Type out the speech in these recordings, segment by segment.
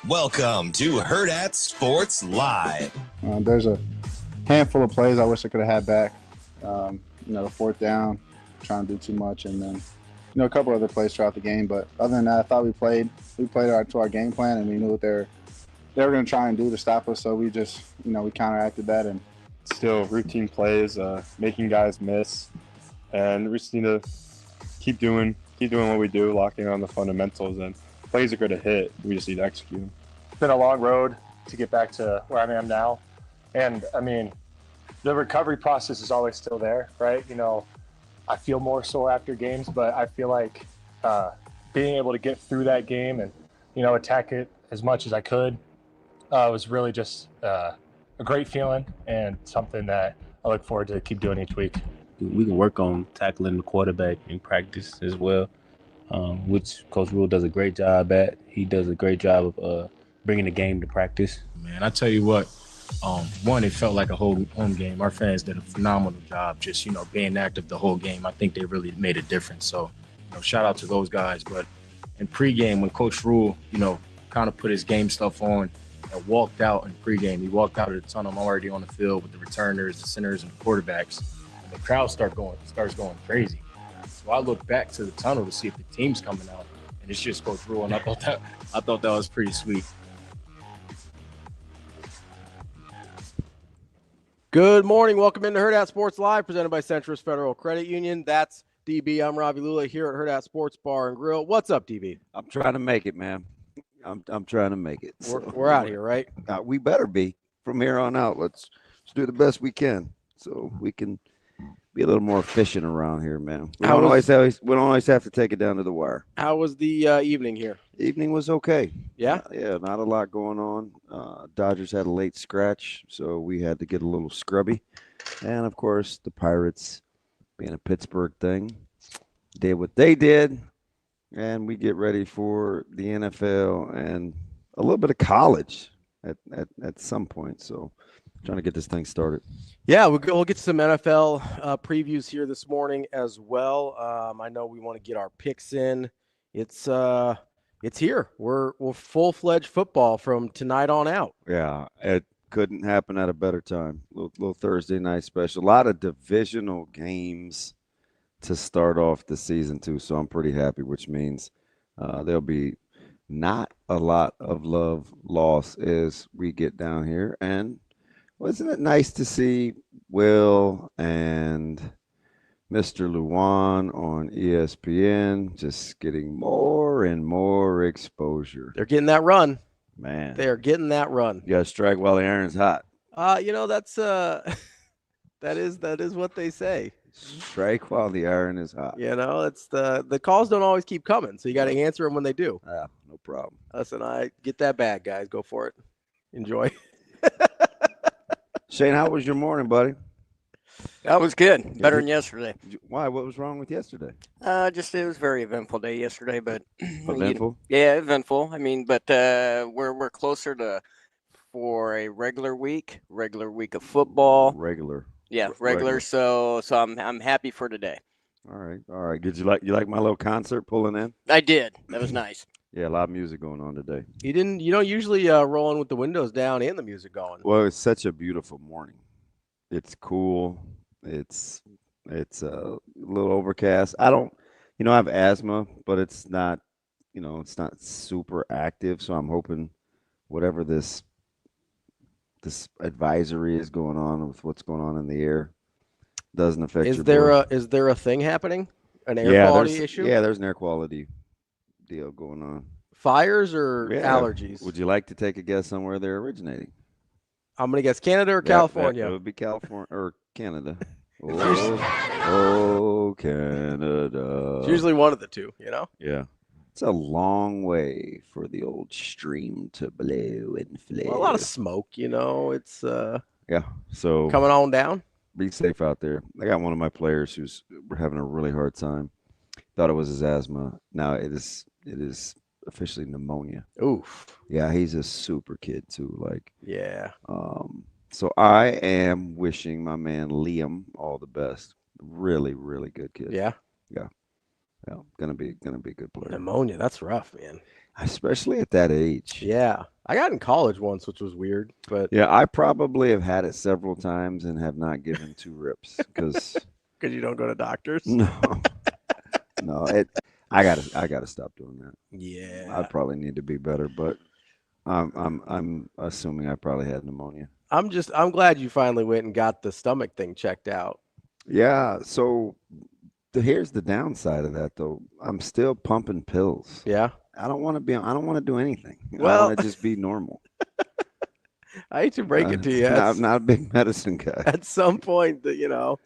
Welcome to Hurrdat Sports Live. There's a handful of plays I wish I could have had back. The fourth down, trying to do too much, and then a couple other plays throughout the game. But other than that, I thought we played to our game plan, and we knew what they were going to try and do to stop us. So we just we counteracted that, and still routine plays, making guys miss, and we just need to keep doing what we do, locking on the fundamentals, and plays are going to hit. We just need to execute them. It's been a long road to get back to where I am now. And I mean, the recovery process is always still there, right? I feel more sore after games, but I feel like being able to get through that game and, attack it as much as I could was really just a great feeling and something that I look forward to keep doing each week. We can work on tackling the quarterback in practice as well, which Coach Rule does a great job at. He does a great job of bringing the game to practice. Man, I tell you what, one, it felt like a whole home game. Our fans did a phenomenal job just, being active the whole game. I think they really made a difference. So, shout out to those guys. But in pregame, when Coach Rule, kind of put his game stuff on and walked out in pregame, he walked out of the tunnel. I'm already on the field with the returners, the centers, and the quarterbacks. And the crowd starts going crazy. So I look back to the tunnel to see if the team's coming out, and it's just Coach Rule. And I thought that was pretty sweet. Good morning. Welcome into Hurrdat Sports Live, presented by Centrist Federal Credit Union. That's DB. I'm Ravi Lulla here at Hurrdat Sports Bar and Grill. What's up, DB? I'm trying to make it, man. I'm trying to make it. We're out here, right? We better be from here on out. Let's do the best we can so we can be a little more efficient around here, man. We don't always have to take it down to the wire. How was the evening here? Evening was okay. Yeah? Yeah, not a lot going on. Dodgers had a late scratch, so we had to get a little scrubby. And, of course, the Pirates, being a Pittsburgh thing, did what they did. And we get ready for the NFL and a little bit of college at some point. So trying to get this thing started. Yeah, we'll get some NFL previews here this morning as well. I know we want to get our picks in. It's here. We're full-fledged football from tonight on out. Yeah, it couldn't happen at a better time. Little Thursday night special. A lot of divisional games to start off the season too, so I'm pretty happy, which means there'll be not a lot of love lost as we get down here. And wasn't it nice to see Will and Mr. Luwan on ESPN just getting more and more exposure? They're getting that run. Man. They are getting that run. You got to strike while the iron's hot. That's that is what they say. Strike while the iron is hot. It's the calls don't always keep coming, so you got to answer them when they do. No problem. Listen, I get that bag, guys. Go for it. Enjoy. Shane, how was your morning, buddy? That was good. Better than yesterday. Why? What was wrong with yesterday? It was a very eventful day yesterday, but eventful. Eventful. But we're closer to for a regular week of football. Regular. Yeah, regular. So I'm happy for today. All right. Did you like my little concert pulling in? I did. That was nice. Yeah, a lot of music going on today. You don't usually roll in with the windows down and the music going. Well, it's such a beautiful morning. It's cool. It's a little overcast. I have asthma, but it's not super active. So I'm hoping whatever this advisory is going on with what's going on in the air doesn't affect Is there a thing happening? An air quality issue? Yeah, there's an air quality deal going on. Fires or allergies? Would you like to take a guess on where they're originating? I'm going to guess Canada or California. It would be California or Canada. Oh, Canada. It's usually one of the two, Yeah. It's a long way for the old stream to blow and flow. Well, a lot of smoke, It's yeah. So coming on down. Be safe out there. I got one of my players who's having a really hard time. Thought it was his asthma. Now it is officially pneumonia. Oof. Yeah, he's a super kid too. Yeah. So I am wishing my man Liam all the best. Really, really good kid. Yeah. Yeah. Well, gonna be a good player, Pneumonia, that's rough, man. especially at that age. Yeah. I got in college once, which was weird, but Yeah, I probably have had it several times and have not given two rips because you don't go to doctors. no, I gotta stop doing that. Yeah. I probably need to be better, but I'm assuming I probably had pneumonia. I'm glad you finally went and got the stomach thing checked out. Yeah, so here's the downside of that though. I'm still pumping pills. Yeah. I don't want to do anything. I Well, want to just be normal. I hate to break it to you. I'm not a big medicine guy. At some point that,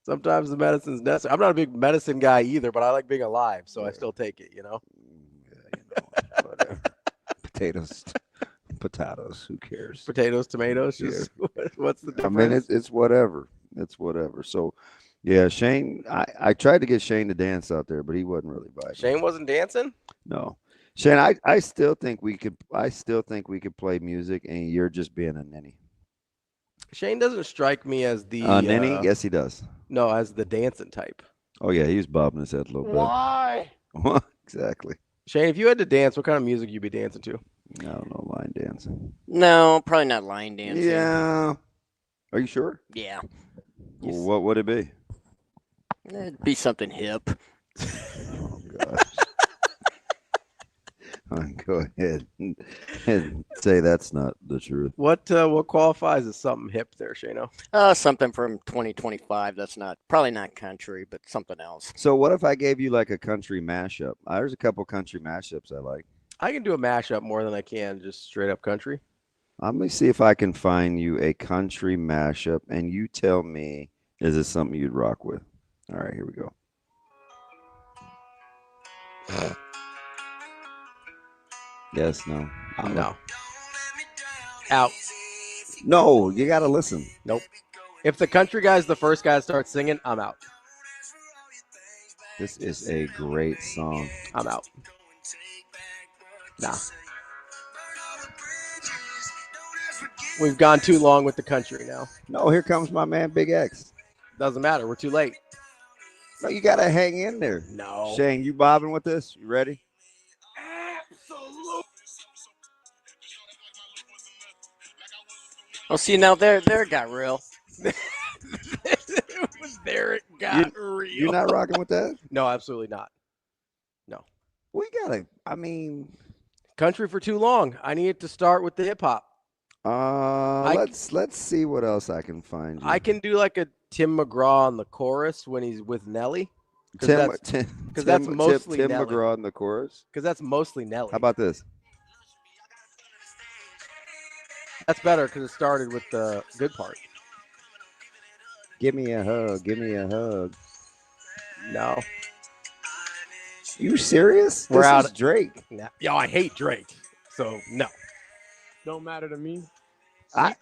sometimes the medicine's necessary. I'm not a big medicine guy either, but I like being alive, so I still take it, Yeah, whatever. Potatoes, who cares? Potatoes, tomatoes, Yeah. just what's the I difference? mean, it's whatever. It's whatever. So, yeah, Shane, I tried to get Shane to dance out there, but he wasn't really vibing. Shane wasn't dancing? No. Shane, I still think we could play music and you're just being a ninny. Shane doesn't strike me as the ninny? Yes, he does. No, as the dancing type. Oh yeah, he was bobbing his head a little bit. Why? Exactly. Shane, if you had to dance, what kind of music you be dancing to? I don't know, line dancing. No, probably not line dancing. Yeah. Are you sure? Yeah. Well, what would it be? It'd be something hip. Oh gosh. Go ahead and say that's not the truth. What qualifies as something hip there, Shano? Something from 2025. That's probably not country, but something else. So what if I gave you like a country mashup? There's a couple country mashups I like. I can do a mashup more than I can just straight up country. Let me see if I can find you a country mashup, and you tell me, is it something you'd rock with? All right, here we go. Yes, no. No. Out. No, you got to listen. Nope. If the country guy's the first guy to start singing, I'm out. This is a great song. I'm out. Nah. We've gone too long with the country now. No, here comes my man Big X. Doesn't matter. We're too late. No, you got to hang in there. No. Shane, you bobbing with this? You ready? Oh, see, now there it got real. There it got real. You're not rocking with that? No, absolutely not. No. We gotta. I mean, country for too long. I need it to start with the hip hop. Let's see what else I can find you. I can do like a Tim McGraw on the chorus when he's with Nelly. Because that's mostly Tim Nelly. McGraw in the chorus. Because that's mostly Nelly. How about this? That's better because it started with the good part. Give me a hug. Give me a hug. No. You serious? We're this out. Is Drake. No. Yo, I hate Drake. So no. Don't matter to me.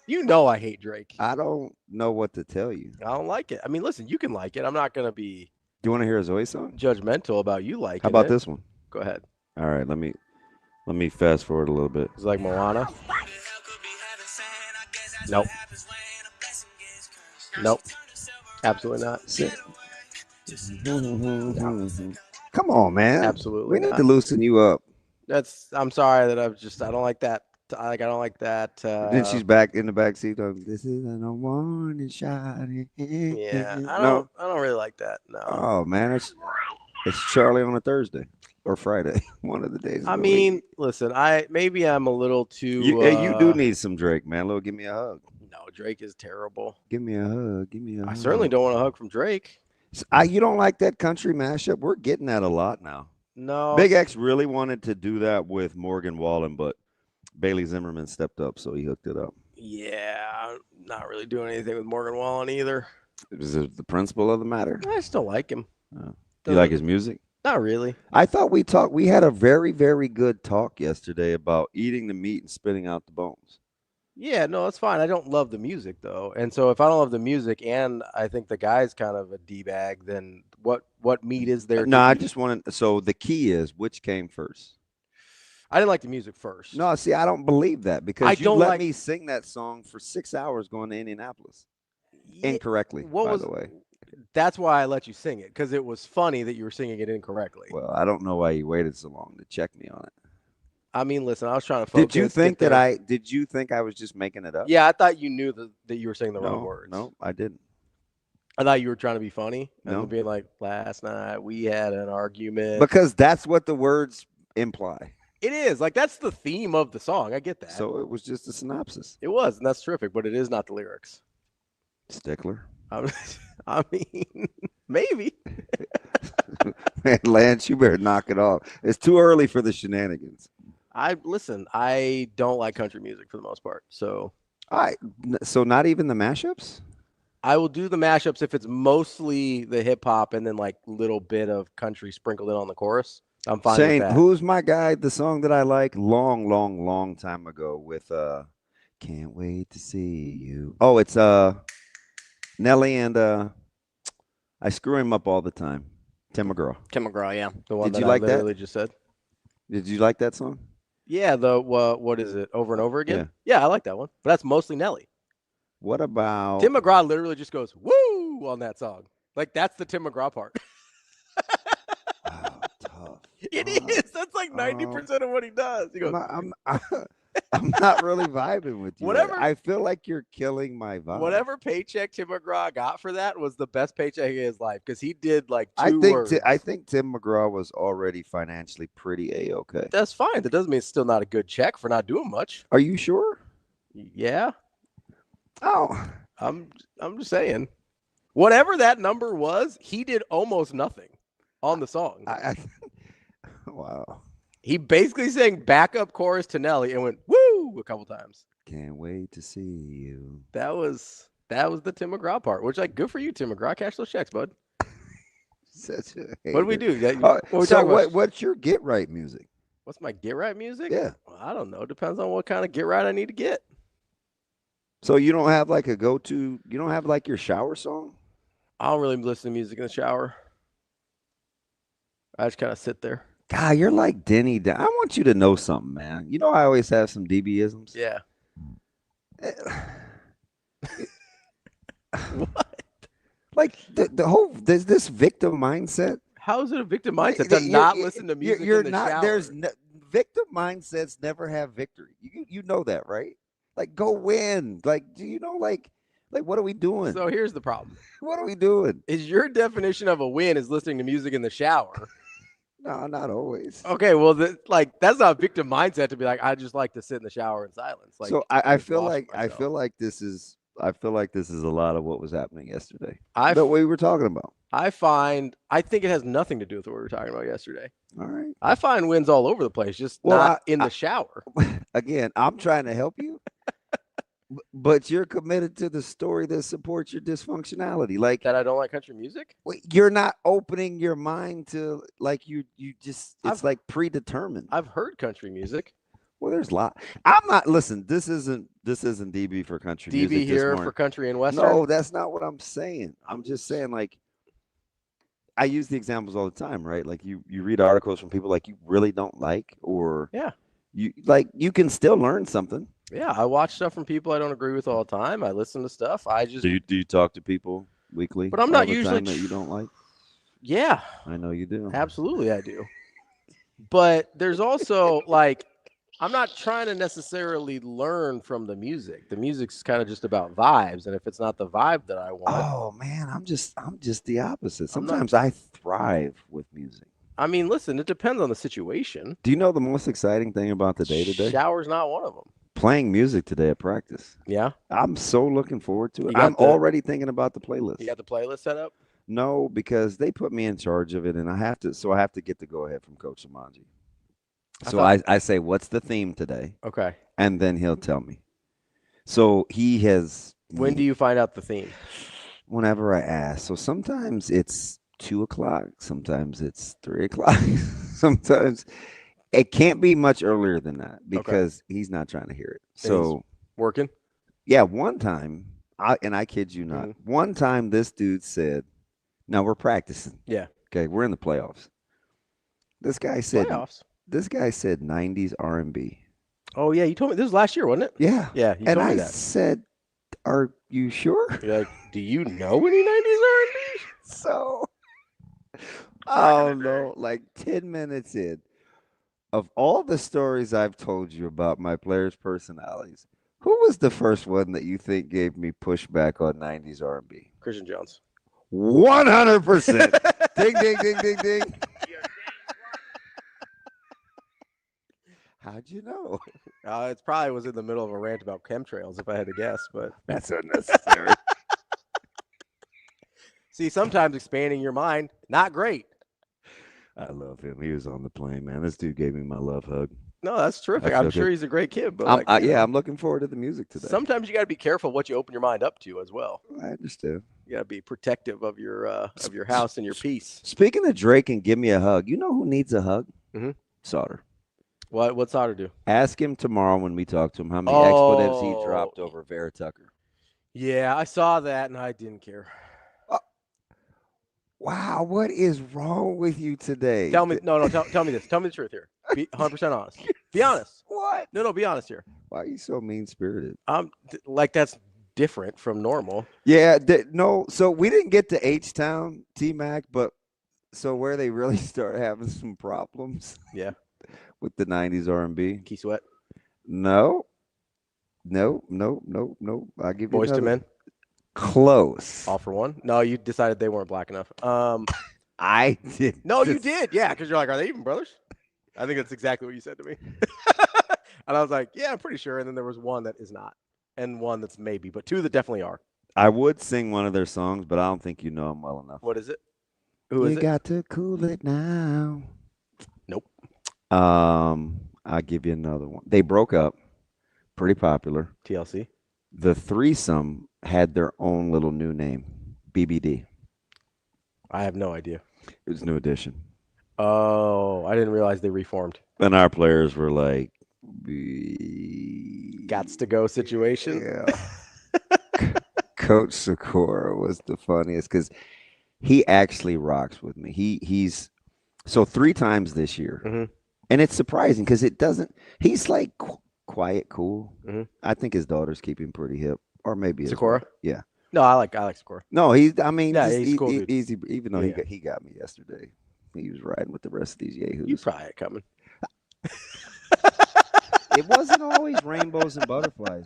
You know I hate Drake. I don't know what to tell you. I don't like it. I mean, listen, you can like it. I'm not gonna be. Do you want to hear a Zoe song? Judgmental about you liking it. How about this one? Go ahead. All right, let me fast forward a little bit. It's like Moana. Nope. Nope. Absolutely not. Come on, man. Absolutely We need not. to loosen you up. I'm sorry that I don't like that. I don't like that. Then she's back in the back seat. This is an warning shot. Yeah, I don't really like that. No. Oh man, it's Charlie on a Thursday or Friday, one of the days. I mean, listen, maybe I'm a little too. You do need some Drake, man. Lil, give me a hug. No, Drake is terrible. Give me a hug. Give me a hug. I certainly don't want a hug from Drake. You don't like that country mashup? We're getting that a lot now. No. Big X really wanted to do that with Morgan Wallen, but Bailey Zimmerman stepped up, so he hooked it up. Yeah, I'm not really doing anything with Morgan Wallen either. Is it the principle of the matter? I still like him. Do you like his music? Not really. I thought we had a very, very good talk yesterday about eating the meat and spitting out the bones. Yeah, no, that's fine. I don't love the music though, and so if I don't love the music, and I think the guy's kind of a d-bag, then what meat is there? No, I just wanted. So the key is which came first. I didn't like the music first. No, see, I don't believe that because you let me sing that song for 6 hours going to Indianapolis incorrectly. By the way, That's why I let you sing it, because it was funny that you were singing it incorrectly. Well, I don't know why you waited so long to check me on it. I mean, listen, I was trying to focus. Did you think I was just making it up? Yeah, I thought you knew that you were saying the wrong words. No, I didn't. I thought you were trying to be funny and No. being like, last night we had an argument. Because that's what the words imply. It is. Like, that's the theme of the song. I get that. So it was just a synopsis. It was, and that's terrific, but it is not the lyrics. Stickler. I mean, maybe. Man, Lance, you better knock it off. It's too early for the shenanigans. I don't like country music for the most part. So So not even the mashups? I will do the mashups if it's mostly the hip hop and then like little bit of country sprinkled in on the chorus. I'm fine with that. Who's My Guy? The song that I like long time ago with Can't Wait to See You. Oh, it's Nelly and I screw him up all the time. Tim McGraw. Tim McGraw, yeah. The one Did that you I like that? literally just said. Did you like that song? Yeah, what is it? Over and Over Again? Yeah. Yeah, I like that one. But that's mostly Nelly. What about Tim McGraw literally just goes, woo, on that song. Like, that's the Tim McGraw part. Tough. It is. That's like 90% of what he does. He goes, I'm not really vibing with you. Whatever. I feel like you're killing my vibe. whatever paycheck Tim McGraw got for that was the best paycheck of his life because he did like I two think words. I think Tim McGraw was already financially pretty A-okay. That's fine. That doesn't mean it's still not a good check for not doing much. Are you sure? Yeah. Oh, I'm just saying. Whatever that number was, he did almost nothing on the song. Wow. He basically sang backup chorus to Nelly and went woo a couple times. Can't wait to see you. That was the Tim McGraw part, which like good for you, Tim McGraw. Cash those checks, bud. Such a What do we hater. do? What we So talking about? what's your get right music? What's my get right music? Yeah. Well, I don't know. Depends on what kind of get right I need to get. So you don't have like a go-to, you don't have like your shower song? I don't really listen to music in the shower. I just kind of sit there. God, you're like Denny. I want you to know something, man. You know I always have some DB-isms. Yeah. What? Like the whole this victim mindset. How is it a victim mindset to not listen to music You're in the not. shower? There's victim mindsets never have victory. You know that, right? Like go win. Like do you know like what are we doing? So here's the problem. What are we doing? Is your definition of a win is listening to music in the shower? No, not always. Okay, well, that's not a victim mindset to be like, I just like to sit in the shower in silence. Like, So I just feel washing like I myself. feel like this is a lot of what was happening yesterday. I That we were talking about. I think it has nothing to do with what we were talking about yesterday. All right. I find wins all over the place, just Well, not in the shower. Again, I'm trying to help you, but you're committed to the story that supports your dysfunctionality. Like That I don't like country music. you're not opening your mind to like you just it's like predetermined. I've heard country music. Well, there's a lot. I'm not listen. This isn't DB for country music. DB this here morning. for country and western. No, that's not what I'm saying. I'm just saying like I use the examples all the time, right? Like you read articles from people like you really don't like, or Yeah. you can still learn something. Yeah, I watch stuff from people I don't agree with all the time. I listen to stuff. I just Do you talk to people weekly? But I'm all not the usually time that you don't like. yeah, I know you do. absolutely I do. But there's also like I'm not trying to necessarily learn from the music. The music's kind of just about vibes, and if it's not the vibe that I want, Oh man, I'm just the opposite. Sometimes I thrive with music. I mean, listen, it depends on the situation. Do you know the most exciting thing about the day today? Shower's not one of them. Playing music today at practice. Yeah, I'm so looking forward to You it. got I'm already thinking about the playlist. you got the playlist set up. No, because they put me in charge of it, and I have to get the go ahead from Coach Samanji. So I say, what's the theme today? Okay. And then he'll tell me. So he has. When do you find out the theme? Whenever I ask. So sometimes it's 2:00. Sometimes it's 3:00. Sometimes it can't be much earlier than that because he's not trying to hear it. So Working. yeah, one time, I kid you not, one time this dude said, "Now we're practicing." Yeah. Okay, we're in the playoffs. This guy said. Playoffs. This guy said 90s R&B. Oh yeah, you told me this was last year, wasn't it? Yeah. Yeah, you And told me I that. said, are you sure? You're like, do you know any 90s R&B? So, oh no, like 10 minutes in, of all the stories I've told you about my players' personalities, who was the first one that you think gave me pushback on 90s R&B? Christian Jones. 100%. Ding, ding, ding, ding, ding. How'd you know? It probably was in the middle of a rant about chemtrails, if I had to guess. But That's unnecessary. see, sometimes expanding your mind, not great. I love him. He was on the plane, man. This dude gave me my love hug. No, that's terrific. I I'm feel sure good. he's a great kid. But I'm looking forward to the music today. sometimes you got to be careful what you open your mind up to as well. I understand. You got to be protective of your house and your peace. Speaking of Drake and give me a hug, you know who needs a hug? Mhm. Sauter. What's Otter do? Ask him tomorrow when we talk to him how many expletives he dropped over Vera Tucker. Yeah, I saw that and I didn't care. Wow, what is wrong with you today? Tell me, tell me this. Tell me the truth here. Be 100% honest. Be honest. What? No, be honest here. Why are you so mean-spirited? Like that's different from normal. Yeah, no. So we didn't get to H-Town, T-Mac, but so where they really start having some problems. Yeah. With the 90s R&B. Key Sweat. No. I'll give you Boys to another. Men. Close. All for One. No, you decided they weren't black enough. I did. No, you did. Yeah, because you're like, are they even brothers? I think that's exactly what you said to me. And I was like, yeah, I'm pretty sure. And then there was one that is not, and one that's maybe, but two that definitely are. I would sing one of their songs, but I don't think you know them well enough. What is it? Who is it? You got to cool it now. Nope. I'll give you another one. They broke up. Pretty popular. TLC. The threesome had their own little new name, BBD. I have no idea. It was New Edition. Oh, I didn't realize they reformed. And our players were like, Gots to go situation. Yeah. Coach Sikora was the funniest because he actually rocks with me. He's so 3 times this year. Mm-hmm. And it's surprising because he's like quiet, cool. Mm-hmm. I think his daughters keep him pretty hip. Or maybe Sikora? Yeah. No, I like Sikora. No, he's cool dude. easy. Even though he got me yesterday. He was riding with the rest of these yahoos. You probably had coming. It wasn't always rainbows and butterflies.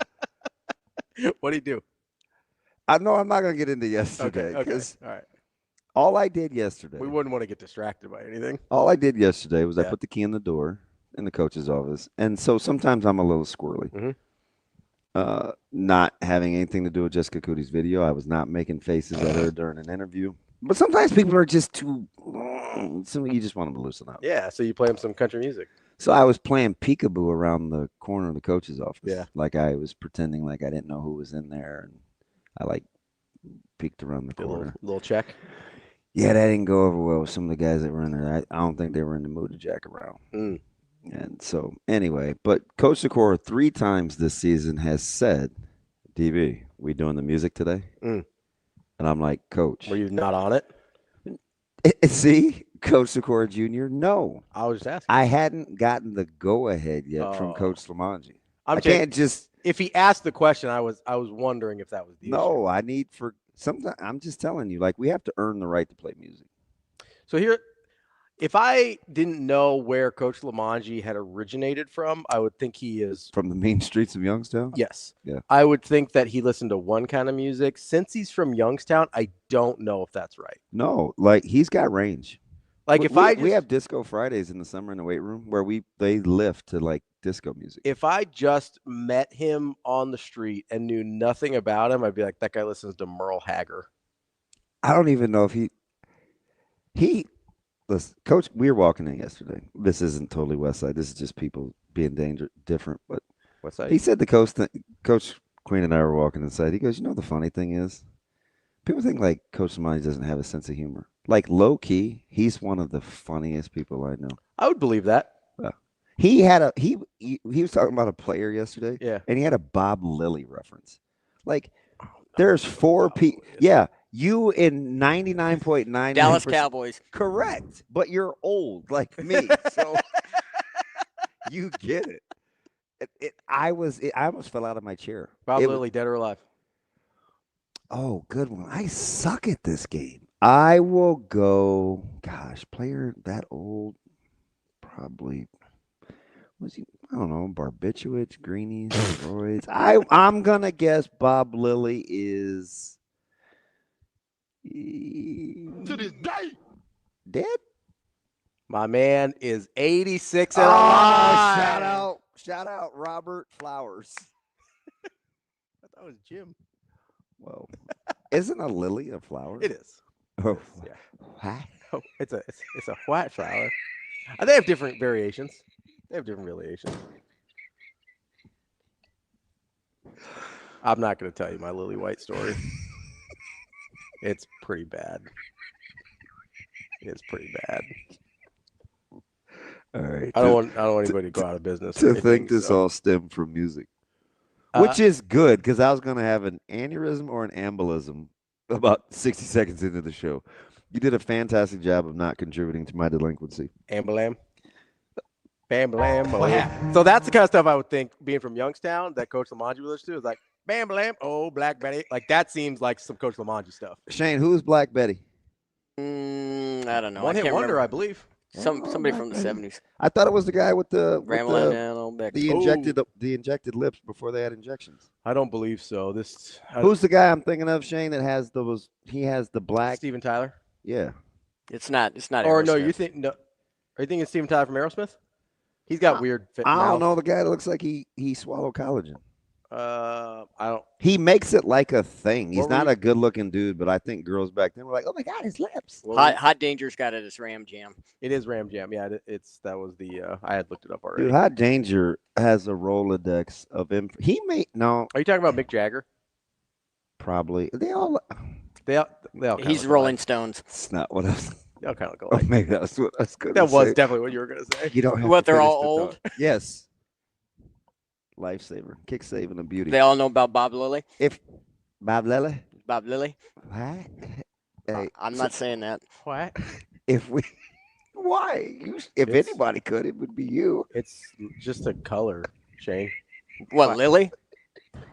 What do you do? I'm not going to get into yesterday. Okay. All right. All I did yesterday. We wouldn't want to get distracted by anything. All I did yesterday was I put the key in the door in the coach's office. And so sometimes I'm a little squirrely. Mm-hmm. Not having anything to do with Jessica Cootie's video. I was not making faces at her during an interview. But sometimes people are just too so you just want them to loosen up. Yeah, so you play them some country music. So I was playing peekaboo around the corner of the coach's office. Yeah. Like I was pretending like I didn't know who was in there. And I peeked around the corner. Little check. Yeah, that didn't go over well with some of the guys that were in there. I don't think they were in the mood to jack around. Mm. And so, anyway, but Coach Sikora 3 times this season has said, DB, we doing the music today? Mm. And I'm like, Coach. Were you not on it? See, Coach Sikora Jr., no. I was just asking. I hadn't gotten the go-ahead yet from Coach Slamanji. I can't just. If he asked the question, I was wondering if that was the issue. No, I need for something. I'm just telling you, like, we have to earn the right to play music. So here, if I didn't know where Coach Lamanji had originated from, I would think he is from the mean streets of Youngstown. Yes. Yeah. I would think that he listened to one kind of music. Since he's from Youngstown, I don't know if that's right. No, like he's got range. Like we have disco Fridays in the summer in the weight room where they lift to like disco music. If I just met him on the street and knew nothing about him, I'd be like, that guy listens to Merle Haggard. I don't even know if he listen, Coach, we were walking in yesterday. This isn't totally West Side. This is just people being different. But West Side? He said Coach Queen and I were walking inside. He goes, you know the funny thing is? People think like Coach Samani doesn't have a sense of humor. Like low key, he's one of the funniest people I know. I would believe that. He had he was talking about a player yesterday. Yeah. And he had a Bob Lilly reference. Like there's 4 people. Yeah. You in 99.9 Dallas Cowboys. Correct. But you're old like me. So you get it. I almost fell out of my chair. Bob Lilly, dead or alive? Oh, good one. I suck at this game. I will go. Gosh, player that old, probably. Was he? I don't know. Barbiturates, greenies, steroids. I'm gonna guess Bob Lilly is To this day. dead. My man is 86 Oh, and alive. shout out, Robert Flowers. I thought it was Jim. Well, isn't a lily a flower? It is. Oh, Yeah. what? Oh, it's a white flower. They have different variations. They have different variations. I'm not going to tell you my Lily White story. It's pretty bad. It's pretty bad. All right. I don't want anybody to go out of business. To think this all stemmed from music, which is good because I was going to have an aneurysm or an embolism about 60 seconds into the show. You did a fantastic job of not contributing to my delinquency. Ambalam. Bam, blam. So that's the kind of stuff I would think, being from Youngstown, that Coach Lamanji would listen to, is like, bam, blam, oh, Black Betty. Like, that seems like some Coach Lamanji stuff. Shane, who is Black Betty? I don't know. One I hit can't wonder, remember. I believe. Somebody from the 70s. I thought it was the guy with the Rambling down on back. the injected lips before they had injections. I don't believe so. Who's the guy I'm thinking of, Shane, that has he has the black? Steven Tyler? Yeah. It's not. Or no, Aerosmith. Are you thinking Steven Tyler from Aerosmith? He's got weird fit. I don't know, the guy that looks like he swallowed collagen. I don't. He makes it like a thing. He's What were not you- a good-looking dude, but I think girls back then were like, "Oh my God, his lips." Hot Danger's got it as Ram Jam. It is Ram Jam. Yeah, that was the. I had looked it up already. Dude, Hot Danger has a Rolodex of info. He may no, Are you talking about Mick Jagger? probably they all. They all kinda He's look Rolling alike. Stones. It's not what I was. They all kind of look Oh, alike. maybe that's what I was going That to say. was definitely what you were going to say. You don't have What, to they're finish all the old? thought. Yes. Lifesaver, kick saving a beauty. They all know about Bob Lilly. If Bob Lilly, Bob Lilly. what? Hey, I'm not saying that. What? if we, why? If It's- anybody could, it would be you. It's just a color, Shane. What, Lily?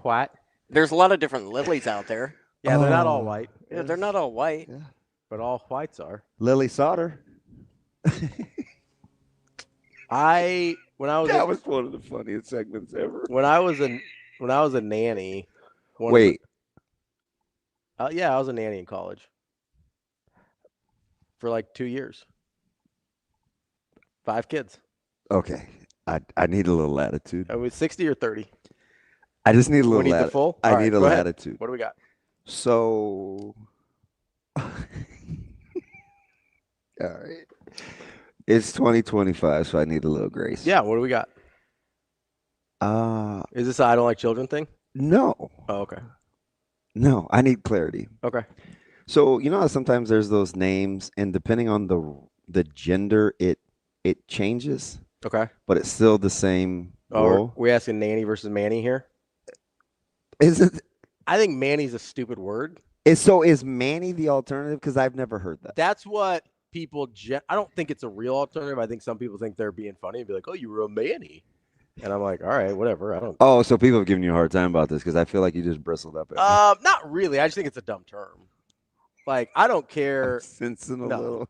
What? There's a lot of different lilies out there. Yeah, they're not all Oh. white. Yeah, they're not all white. But all whites are. Lily Sauter. When I was That was one of the funniest segments ever. when I was a nanny. Wait, Yeah, I was a nanny in college for like 2 years. 5 kids. okay. I need a little latitude. I was 60 or 30. I just need a We little need the latitude. full. I All right, need a go ahead. latitude. What do we got? So, all right. It's 2025, so I need a little grace. Yeah, what do we got? Is this a I don't like children thing? No, Oh, okay. no, I need clarity. Okay. So you know how sometimes there's those names, and depending on the gender, it changes, Okay. but it's still the same Oh, role. we asking Nanny versus Manny here? Is it? I think Manny's a stupid word. Is Manny the alternative? Because I've never heard that. That's what people. I don't think it's a real alternative. I think some people think they're being funny and be like, "Oh, you were a Manny," and I'm like, "All right, whatever." I don't. Oh, so people have given you a hard time about this because I feel like you just bristled up at me. Not really. I just think it's a dumb term. Like, I don't care. Sensing a no.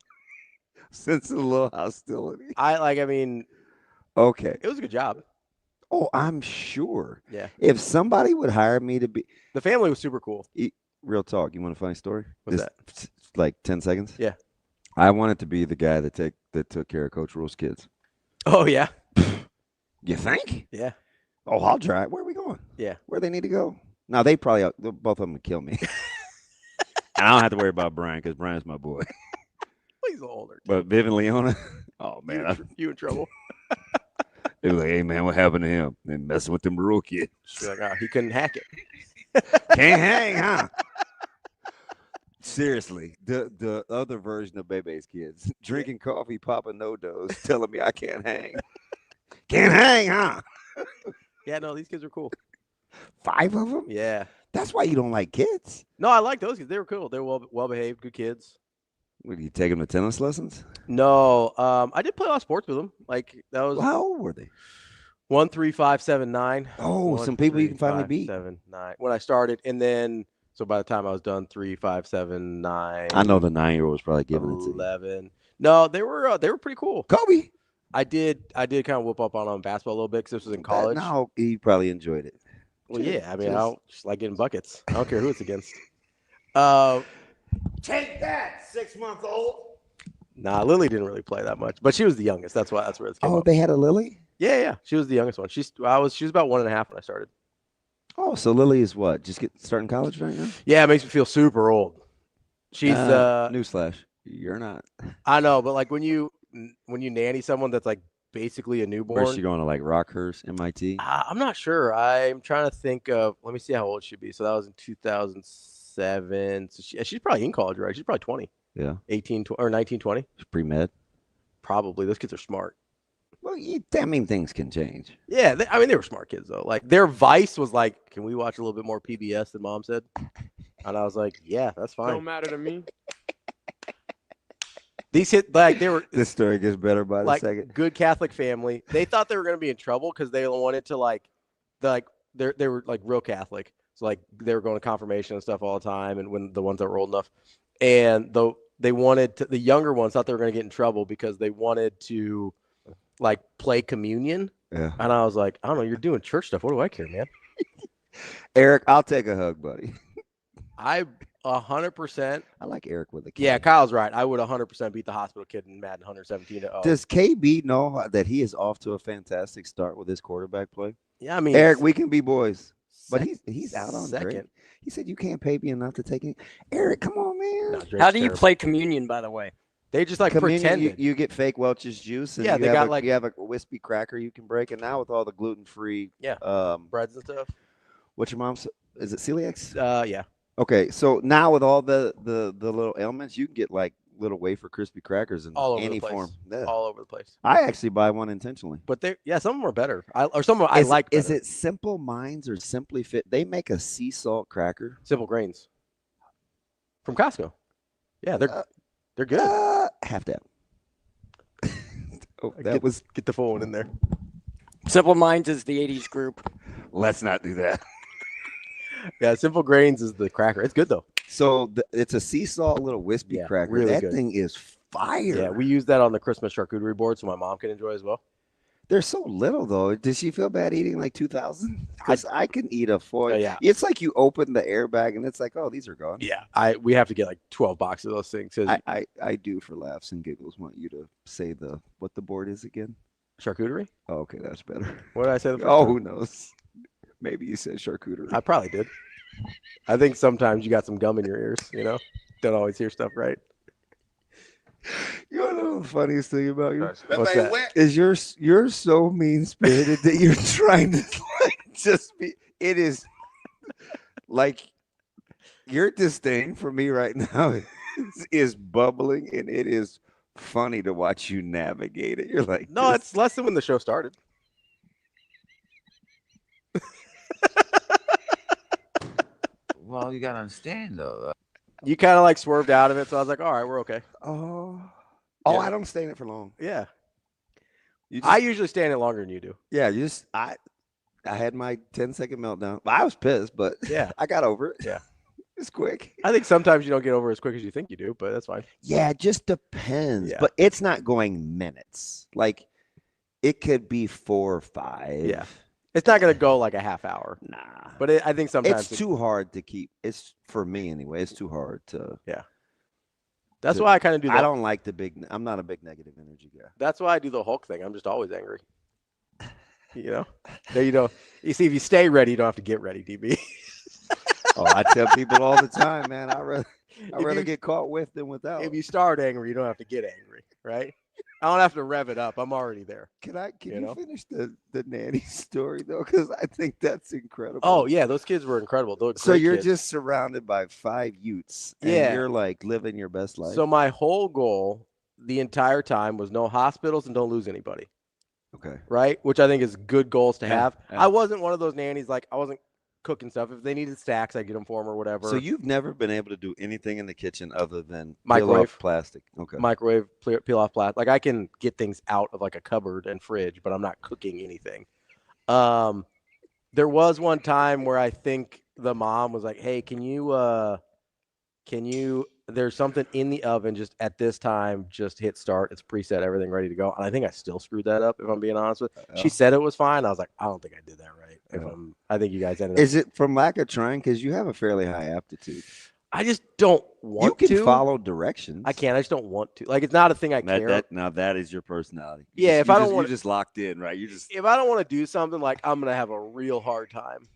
little hostility. I mean, Okay. it was a good job. Oh, I'm sure. Yeah. If somebody would hire me to be The family was super cool. real talk, you want a funny story? What's Just like 10 seconds? Yeah. I wanted to be the guy that took care of Coach Rule's kids. Oh yeah. You think? Yeah. Oh, I'll try. Where are we going? Yeah. Where they need to go? Now they probably both of them would kill me. And I don't have to worry about Brian because Brian's my boy. Well, he's a little older. But Vivian Leona, oh man, You in trouble? they was like, hey man, what happened to him? They messing with them Rule kids. She's like, oh, he couldn't hack it. Can't hang, huh? Seriously, the other version of Bebe's kids drinking coffee, popping no-dos, telling me I can't hang. Can't hang, huh? Yeah, no, these kids are cool. 5 of them? Yeah. That's why you don't like kids. No, I like those kids. They were cool. They were well behaved, good kids. Would you take them to tennis lessons? No, I did play a lot of sports with them. Like that was How old were they? 1, 3, 5, 7, 9. Oh, 1, some people you 3, can finally 5, beat. 7, 9. When I started, and then So by the time I was done, 3, 5, 7, 9. I know the 9-year-old was probably giving it to you. 11. No, they were pretty cool. Kobe. I did kind of whoop up on them basketball a little bit because this was in college. No, he probably enjoyed it. Well, yeah. I mean, just- I just like getting buckets. I don't care who it's against. Take that, 6-month-old. Nah, Lily didn't really play that much, but she was the youngest. That's where it came up. They had a Lily? Yeah. She was the youngest one. She was about 1.5 when I started. Oh, so Lily is what? Just starting college right now? Yeah, it makes me feel super old. She's newsslash. You're not. I know, but like when you nanny someone that's like basically a newborn. Where's she going to, like Rockhurst, MIT? I'm not sure. I'm trying to think of. Let me see how old she'd be. So that was in 2007. So she's probably in college, right? She's probably 20. Yeah. 18 or 19, 20. She's pre-med. Probably. Those kids are smart. Well, things can change. Yeah, they were smart kids though. Like their vice was like, "Can we watch a little bit more PBS?" than Mom said, and I was like, "Yeah, that's fine." Don't matter to me. These hit like they were. This story gets better by the second. Good Catholic family. They thought they were going to be in trouble because they wanted to they were like real Catholic. So like they were going to confirmation and stuff all the time, and when the ones that were old enough, and they wanted to, the younger ones thought they were going to get in trouble because they wanted to like play communion. Yeah. And I was like, I don't know, you're doing church stuff. What do I care, man? Eric, I'll take a hug, buddy. I 100%. I like Eric with a K. Yeah, Kyle's right. I would 100% beat the hospital kid in Madden 117. Does KB know that he is off to a fantastic start with his quarterback play? Yeah, I mean, Eric, we can be boys. But he's out on second. Drake. He said you can't pay me enough to take it. Eric, come on, man. No, How do you play communion, by the way? They just like Communion, pretended. you get fake Welch's juice, and Yeah, you they have got you have a wispy cracker you can break, and now with all the gluten-free, breads and stuff. What's your mom's? Is it celiac? Yeah. Okay, so now with all the little ailments, you can get like little wafer crispy crackers in All over any the place. form. Yeah. All over the place. I actually buy one intentionally. But some of them are better. Some of them I like better. Is it Simple Minds or Simply Fit? They make a sea salt cracker. Simple Grains from Costco. Yeah, they're good. Half that. Get the full one in there. Simple Minds is the 80s group. Let's not do that. Yeah, Simple Grains is the cracker. It's good though. So it's a sea salt little wispy cracker. really that good. thing is fire. Yeah, we use that on the Christmas charcuterie board so my mom can enjoy as well. They're so little though. Does she feel bad eating like 2,000? Because I can eat a foil. Yeah. It's like you open the airbag and it's like, oh, these are gone. Yeah, we have to get like 12 boxes of those things. I do for laughs and giggles want you to say what the board is again. Charcuterie? Oh, okay, that's better. What did I say? Who knows? Maybe you said charcuterie. I probably did. I think sometimes you got some gum in your ears, Don't always hear stuff right. You want to know the funniest thing about you? What's that? Is you're so mean spirited that you're trying to just be. It is like your disdain for me right now is bubbling, and it is funny to watch you navigate it. You're like, no, it's less than when the show started. Well, you gotta understand though. You kind of like swerved out of it, so I was like, all right, we're okay. Oh, Yeah. I don't stay in it for long. Yeah. You I usually stay in it longer than you do. Yeah, I had my 10-second meltdown. I was pissed, but Yeah. I got over it. Yeah. It's quick. I think sometimes you don't get over as quick as you think you do, but that's fine. Yeah, it just depends. Yeah. But it's not going minutes. Like it could be 4 or 5. Yeah. It's not going to go like a half hour. Nah. But I think sometimes It's too hard to keep. It's for me anyway. It's too hard to. Yeah. That's why I kind of do that. I don't like I'm not a big negative energy guy. That's why I do the Hulk thing. I'm just always angry. There you go. You see, if you stay ready, you don't have to get ready, DB. Oh, I tell people all the time, man. I rather get caught with than without. If you start angry, you don't have to get angry, right? I don't have to rev it up. I'm already there. Can you finish the nanny story though? Because I think that's incredible. Oh yeah, those kids were incredible. So you're kids. just surrounded by 5 Utes. And Yeah. you're like living your best life. So my whole goal the entire time was no hospitals and don't lose anybody. Okay. Right? Which I think is good goals to have. Yeah. I wasn't one of those nannies, like I wasn't cooking stuff. If they needed stacks, I'd get them for them or whatever. So you've never been able to do anything in the kitchen other than Microwave. peel off plastic. Okay. Microwave, peel off plastic. Like I can get things out of like a cupboard and fridge, but I'm not cooking anything. There was one time where I think the mom was like, "Hey, can you there's something in the oven just at this time, just hit start. It's preset, everything ready to go." And I think I still screwed that up, if I'm being honest with you. She said it was fine. I was like, I don't think I did that right. I think you guys ended up. Is it from lack of trying? Because you have a fairly high aptitude. I just don't want to. You can follow directions. I can't. I just don't want to. Like, it's not a thing I care. Now that is your personality. Yeah, if I don't want, you're just locked in, right? If I don't want to do something, like, I'm gonna have a real hard time.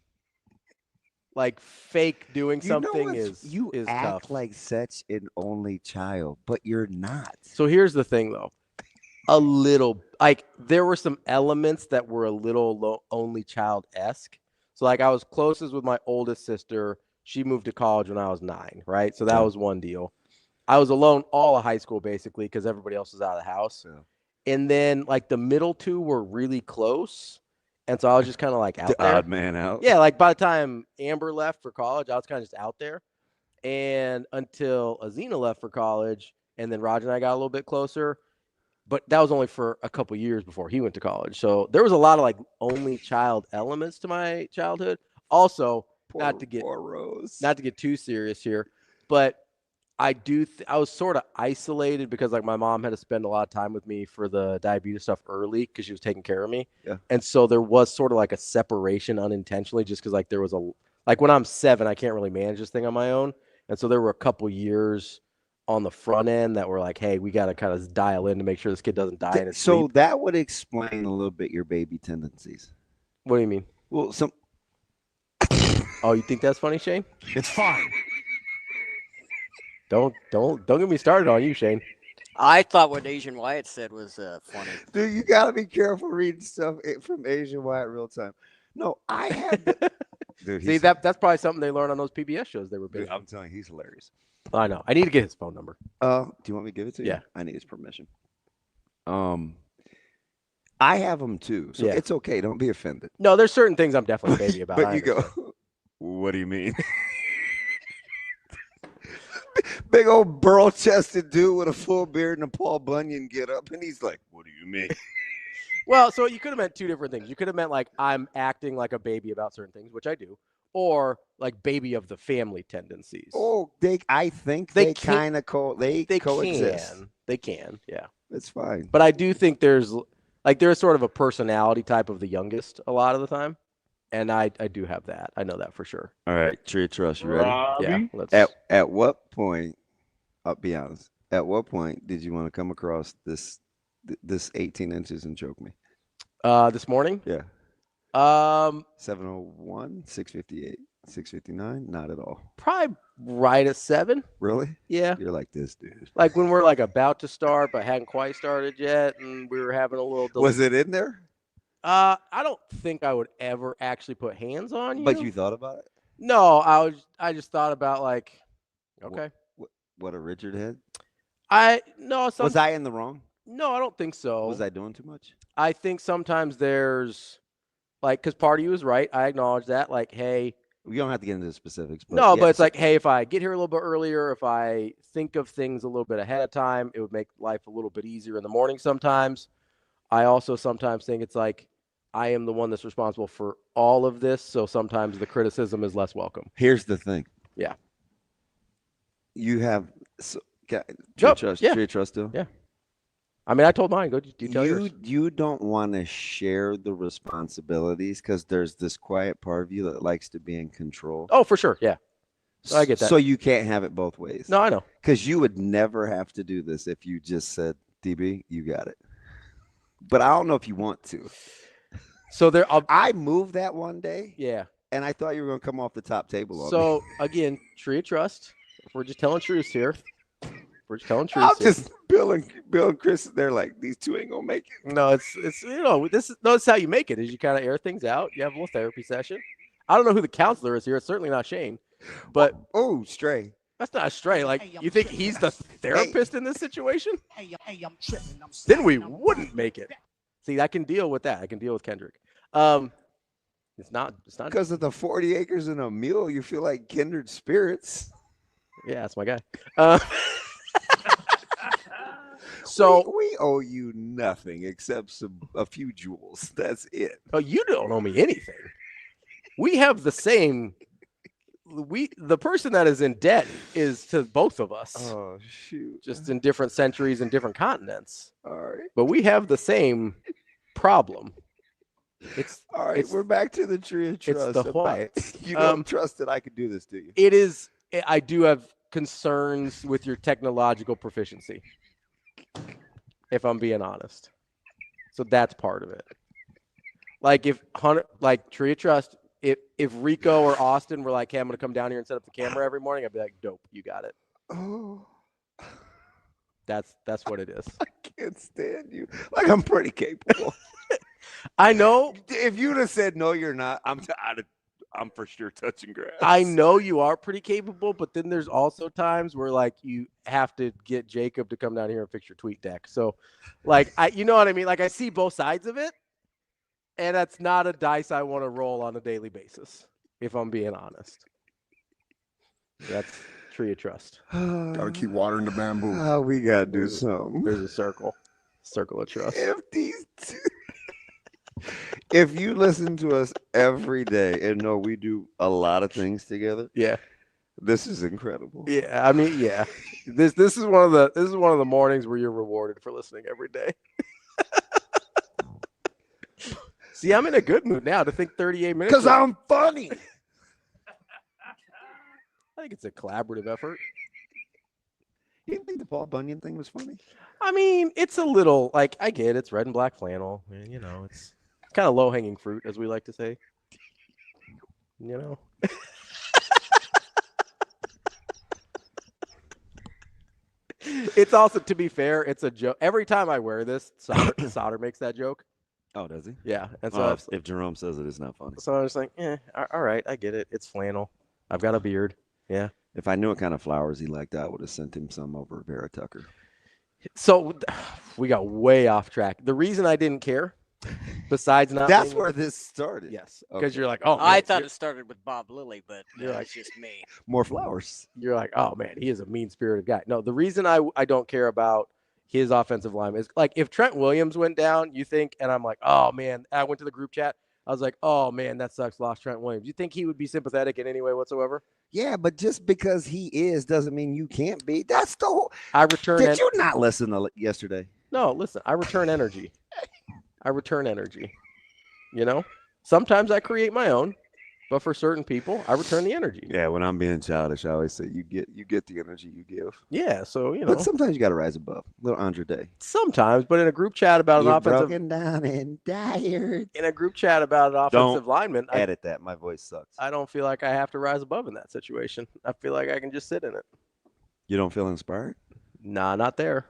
Like, fake doing something is act tough. like such an only child, but you're not. So here's the thing, though. A little, like, there were some elements that were a little only child-esque. So, like, I was closest with my oldest sister. She moved to college when I was 9, right? So that was one deal. I was alone all of high school, basically, because everybody else was out of the house. Yeah. And then, like, the middle two were really close. And so I was just kind of, like, out there. Odd man out. Yeah, like, by the time Amber left for college, I was kind of just out there. And until Azina left for college, and then Roger and I got a little bit closer. But that was only for a couple years before he went to college. So there was a lot of, like, only child elements to my childhood. Also, not to get too serious here, but I was sort of isolated because, like, my mom had to spend a lot of time with me for the diabetes stuff early because she was taking care of me. Yeah. And so there was sort of like a separation unintentionally just because, like, there was like, when I'm 7, I can't really manage this thing on my own. And so there were a couple years on the front end that were like, hey, we got to kind of dial in to make sure this kid doesn't die in his sleep. That would explain a little bit your baby tendencies. What do you mean? Well, Oh, you think that's funny, Shane? It's fine. Don't get me started on you, Shane. I thought what Asian Wyatt said was funny. Dude, you gotta be careful reading stuff from Asian Wyatt real time. No, I had. Dude, see, that's probably something they learned on those PBS shows they were big. Dude, I'm telling you, he's hilarious. I know. I need to get his phone number. Do you want me to give it to you? Yeah. I need his permission. I have them too, so it's okay. Don't be offended. No, there's certain things I'm definitely baby about. But you go, what do you mean? Big old burl-chested dude with a full beard and a Paul Bunyan get up, and he's like, what do you mean? Well, so you could have meant two different things. You could have meant, like, I'm acting like a baby about certain things, which I do, or, like, baby of the family tendencies. Oh, I think they kind of coexist. They can, yeah. That's fine. But I do think there's sort of a personality type of the youngest a lot of the time. And I do have that. I know that for sure. All right, Tree of Trust, you ready? Yeah. At what point, I'll be honest, at what point did you want to come across this 18 inches and choke me? This morning? Yeah. 7:01, 6:58, 6:59? Not at all. Probably right at 7. Really? Yeah. You're like this, dude. Like when we're, like, about to start but hadn't quite started yet, and we were having a little delay. Was it in there? I don't think I would ever actually put hands on you. But you thought about it? No, I just thought about, like, okay. What a Richard had? Was I in the wrong? No, I don't think so. Was I doing too much? I think sometimes there's, like, because part of you is right. I acknowledge that. Like, hey. We don't have to get into the specifics. But no, but it's like, hey, if I get here a little bit earlier, if I think of things a little bit ahead of time, it would make life a little bit easier in the morning sometimes. I also sometimes think it's like, I am the one that's responsible for all of this, so sometimes the criticism is less welcome. Here's the thing. Yeah. You have trust still? Yeah. I mean, I told mine. Go. You tell yours. You don't want to share the responsibilities because there's this quiet part of you that likes to be in control. Oh, for sure. Yeah. I get that. So you can't have it both ways. No, I know. Because you would never have to do this if you just said, DB, you got it. But I don't know if you want to. So I moved that one day. Yeah. And I thought you were going to come off the top table on So, me. again, Tree of Trust. If we're just telling truths here. We're just telling truths. Just Bill and Chris, they're like, these two ain't going to make it. No, it's this is how you make it, is you kind of air things out. You have a little therapy session. I don't know who the counselor is here. It's certainly not Shane. But Stray. That's not Stray. Like, you think he's the therapist in this situation? Then we wouldn't make it. See, I can deal with that. I can deal with Kendrick. It's not because of the 40 acres and a mule. You feel like kindred spirits. Yeah, that's my guy. So we owe you nothing except a few jewels. That's it. Oh, you don't owe me anything. We have the same the person that is in debt is to both of us. Oh shoot! Just in different centuries and different continents. All right. But we have the same problem. It's all right. We're back to the tree of trust. It's the whole. You don't trust that I could do this, do you? It is. I do have concerns with your technological proficiency, if I'm being honest. So that's part of it. Like if Hunter, like Tree of Trust, if Rico or Austin were like, "Hey, I'm gonna come down here and set up the camera every morning," I'd be like, "Dope, you got it." Oh, that's what it is. I can't stand you. Like I'm pretty capable. I know. If you'd have said no, you're not. I'm for sure touching grass. I know you are pretty capable, but then there's also times where like you have to get Jacob to come down here and fix your tweet deck. So, like you know what I mean? Like I see both sides of it. And that's not a dice I want to roll on a daily basis, if I'm being honest. That's Tree of Trust. Gotta keep watering the bamboo. Oh, we gotta do something. There's a circle of trust. If you listen to us every day and know we do a lot of things together, yeah, this is incredible. Yeah, I mean, yeah, this is one of the mornings where you're rewarded for listening every day. See, I'm in a good mood now to think 38 minutes. Because I'm funny. I think it's a collaborative effort. You didn't think the Paul Bunyan thing was funny? I mean, it's a little, like, I get it. It's red and black flannel. And, you know, it's kind of low-hanging fruit, as we like to say. You know? It's also, to be fair, it's a joke. Every time I wear this, Sauter makes that joke. Oh, does he? Yeah. And so if Jerome says it, it's not funny. So I was like, all right, I get it. It's flannel. I've got a beard. Yeah. If I knew what kind of flowers he liked, I would have sent him some over Vera Tucker. So we got way off track. The reason I didn't care, besides not that's where this started. Yes. Because you're like, oh, man, I thought it started with Bob Lilly, but it's just me. More flowers. You're like, oh, man, he is a mean-spirited guy. No, the reason I don't care about his offensive line is like if Trent Williams went down, you think, and I'm like, oh, man, I went to the group chat. I was like, oh, man, that sucks. Lost Trent Williams. You think he would be sympathetic in any way whatsoever? Yeah, but just because he is doesn't mean you can't be. That's the whole. I return. Did you not listen to yesterday? No, listen. I return energy. You know, sometimes I create my own, but for certain people, I return the energy. Yeah, when I'm being childish, I always say you get the energy you give. Yeah, so you know. But sometimes you got to rise above. Little Andre Day. Sometimes, but in a group chat about an offensive, broken down and tired. In a group chat about an offensive lineman, edit that. My voice sucks. I don't feel like I have to rise above in that situation. I feel like I can just sit in it. You don't feel inspired? Nah, not there.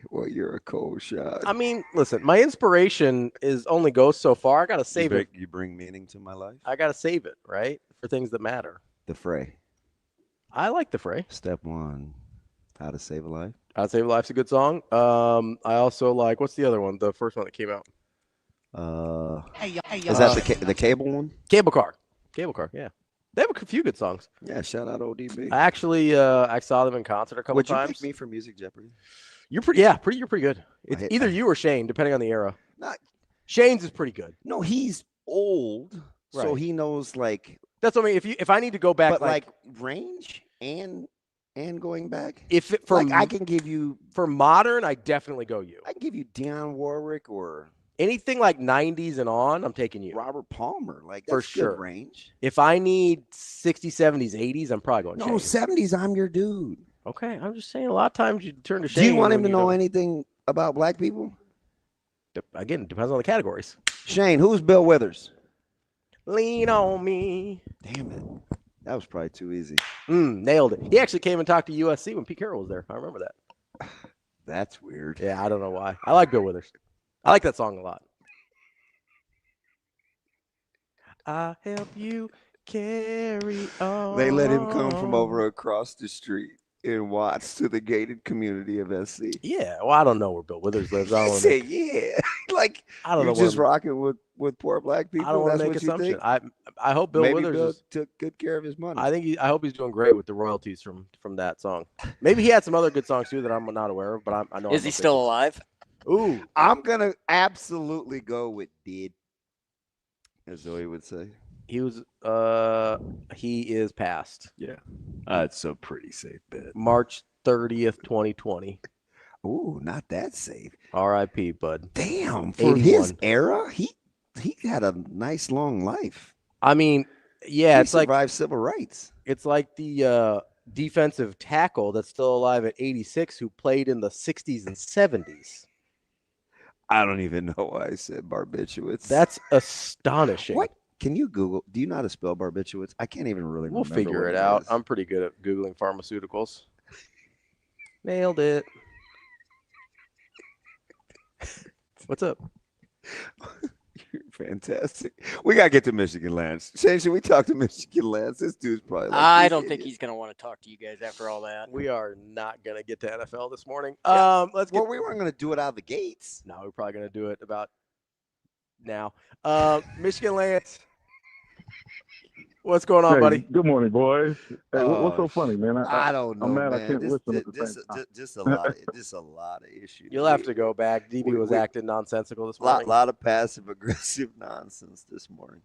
Well, you're a cold shot. I mean, listen, my inspiration only goes so far. I got to save it. You bring meaning to my life? I got to save it, right? For things that matter. The Fray. I like The Fray. Step 1, How to Save a Life. How to Save a Life's a good song. I also like, what's the other one? The first one that came out. Is that the cable one? Cable Car, yeah. They have a few good songs. Yeah, shout out ODB. I actually, I saw them in concert a couple times. Would you pick me for Music Jeopardy? You're pretty good. It's either you or Shane, depending on the era. Shane's is pretty good. No, he's old, so he knows like. That's what I mean. If I need to go back, but like range and going back. I can give you for modern, I definitely go you. I can give you Dionne Warwick or anything like 90s and on. I'm taking you. Robert Palmer, like that's for sure. Good range. If I need 60s, 70s, 80s, I'm probably going. No, Shane. 70s. I'm your dude. Okay, I'm just saying. A lot of times you turn to Shane. Do you want him to know anything about black people? Again, it depends on the categories. Shane, who's Bill Withers? Lean on me. Damn it. That was probably too easy. Nailed it. He actually came and talked to USC when Pete Carroll was there. I remember that. That's weird. Yeah, I don't know why. I like Bill Withers. I like that song a lot. I help you carry on. They let him come from over across the street in Watts to the gated community of SC. Yeah, well, I don't know where Bill Withers lives. I don't say, yeah. Like, I don't know. Just rocking with poor black people. I don't want to make assumptions. I hope Bill Withers took good care of his money. I hope he's doing great with the royalties from that song. Maybe he had some other good songs too that I'm not aware of, but I know. Is he still alive? Ooh, I'm gonna absolutely go with "Did," as Zoe would say. He is passed. Yeah. That's a pretty safe bet. March 30th, 2020. Ooh, not that safe. R.I.P. Bud. Damn, for 81. his era, he had a nice long life. I mean, yeah, He it's like survived civil rights. it's like the defensive tackle that's still alive at 86 who played in the 60s and 70s. I don't even know why I said barbiturates. That's astonishing. What? Can you Google? Do you know how to spell barbiturates? I can't even really We'll remember. figure what it out. is. I'm pretty good at Googling pharmaceuticals. Nailed it. What's up? You're fantastic. We got to get to Michigan Lance. Shane, should we talk to Michigan Lance? This dude's probably like, I don't think he's going to want to talk to you guys after all that. We are not going to get to NFL this morning. Yeah. Let's get. Well, we weren't going to do it out of the gates. No, we're probably going to do it about now. Michigan Lance. What's going on, buddy? Good morning, boys. Hey, what's so funny, man? I don't know, I'm mad man. I can't listen at the same time. Just a lot of issues. You'll have to go back. DB was acting nonsensical this morning. Lot of passive aggressive nonsense this morning.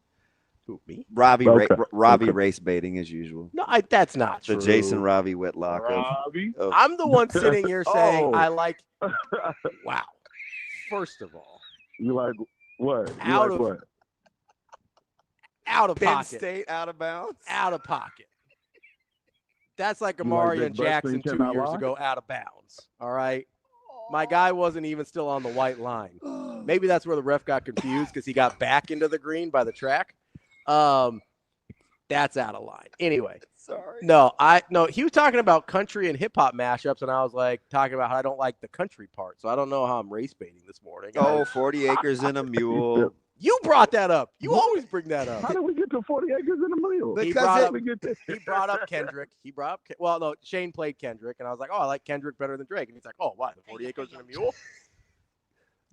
Who, me? Ravi Okay. race baiting as usual. No, that's not The true. Jason Ravi Whitlock. Ravi? I'm the one sitting here saying Oh. I like. Wow. First of all, You like what? You Out like of- what? out of Penn pocket. State out of bounds. Out of pocket. That's like You Amari like and Dick Buxton Jackson 2 cannot years lie? ago out of bounds. All right. My guy wasn't even still on the white line. Maybe that's where the ref got confused because he got back into the green by the track. That's out of line. Anyway. Sorry. No, he was talking about country and hip hop mashups, and I was like talking about how I don't like the country part. So I don't know how I'm race baiting this morning. Oh, 40 acres and a mule. You brought that up. You always bring that How up. did we get to 40 acres in the middle? He Because brought it- up We get this. He brought up Kendrick. Well, no, Shane played Kendrick, and I was like, oh, I like Kendrick better than Drake. And he's like, oh, why? The 40 acres and a mule?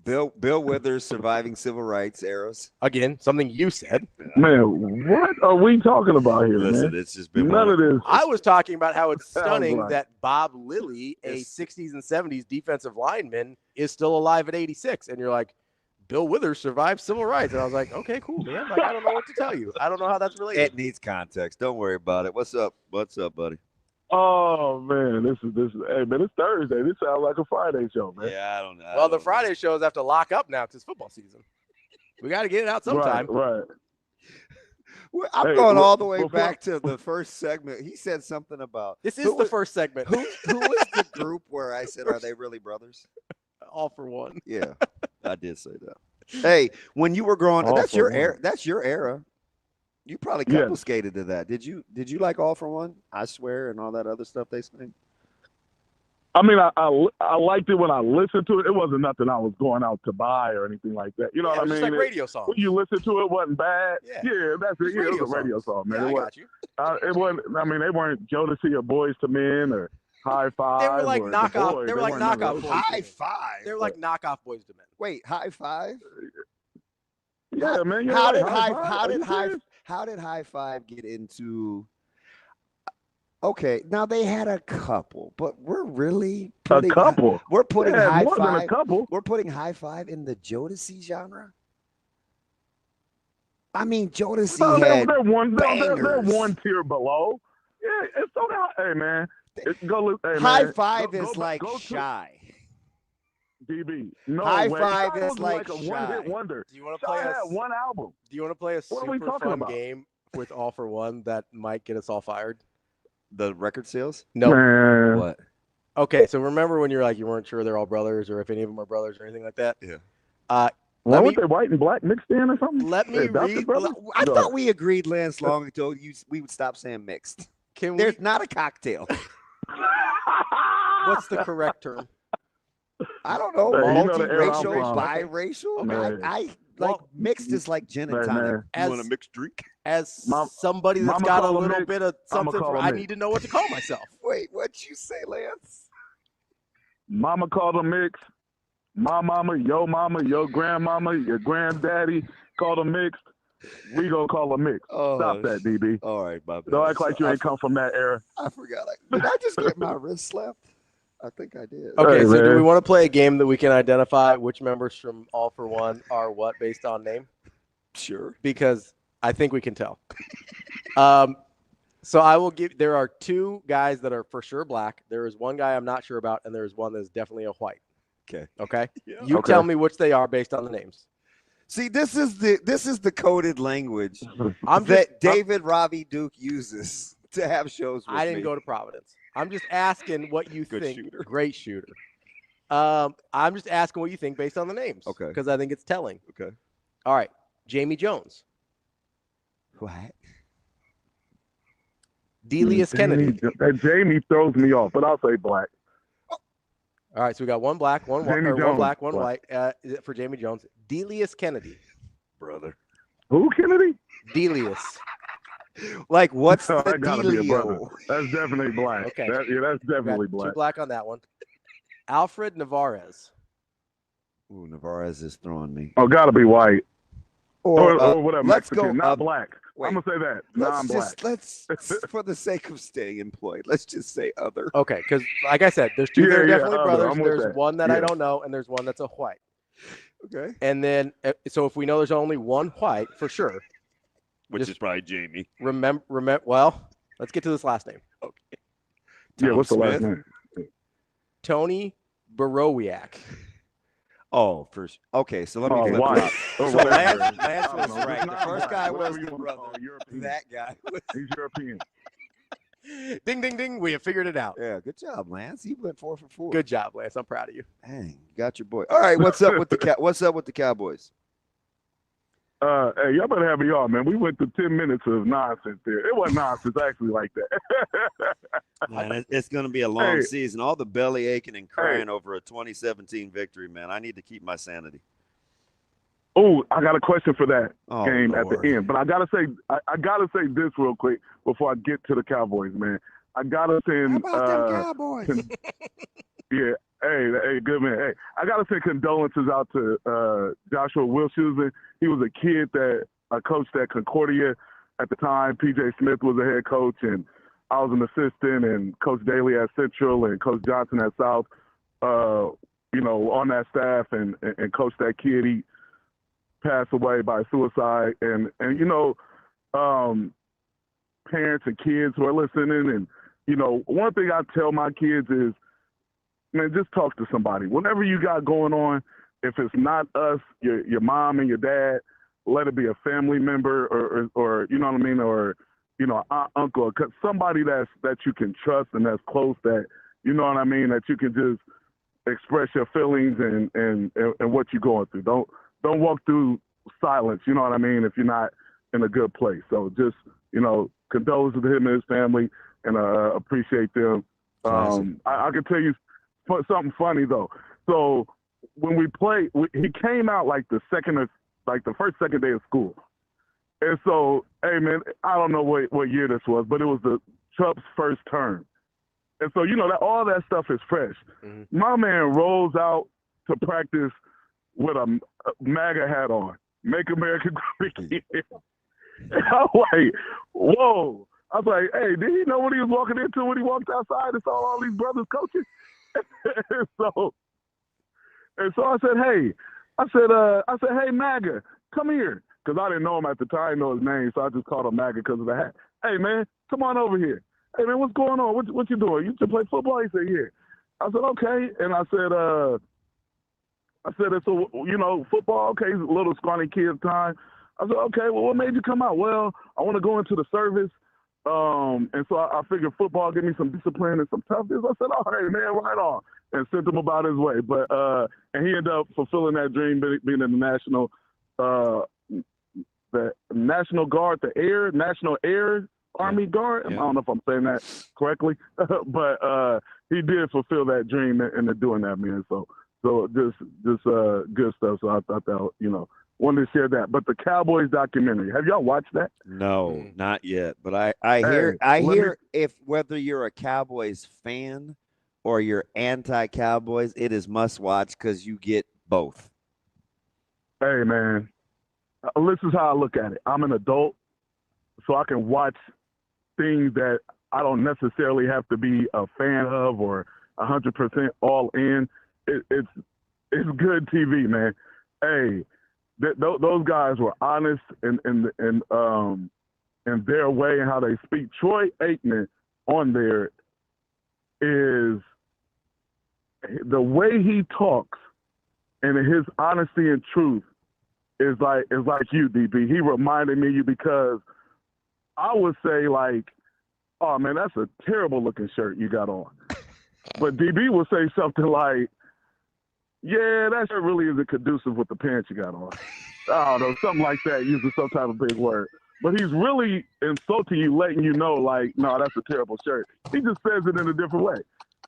Bill Withers surviving civil rights eras. Again, something you said. Man, what are we talking about here, Listen, man? it's just been None of this. I was talking about how it's Sounds stunning right. that Bob Lilly, a Yes. 60s and 70s defensive lineman, is still alive at 86. And you're like, Bill Withers survived civil rights. And I was like, okay, cool, man. Like, I don't know what to tell you. I don't know how that's related. It needs context. Don't worry about it. What's up? What's up, buddy? Oh man, this is. Hey man, it's Thursday. This sounds like a Friday show, man. Yeah, I don't know. Well, the Friday shows have to lock up now because it's football season. We got to get it out sometime. Right. I'm Hey, going well, all the way before- back to the first segment. He said something about This is who the was- first segment. who was the group where I said, "Are they really brothers?" All for one. Yeah, I did say that. Hey, when you were growing, All that's for your one. era. That's your era. You probably Yes. confiscated to that. Did you like All for One? I swear, and all that other stuff they sing. I mean, I liked it when I listened to it. It wasn't nothing I was going out to buy or anything like that. You know Yeah, what I it's mean? just like radio songs. When you listen to it, wasn't bad. Yeah. That's it. It's Yeah, it was a radio radio songs. song, man. Yeah, I it, got you. it wasn't. I mean, they weren't Jodeci or Boys to Men or High Five. They were like or The knockoff. Boys. They were like weren't none of knockoff those. Boys to High Men. five. They were like knockoff Boys to Men. Wait, high five. Yeah, man. Yeah, How like did high? Five. How Are did you high? serious? How did high five get into? Okay, now they had a couple, but we're really A putting couple. We're putting Yeah, high more than a five. couple. We're putting high five in the Jodeci genre. I mean, Jodeci No, had they're one. They're bangers. one tier below. Yeah, it's so that. Hey man, go look. Hey, High man, five go is like to shy. DB. No High way. five Shy is was like a Shy. one-hit wonder. Do you want to Shy play had a one album. Do you want to play a What are we super talking fun about? game with All for One that might get us all fired? The record sales. No. Man. What? Okay, so remember when you're like you weren't sure they're all brothers or if any of them are brothers or anything like that? Yeah. Why Let weren't me- they white and black mixed in or something? Let me Hey, Dr. read. Brothers? I Go thought ahead. we agreed, Lance, long ago. We would stop saying mixed. Can we? There's not a cocktail. What's the correct term? I don't know. Hey, you know the era I'm Multiracial, from. biracial. Man. I like Well, mixed is like gin and Hey, tonic. man. As- You want a mixed drink? As Mom- somebody that's Mama got a call 'em little mixed, bit of I'ma something, call 'em I mixed. need to know what to call myself. Wait, what'd you say, Lance? Mama called them mixed. My mama, your grandmama, your granddaddy called them mixed. We gonna call them mixed. Oh, Stop that, DB. All right, my bad. Don't act like you ain't come from that era. I forgot. Did I just get my wrist slapped? I think I did. Okay, Hey, so do man. we want to play a game that we can identify which members from All for One are what based on name? Sure. Because I think we can tell. So I will give. There are two guys that are for sure black. There is one guy I'm not sure about, and there is one that is definitely a white. Okay. Okay. Yeah. You tell me which they are based on the names. See, this is the coded language David Ravi Duke uses to have shows with I didn't me. go to Providence. I'm just asking what you Good think. shooter. Great shooter. I'm just asking what you think based on the names. Okay. Because I think it's telling. Okay. All right. Jamie Jones. What? Delius Kennedy. Jamie throws me off, but I'll say black. All right, so we got one black, one white, Jamie or one Jones, black, one black. white. For Jamie Jones, Delius Kennedy. Brother. Who, Kennedy? Delius. Like, what's No, the that gotta be a brother. dealio? That's definitely black. Okay. That's definitely Got black. two black on that one. Alfred Navarez. Ooh, Navarez is throwing me. Oh, gotta be white. Or whatever. Let's Mexican, go. not black. Wait. I'm gonna say that. Non-black. Let's for the sake of staying employed, let's just say other. Okay, because like I said, there's two that are definitely other. brothers. I'm with There's that. one that I Yeah. don't know, and there's one that's a white. Okay. And then, so if we know there's only one white for sure, Which just is probably Jamie. remember. Well, let's get to this last name. Okay. Yeah, what's the Smith? last name? Tony Borowiak. Oh, first. Okay, so let me. Oh, flip white. flop. Oh, So whatever. Lance I don't was know. right. It's The not first black. guy Whatever was you the wanna brother. call it, European. That guy was. He's European. Ding, ding, ding. We have figured it out. Yeah, good job, Lance. You went 4 for 4. Good job, Lance. I'm proud of you. Dang, you got your boy. All right, what's up with the What's up with the Cowboys? Hey, y'all better have me on, man. We went through 10 minutes of nonsense there. It wasn't nonsense actually like that. Man, it's going to be a long Hey. season. All the belly aching and crying over a 2017 victory, man. I need to keep my sanity. Oh, I got a question for that Oh, game Lord. at the end. But I gotta say, I gotta say this real quick before I get to the Cowboys, man. I gotta send. How about them Cowboys? Yeah, hey, good man. Hey, I gotta say condolences out to Joshua Wilson. He was a kid that I coached at Concordia at the time. PJ Smith was the head coach, and I was an assistant. And Coach Daly at Central, and Coach Johnson at South. On that staff, and coached that kid. He passed away by suicide, and parents and kids who are listening, and one thing I tell my kids is, man, just talk to somebody. Whatever you got going on, if it's not us, your mom and your dad, let it be a family member or you know what I mean, or aunt, uncle, somebody that you can trust and that's close, that you know what I mean, that you can just express your feelings and what you're going through. Don't walk through silence, you know what I mean, if you're not in a good place. So just, condolences to him and his family, and appreciate them. I can tell you something funny, though. So when we played, he came out like the second day of school. And so, hey, man, I don't know what year this was, but it was the Chubb's first term. And so, that all that stuff is fresh. Mm-hmm. My man rolls out to practice with a MAGA hat on. Make America Great Again. I'm like, whoa. I was like, hey, did he know what he was walking into when he walked outside and saw all these brothers coaching? and so I said, hey, MAGA, come here. Because I didn't know him at the time, I didn't know his name, so I just called him MAGA because of the hat. Hey, man, come on over here. Hey, man, what's going on? What you doing? You should play football? He said, yeah. I said, okay. And I said, so, football, okay, he's a little scrawny kid at the time. I said, okay, well, what made you come out? Well, I want to go into the service. And so I figured football give me some discipline and some toughness. I said, all right, man, right on. And sent him about his way. But and he ended up fulfilling that dream, being in the National Guard, National Air Army Guard. Yeah. I don't know if I'm saying that correctly. But he did fulfill that dream into doing that, man. So just good stuff. So I thought that, wanted to share that. But the Cowboys documentary, have y'all watched that? No, not yet. But I hear if whether you're a Cowboys fan or you're anti-Cowboys, it is must watch because you get both. Hey, man, this is how I look at it. I'm an adult, so I can watch things that I don't necessarily have to be a fan of or 100% all in. It's good TV, man. Hey, those guys were honest in their way and how they speak. Troy Aikman on there is the way he talks and his honesty and truth is like you, DB. He reminded me of you because I would say like, oh man, that's a terrible looking shirt you got on. But DB would say something like, yeah, that shirt really isn't conducive with the pants you got on. I don't know, something like that, using some type of big word. But he's really insulting you, letting you know, like, no, that's a terrible shirt. He just says it in a different way.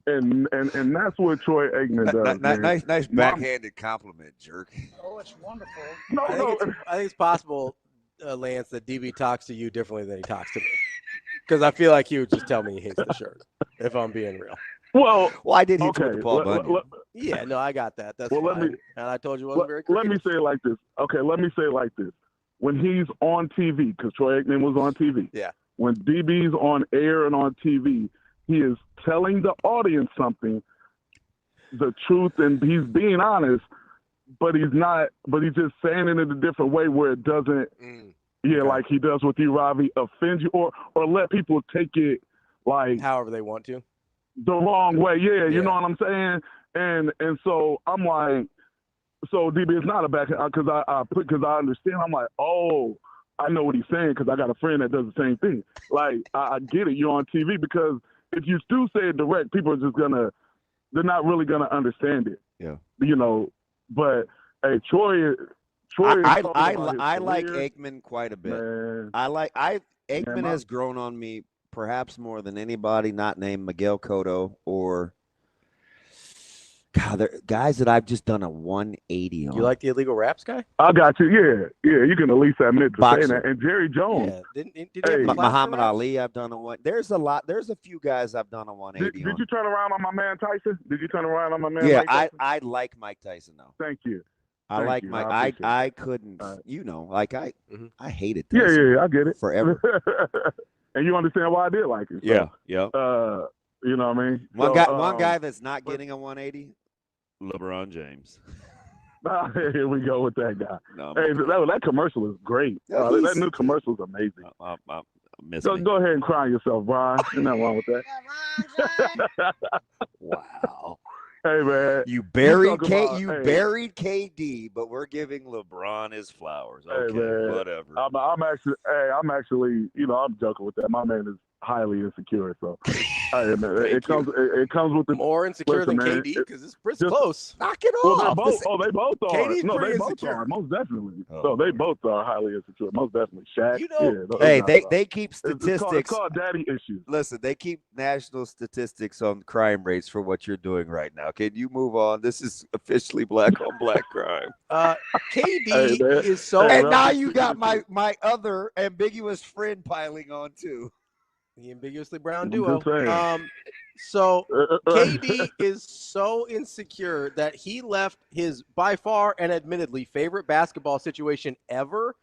And that's what Troy Aikman does. Nice backhanded compliment, jerk. Oh, it's wonderful. I think it's possible, Lance, that DB talks to you differently than he talks to me. Because I feel like he would just tell me he hates the shirt, if I'm being real. Well, I did hit you with the Paul Bunyan. Yeah, no, I got that. That's well, fine. And I told you it wasn't very creative. Let me say it like this. Okay, let me say it like this. When he's on TV, because Troy Aikman was on TV. Yeah. When DB's on air and on TV, he is telling the audience something, the truth, and he's being honest, but he's just saying it in a different way where it doesn't, like he does with you, Ravi, offend you or let people take it like however they want to. The wrong way. Yeah, you know what I'm saying? And so I'm like, so DB is not a back because I understand. I'm like, oh, I know what he's saying because I got a friend that does the same thing. Like I get it. You're on TV because if you do say it direct, people are just they're not really gonna understand it. Yeah. You know, but hey, Troy. I like Aikman quite a bit. Man. Aikman has grown on me perhaps more than anybody not named Miguel Cotto or God, they're guys that I've just done a 180 on. You like the illegal raps guy? I got you. Yeah. You can at least admit to saying that. And Jerry Jones. Yeah. Muhammad Ali, I've done a one. There's a few guys I've done a 180 Did you turn around on my man Tyson? Yeah, Mike Tyson? I like Mike Tyson though. Thank you. I like Mike. I couldn't. I hated Tyson. Yeah. I get it forever. And you understand why I did like it. So, yeah. You know what I mean? One guy that's not getting a 180, LeBron James. Here we go with that guy. No, hey, that commercial is great. That new commercial is amazing. Go ahead and cry yourself, Brian. There's nothing wrong with that. Wow. Hey man, you buried KD, but we're giving LeBron his flowers. Okay, man. Whatever. I'm actually, I'm joking with that. My man is highly insecure, so hey, man, it comes with the more insecure than KD because it's pretty close. Knock it off. Well, they both are. KD's no, pretty they both insecure. are. Most definitely. So they both are highly insecure. Most definitely. Shaq. They keep statistics. It's called daddy issues. Listen, they keep national statistics on crime rates for what you're doing right now. Can you move on? This is officially black on black crime. KD is so. And now you got my other ambiguous friend piling on too. The ambiguously brown duo. So KD is so insecure that he left his by far and admittedly favorite basketball situation ever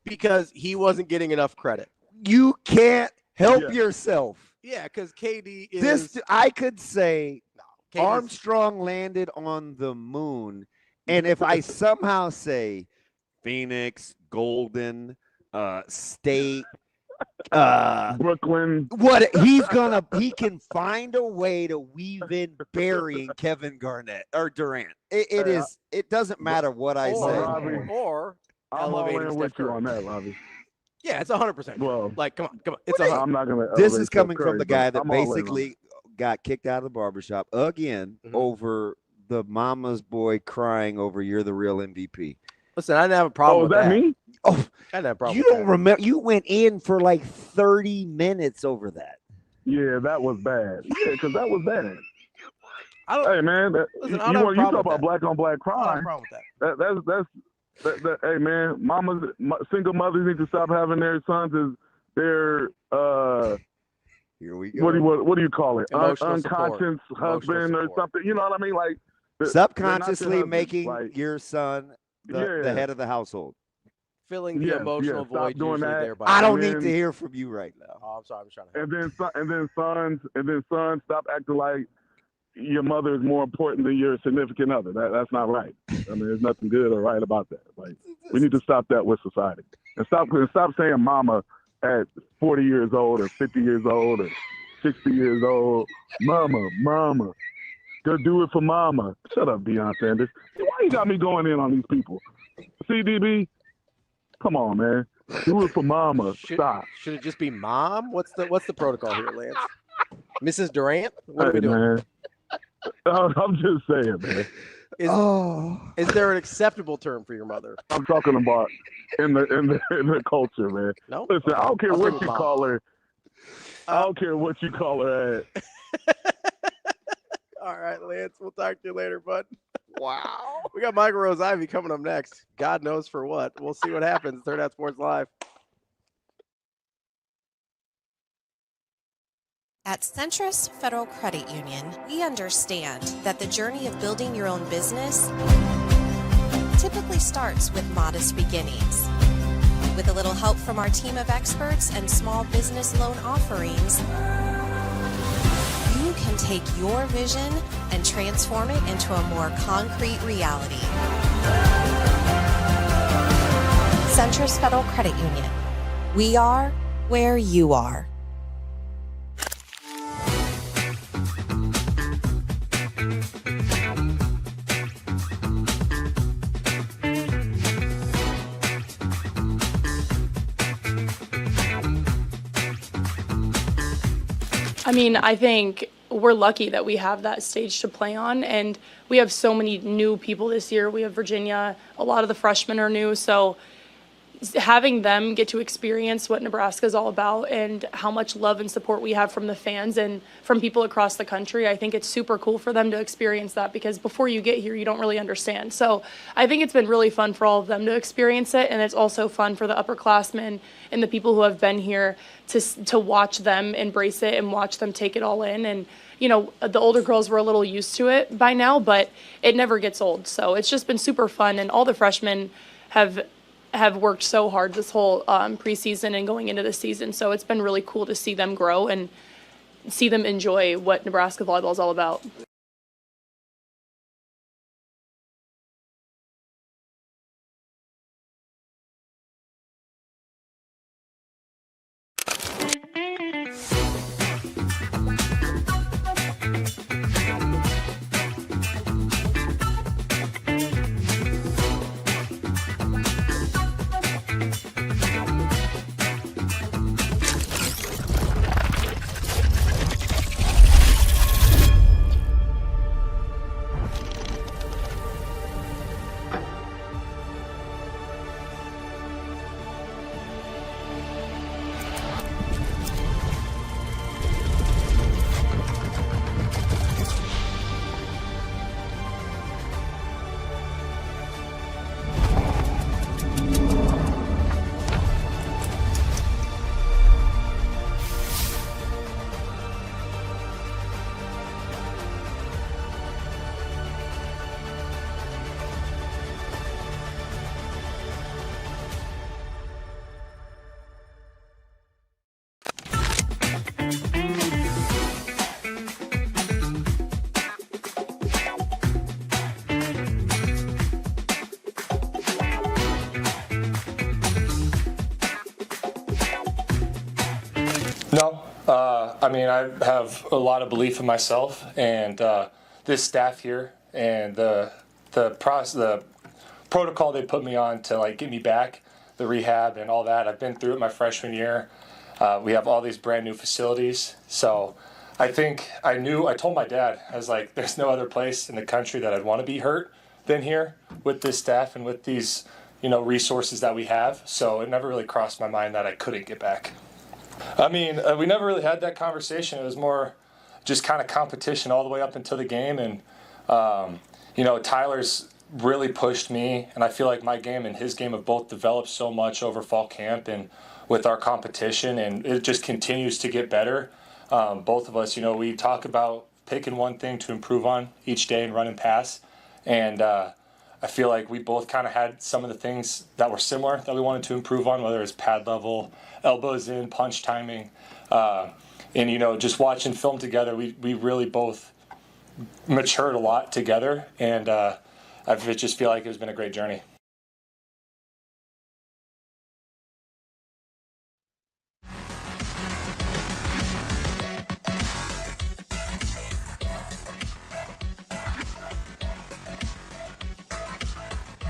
because he wasn't getting enough credit. You can't help yourself. Yeah, because KD is. I could say Armstrong landed on the moon, and if I somehow say Phoenix, Golden State. Brooklyn. He can find a way to weave in burying Kevin Garnett or Durant. It doesn't matter what I say. Or I'm all in with you on that, Ravi. Yeah, it's 100%. Well, like, come on. It's I'm not gonna. This is coming from the guy that basically got kicked out of the barbershop again over the mama's boy crying over "You're the real MVP." Listen, I didn't have a problem with that. Is that me? Oh, I didn't have a problem. You don't remember? You went in for like 30 minutes over that. Yeah, that was bad. Yeah, because that was bad. Hey man, you talk about black on black crime. That's hey man, single mothers need to stop having their sons as their Here we go. What do you call it? Unconscious husband or something. You know what I mean? Like subconsciously making your son the head of the household. Filling the emotional void usually there. I don't need to hear from you right now. Oh, I'm sorry. I was trying to. And then sons, stop acting like your mother is more important than your significant other. That's not right. I mean, there's nothing good or right about that. Like, we need to stop that with society. And stop saying mama at 40 years old or 50 years old or 60 years old. Mama. Go do it for mama. Shut up, Deion Sanders. Why you got me going in on these people? CDB? Come on, man. Do it for mama. Stop. Should it just be mom? What's the protocol here, Lance? Mrs. Durant? What are we doing? Man. I'm just saying, man. Is there an acceptable term for your mother? I'm talking about in the culture, man. No. Listen, I don't care what you call her. I don't care what you call her at. All right, Lance. We'll talk to you later, bud. Wow. We got Michael Rose-Ivey coming up next. God knows for what. We'll see what happens. Hurrdat Sports Live. At Centrist Federal Credit Union, we understand that the journey of building your own business typically starts with modest beginnings. With a little help from our team of experts and small business loan offerings, you can take your vision and transform it into a more concrete reality. Centrist Federal Credit Union. We are where you are. I mean, I think we're lucky that we have that stage to play on, and we have so many new people this year. We have Virginia, a lot of the freshmen are new, so having them get to experience what Nebraska is all about and how much love and support we have from the fans and from people across the country, I think it's super cool for them to experience that, because before you get here, you don't really understand. So I think it's been really fun for all of them to experience it, and it's also fun for the upperclassmen and the people who have been here to watch them embrace it and watch them take it all in. And, you know, the older girls were a little used to it by now, but it never gets old. So it's just been super fun, and all the freshmen have worked so hard this whole preseason and going into the season. So it's been really cool to see them grow and see them enjoy what Nebraska volleyball is all about. No, I mean, I have a lot of belief in myself and this staff here and the protocol they put me on to like get me back, the rehab and all that. I've been through it my freshman year. We have all these brand new facilities, so I think I told my dad, I was like, there's no other place in the country that I'd want to be hurt than here with this staff and with these, you know, resources that we have. So it never really crossed my mind that I couldn't get back. I mean, we never really had that conversation. It was more just kind of competition all the way up until the game. And, you know, Tyler's really pushed me, and I feel like my game and his game have both developed so much over fall camp and with our competition, and it just continues to get better. Both of us, you know, we talk about picking one thing to improve on each day and run and pass. And I feel like we both kind of had some of the things that were similar that we wanted to improve on, whether it's pad level, elbows in, punch timing. And, you know, just watching film together, we really both matured a lot together. And I I just feel like it's been a great journey.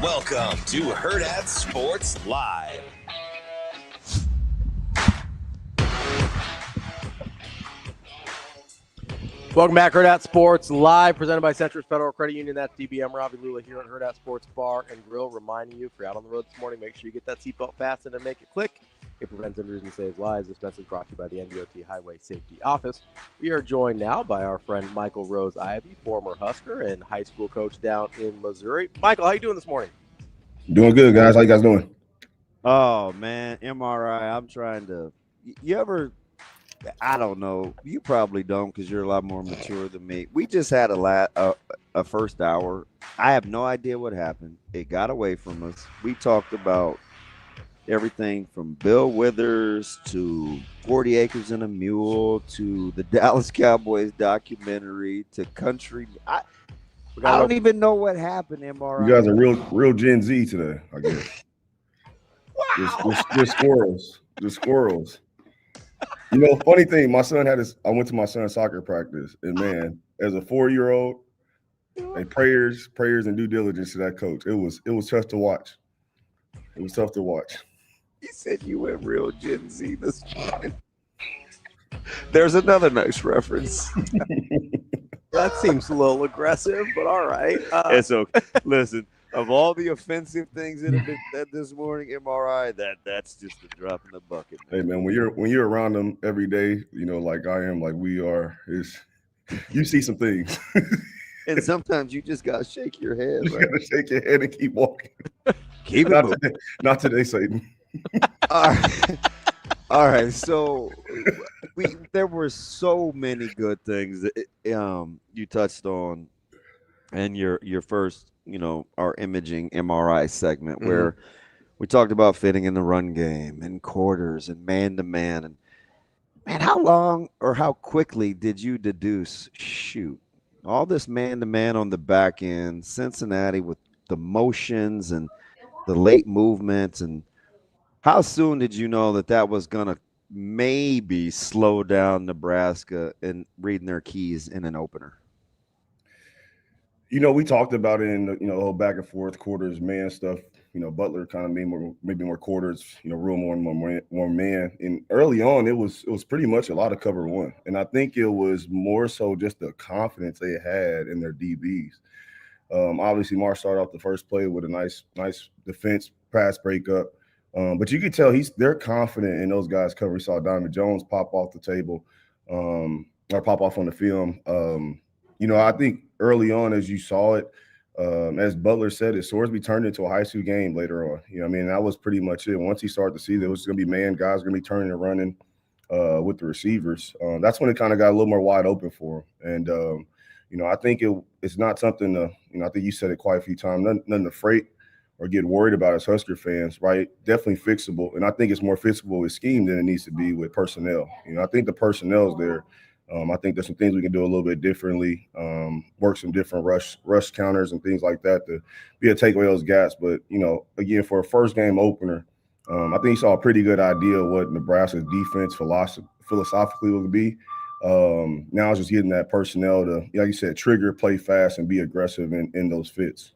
Welcome to Hurrdat Sports Live. Welcome back, Hurrdat Sports Live, presented by Centris Federal Credit Union. That's DBM Ravi, Lulla here at Hurrdat Sports Bar and Grill, reminding you, if you're out on the road this morning, make sure you get that seatbelt fastened and make it click. It prevents injuries and saves lives. This message brought to you by the NDOT Highway Safety Office. We are joined now by our friend Michael Rose-Ivey, former Husker and high school coach down in Missouri. Michael, how you doing this morning? Doing good, guys. How you guys doing? Oh, man, MRI, I'm trying to – you ever – I don't know. You probably don't because you're a lot more mature than me. We just had a first hour. I have no idea what happened. It got away from us. We talked about everything from Bill Withers to 40 Acres and a Mule to the Dallas Cowboys documentary to country. I don't even know what happened, MRI. You guys are real Gen Z today, I guess. Wow. Just squirrels. Just squirrels. You know, funny thing, my son had I went to my son's soccer practice, and man, as a 4-year-old, and prayers and due diligence to that coach. It was tough to watch. It was tough to watch. You said you went real Gen Z this morning. There's another nice reference. That seems a little aggressive, but all right. It's okay. Listen, of all the offensive things that have been said this morning, MRI, that's just a drop in the bucket. Man. Hey man, when you're around them every day, you know, like I am, like we are, you see some things. And sometimes you just gotta shake your head. You gotta shake your head and keep walking. Keep it moving. Not today, Satan. All right. So there were so many good things that you touched on in your first, you know, our imaging MRI segment where we talked about fitting in the run game and quarters and man-to-man. And, man, how long or how quickly did you deduce, shoot, all this man-to-man on the back end, Cincinnati with the motions and the late movements, and how soon did you know that was going to maybe slow down Nebraska in reading their keys in an opener? You know, we talked about it in the, you know, whole back and forth quarters, man stuff. You know, Butler kind of maybe more quarters, you know, real more man. And early on, it was pretty much a lot of cover one. And I think it was more so just the confidence they had in their DBs. Obviously, Mark started off the first play with a nice defense pass breakup. But you could tell they're confident in those guys cover. We saw Diamond Jones pop off the table or pop off on the film. You know, I think early on, as you saw it, as Butler said, Sorsby turned into a high school game later on. You know, I mean, that was pretty much it. Once he started to see that it was going to be man, guys going to be turning and running with the receivers. That's when it kind of got a little more wide open for him. And, you know, I think it's not something to, you know, I think you said it quite a few times, nothing to freight or get worried about as Husker fans, right? Definitely fixable. And I think it's more fixable with scheme than it needs to be with personnel. You know, I think the personnel's there. I think there's some things we can do a little bit differently, work some different rush counters and things like that to be able to take away those gaps. But, you know, again, for a first game opener, I think you saw a pretty good idea of what Nebraska's defense philosophically would be. Now it's just getting that personnel to, like you said, trigger, play fast, and be aggressive in those fits.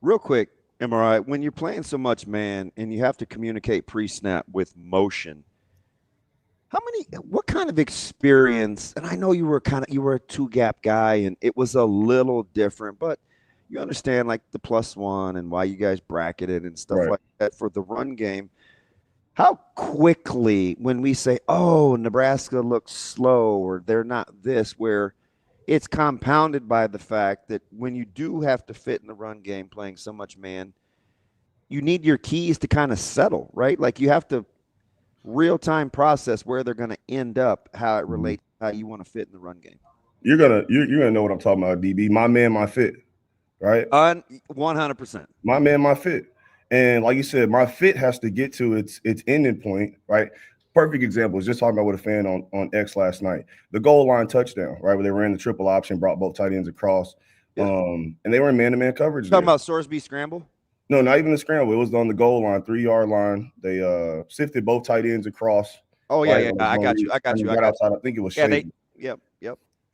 Real quick, MRI, when you're playing so much man and you have to communicate pre-snap with motion, what kind of experience, and I know you were a two-gap guy and it was a little different, but you understand like the +1 and why you guys bracketed and stuff like that for the run game. How quickly, when we say, oh, Nebraska looks slow or they're not this, where it's compounded by the fact that when you do have to fit in the run game playing so much man, you need your keys to kind of settle, right? Like you have to real-time process where they're going to end up, how it relates, how you want to fit in the run game. You're gonna know what I'm talking about, DB. My man, my fit, right? 100%. My man, my fit. And like you said, my fit has to get to its ending point, right? Perfect example is just talking about with a fan on X last night. The goal line touchdown, right? Where they ran the triple option, brought both tight ends across. Yeah. And they were in man-to-man coverage. Talking about Sorsby scramble? No, not even the scramble. It was on the goal line, 3-yard line. They sifted both tight ends across. Oh, yeah. I got you. Right outside. I think it was Shavers. Yep.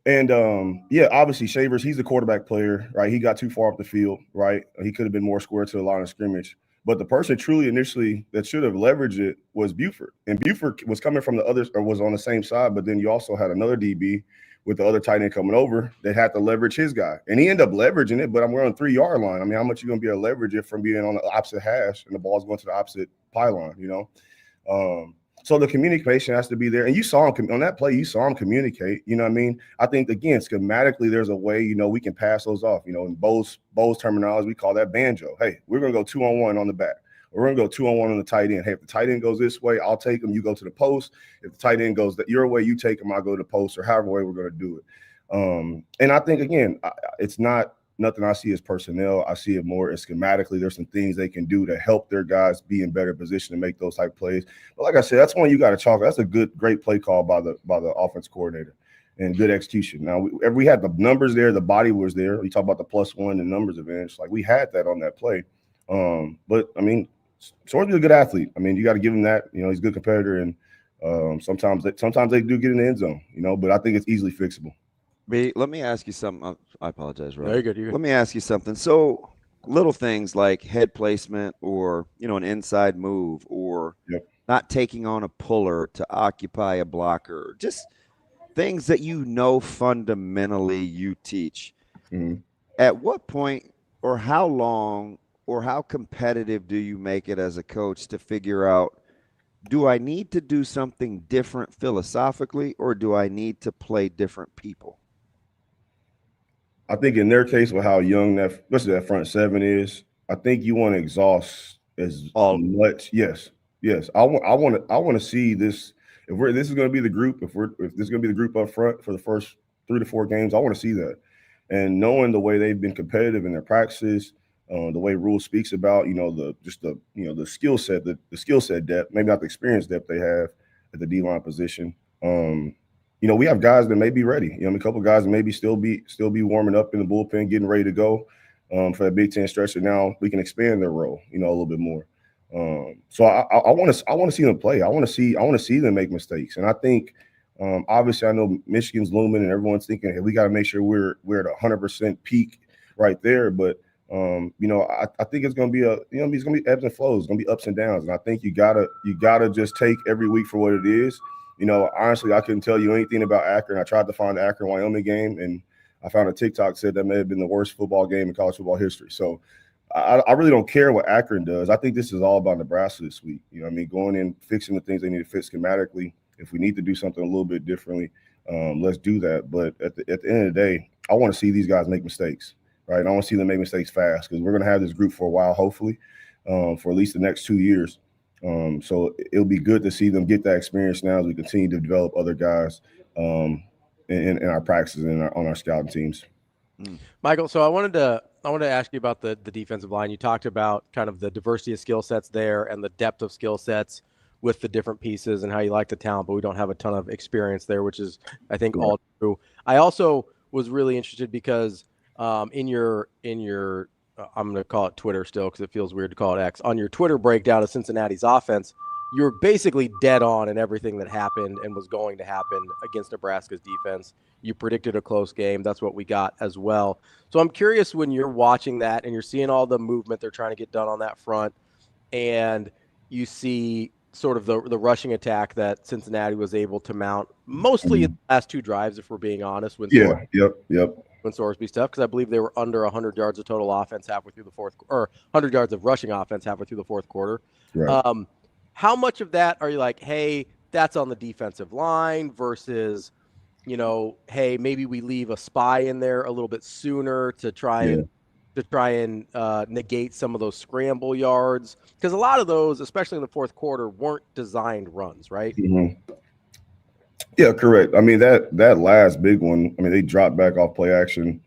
And obviously Shavers, he's a quarterback player, right? He got too far up the field, right? He could have been more square to the line of scrimmage. But the person truly initially that should have leveraged it was Buford. And Buford was coming from the other, or was on the same side, but then you also had another DB with the other tight end coming over that had to leverage his guy. And he ended up leveraging it, but we're on the 3-yard line. I mean, how much are you going to be able to leverage it from being on the opposite hash and the ball's going to the opposite pylon, you know? So the communication has to be there. And you saw him on that play, you saw him communicate, you know what I mean? I think, again, schematically, there's a way, you know, we can pass those off. You know, in Bo's terminology, we call that banjo. Hey, we're going to go 2-on-1 on the back. Or we're going to go 2-on-1 on the tight end. Hey, if the tight end goes this way, I'll take him. You go to the post. If the tight end goes your way, you take him. I'll go to the post, or however way we're going to do it. And I think, again, it's not nothing I see as personnel. I see it more as schematically. There's some things they can do to help their guys be in better position to make those type plays. But like I said, that's one you got to chalk. That's a great play call by the offense coordinator and good execution. Now, we had the numbers there. The body was there. We talk about the +1 and numbers advantage. Like, we had that on that play. But, I mean, Sorsby's a good athlete. I mean, you got to give him that. You know, he's a good competitor, and sometimes they do get in the end zone, you know, but I think it's easily fixable. B, let me ask you something. I apologize, Ravi. No, you're good. Let me ask you something. So little things like head placement, or, you know, an inside move, or not taking on a puller to occupy a blocker, just things that you know fundamentally you teach. Mm-hmm. At what point, or how long, or how competitive do you make it as a coach to figure out, do I need to do something different philosophically, or do I need to play different people? I think in their case, with how young especially that front seven is, I think you want to exhaust as much. Yes. I want to see this. If this is going to be the group, if this is going to be the group up front for the first 3 to 4 games, I want to see that. And knowing the way they've been competitive in their practices, the way Rule speaks about, you know, the skill set, the skill set depth, maybe not the experience depth they have at the D-line position. You know, we have guys that may be ready. You know, a couple of guys that maybe still be warming up in the bullpen, getting ready to go for that Big Ten stretch. And now we can expand their role, you know, a little bit more. So I want to see them play. I want to see them make mistakes. And I think, obviously, I know Michigan's looming, and everyone's thinking, hey, we got to make sure we're at 100% peak right there. But you know, I think it's going to be it's going to be ebbs and flows. It's going to be ups and downs. And I think you gotta just take every week for what it is. You know, honestly, I couldn't tell you anything about Akron. I tried to find the Akron-Wyoming game, and I found a TikTok said that may have been the worst football game in college football history. So I really don't care what Akron does. I think this is all about Nebraska this week. You know what I mean? Going in, fixing the things they need to fix schematically. If we need to do something a little bit differently, let's do that. But at the end of the day, I want to see these guys make mistakes, right? I want to see them make mistakes fast, because we're going to have this group for a while, hopefully, for at least the next 2 years. So it'll be good to see them get that experience now as we continue to develop other guys in our practices and on our scouting teams. Michael, so I wanted to ask you about the defensive line. You talked about kind of the diversity of skill sets there and the depth of skill sets with the different pieces and how you like the talent, but we don't have a ton of experience there, which is, I think, all true. I also was really interested because in your I'm going to call it Twitter still because it feels weird to call it X. On your Twitter breakdown of Cincinnati's offense, you're basically dead on in everything that happened and was going to happen against Nebraska's defense. You predicted a close game. That's what we got as well. So I'm curious, when you're watching that and you're seeing all the movement they're trying to get done on that front, and you see sort of the rushing attack that Cincinnati was able to mount mostly in the last 2 drives, if we're being honest. When Sorsby stuff, because I believe they were under 100 yards of total offense halfway through the fourth, or 100 yards of rushing offense halfway through the fourth quarter. Right. How much of that are you like, hey, that's on the defensive line, versus, you know, hey, maybe we leave a spy in there a little bit sooner to try and negate some of those scramble yards, because a lot of those, especially in the fourth quarter, weren't designed runs, right? Mm-hmm. Yeah, correct. I mean, that last big one, I mean, they dropped back off play action.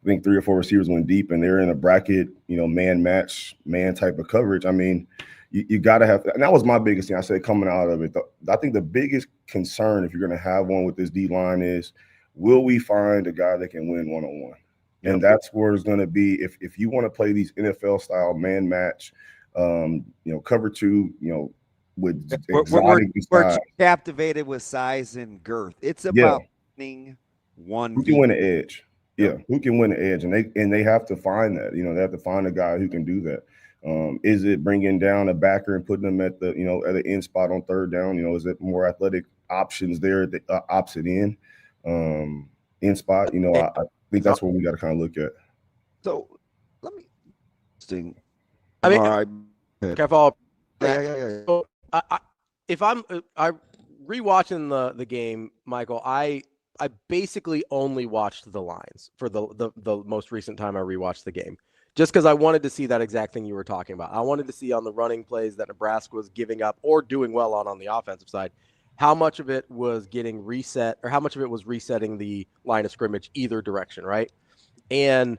I think 3 or 4 receivers went deep, and they're in a bracket, you know, man match, man type of coverage. I mean, you got to have – and that was my biggest thing I said coming out of it. I think the biggest concern, if you're going to have one with this D-line, is will we find a guy that can win one-on-one? And that's where it's going to be. If you want to play these NFL style man match, cover two, with exotic we're captivated with size and girth. It's about winning one. Who can win the edge? Yeah, who can win the edge? And they have to find that. They have to find a guy who can do that. Is it bringing down a backer and putting them at the at the end spot on third down? Is it more athletic options there at the opposite end spot? I think that's what we got to kind of look at. So let me sting. I mean, all right. Can I follow up? Yeah. So if I'm rewatching the game, Michael, I basically only watched the lines for the most recent time I rewatched the game, just because I wanted to see that exact thing you were talking about. I wanted to see on the running plays that Nebraska was giving up or doing well on the offensive side, how much of it was getting reset or how much of it was resetting the line of scrimmage either direction, right? And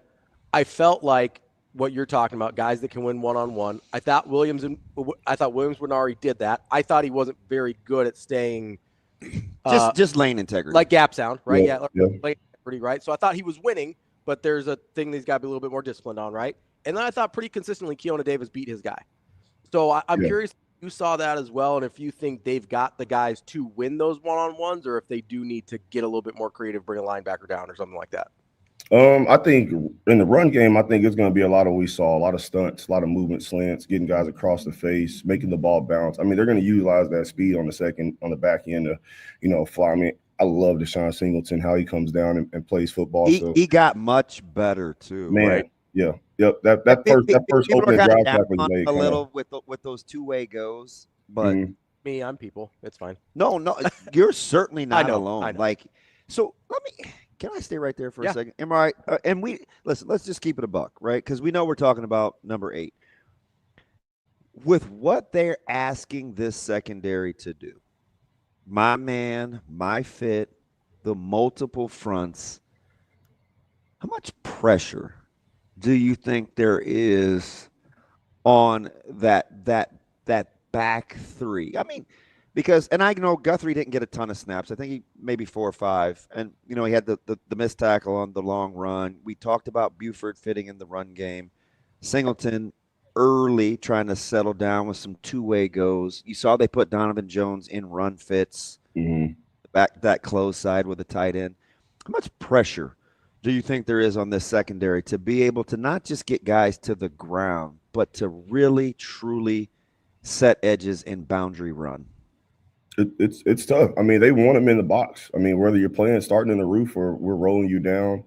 I felt like what you're talking about, guys that can win one-on-one. I thought Williams-Nwaneri did that. I thought he wasn't very good at staying just lane integrity, like gap sound, right? Yeah. Lane integrity, right? So I thought he was winning, but there's a thing that he's got to be a little bit more disciplined on, right? And then I thought pretty consistently Keona Davis beat his guy. So I'm curious if you saw that as well, and if you think they've got the guys to win those one-on-ones, or if they do need to get a little bit more creative, bring a linebacker down or something like that. I think in the run game, I think it's going to be a lot of what we saw, a lot of stunts, a lot of movement slants, getting guys across the face, making the ball bounce. I mean, they're going to utilize that speed on the back end to, fly. I mean, I love Deshaun Singleton, how he comes down and plays football. He got much better too. Man, right? Yeah. Yep. That first opening drive tackle he made. A little with those two-way goes, but me, I'm people. It's fine. No, you're certainly not alone. I know. Like, so let me. Can I stay right there for a second? Am I right? And let's just keep it a buck, right? Because we know we're talking about number 8. With what they're asking this secondary to do, my man, my fit, the multiple fronts, how much pressure do you think there is on that back three? I mean, because, and I know Guthrie didn't get a ton of snaps. I think he maybe 4 or 5. And, he had the missed tackle on the long run. We talked about Buford fitting in the run game. Singleton early trying to settle down with some two-way goes. You saw they put Donovan Jones in run fits, back that close side with a tight end. How much pressure do you think there is on this secondary to be able to not just get guys to the ground, but to really, truly set edges and boundary run? It's tough. I mean, they want them in the box. I mean, whether you're playing starting in the roof or we're rolling you down,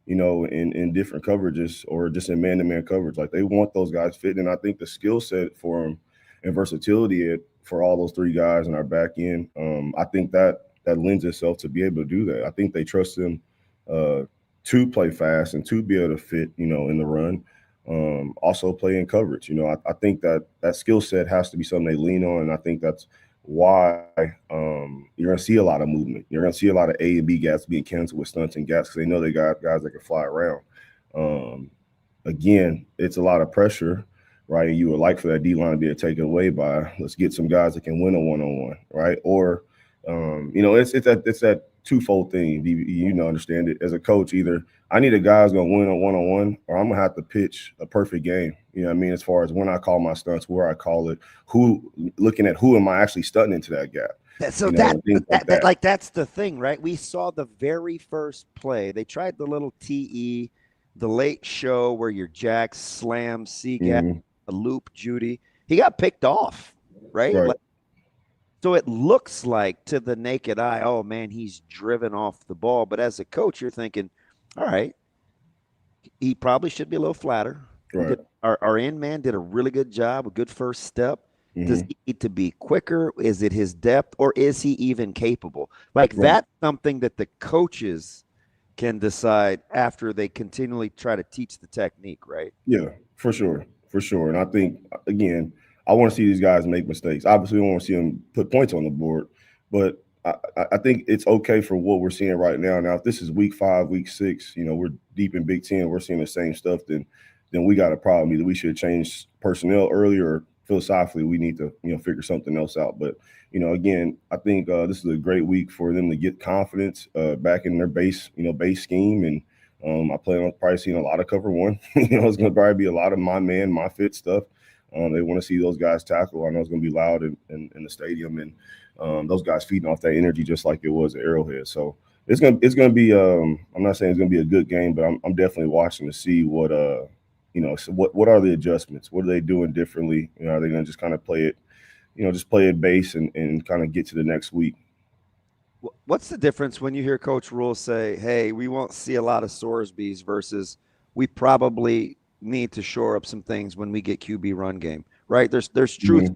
in different coverages or just in man-to-man coverage, like they want those guys fitting. And I think the skill set for them and versatility for all those 3 guys in our back end, I think that lends itself to be able to do that. I think they trust them to play fast and to be able to fit, in the run. Also play in coverage. I think that skill set has to be something they lean on, and I think that's why you're going to see a lot of movement. You're going to see a lot of A and B gaps being canceled with stunts and gaps because they know they got guys that can fly around. Again, it's a lot of pressure, right? You would like for that D-line to be taken away by let's get some guys that can win a one-on-one, right? Or, it's that twofold thing. You understand it as a coach. Either I need a guy who's going to win a one-on-one, or I'm going to have to pitch a perfect game. You know what I mean? As far as when I call my stunts, where I call it, looking at who am I actually stunting into that gap. So that's the thing, right? We saw the very first play. They tried the little TE, the late show where your jack slams C-gap, a loop Judy. He got picked off, right? So it looks like to the naked eye, oh, man, he's driven off the ball. But as a coach, you're thinking, all right, he probably should be a little flatter. Right. Our end man did a really good job, a good first step. Does he need to be quicker? Is it his depth, or is he even capable? That's something that the coaches can decide after they continually try to teach the technique, right? Yeah, for sure. And I think, again, I want to see these guys make mistakes. Obviously, we want to see them put points on the board, but I think it's okay for what we're seeing right now. Now, if this is week 5, week 6, we're deep in Big Ten, we're seeing the same stuff, then we got a problem. Either we should change personnel earlier, or philosophically we need to, figure something else out. But, again, I think this is a great week for them to get confidence back in their base scheme and I plan on probably seeing a lot of cover one. It's going to probably be a lot of my man, my fit stuff. They want to see those guys tackle. I know it's going to be loud in the stadium, and those guys feeding off that energy just like it was at Arrowhead. So it's going to be. I'm not saying it's going to be a good game, but I'm definitely watching to see what so what are the adjustments? What are they doing differently? Are they going to just kind of play it, just play it base and kind of get to the next week? What's the difference when you hear Coach Rule say, "Hey, we won't see a lot of Sorsby's," versus we probably need to shore up some things when we get QB run game, right? There's truth,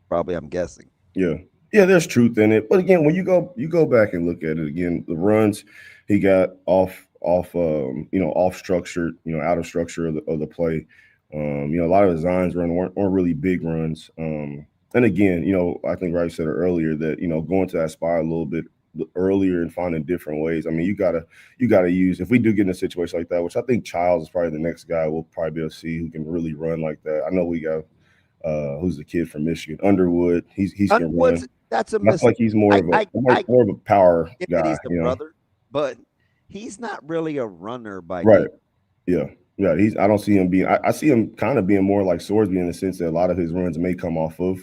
probably, I'm guessing. Yeah, there's truth in it. But again, when you go back and look at it again, the runs he got off structure, out of structure of the play. A lot of his Zion's run weren't really big runs. And again, I think Ravi said it earlier that going to that spot a little bit earlier and finding different ways. I mean, you gotta use, if we do get in a situation like that, which I think Childs is probably the next guy we'll probably be able to see who can really run like that. I know we got who's the kid from Michigan, Underwood. He can run. That's a I feel like he's more of a power guy. He's the brother, but he's not really a runner by right. Yeah. I don't see him being. I see him kind of being more like Sorsby in the sense that a lot of his runs may come off of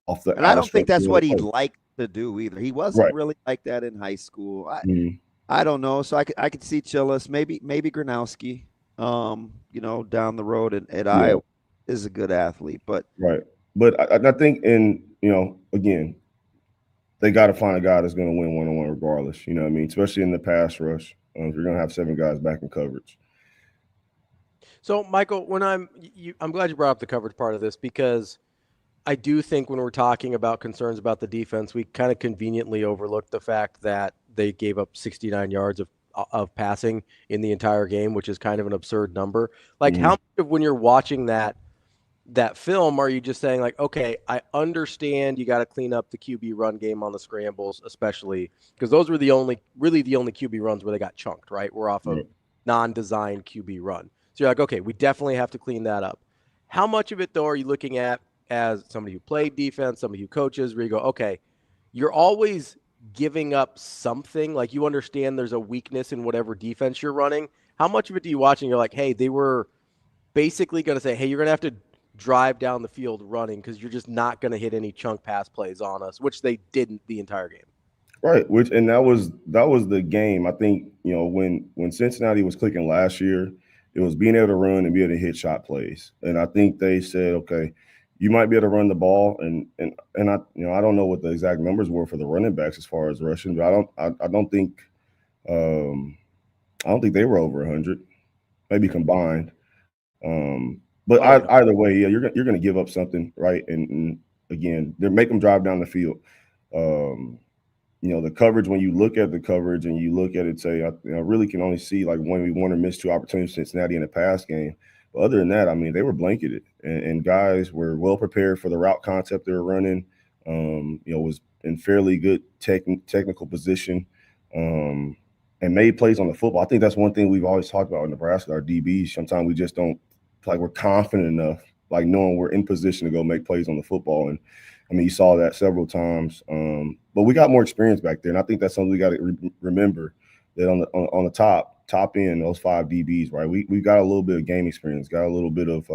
off the. And I don't think that's what he'd like to do either. He wasn't really like that in high school. I don't know. So I could see Chillis, maybe Gronowski, down the road at Iowa is a good athlete, but I think again, they got to find a guy that's going to win one-on-one regardless. You know what I mean? Especially in the pass rush. If you're going to have 7 guys back in coverage. So, Michael, I'm glad you brought up the coverage part of this, because I do think when we're talking about concerns about the defense, we kind of conveniently overlooked the fact that they gave up 69 yards of passing in the entire game, which is kind of an absurd number. Like, how much of when you're watching that film are you just saying, like, okay, I understand you got to clean up the QB run game on the scrambles, especially because those were really the only QB runs where they got chunked, right? We're off a non-designed QB run. So you're like, okay, we definitely have to clean that up. How much of it, though, are you looking at as somebody who played defense, somebody who coaches, where you go, okay, you're always giving up something, like you understand there's a weakness in whatever defense you're running. How much of it do you watch and you're like, hey, they were basically going to say, hey, you're going to have to drive down the field running because you're just not going to hit any chunk pass plays on us, which they didn't the entire game. Right, and that was the game. I think, when Cincinnati was clicking last year, it was being able to run and be able to hit shot plays. And I think they said, okay, you might be able to run the ball, and I I don't know what the exact numbers were for the running backs as far as rushing, but I don't think they were over 100, maybe combined. But either way, yeah, you're going to give up something, right? And again, they make them drive down the field. The coverage, when you look at the coverage and you look at it, say, I really can only see like maybe 1 or miss 2 opportunities in Cincinnati in the pass game. But other than that, I mean, they were blanketed, and guys were well prepared for the route concept they were running. Was in fairly good technical position, and made plays on the football. I think that's one thing we've always talked about in Nebraska. Our DBs, sometimes we just don't feel like we're confident enough, like knowing we're in position to go make plays on the football. And I mean, you saw that several times. But we got more experience back there, and I think that's something we got to remember, that on the top end, those 5 DBs, right? We got a little bit of game experience, got a little bit of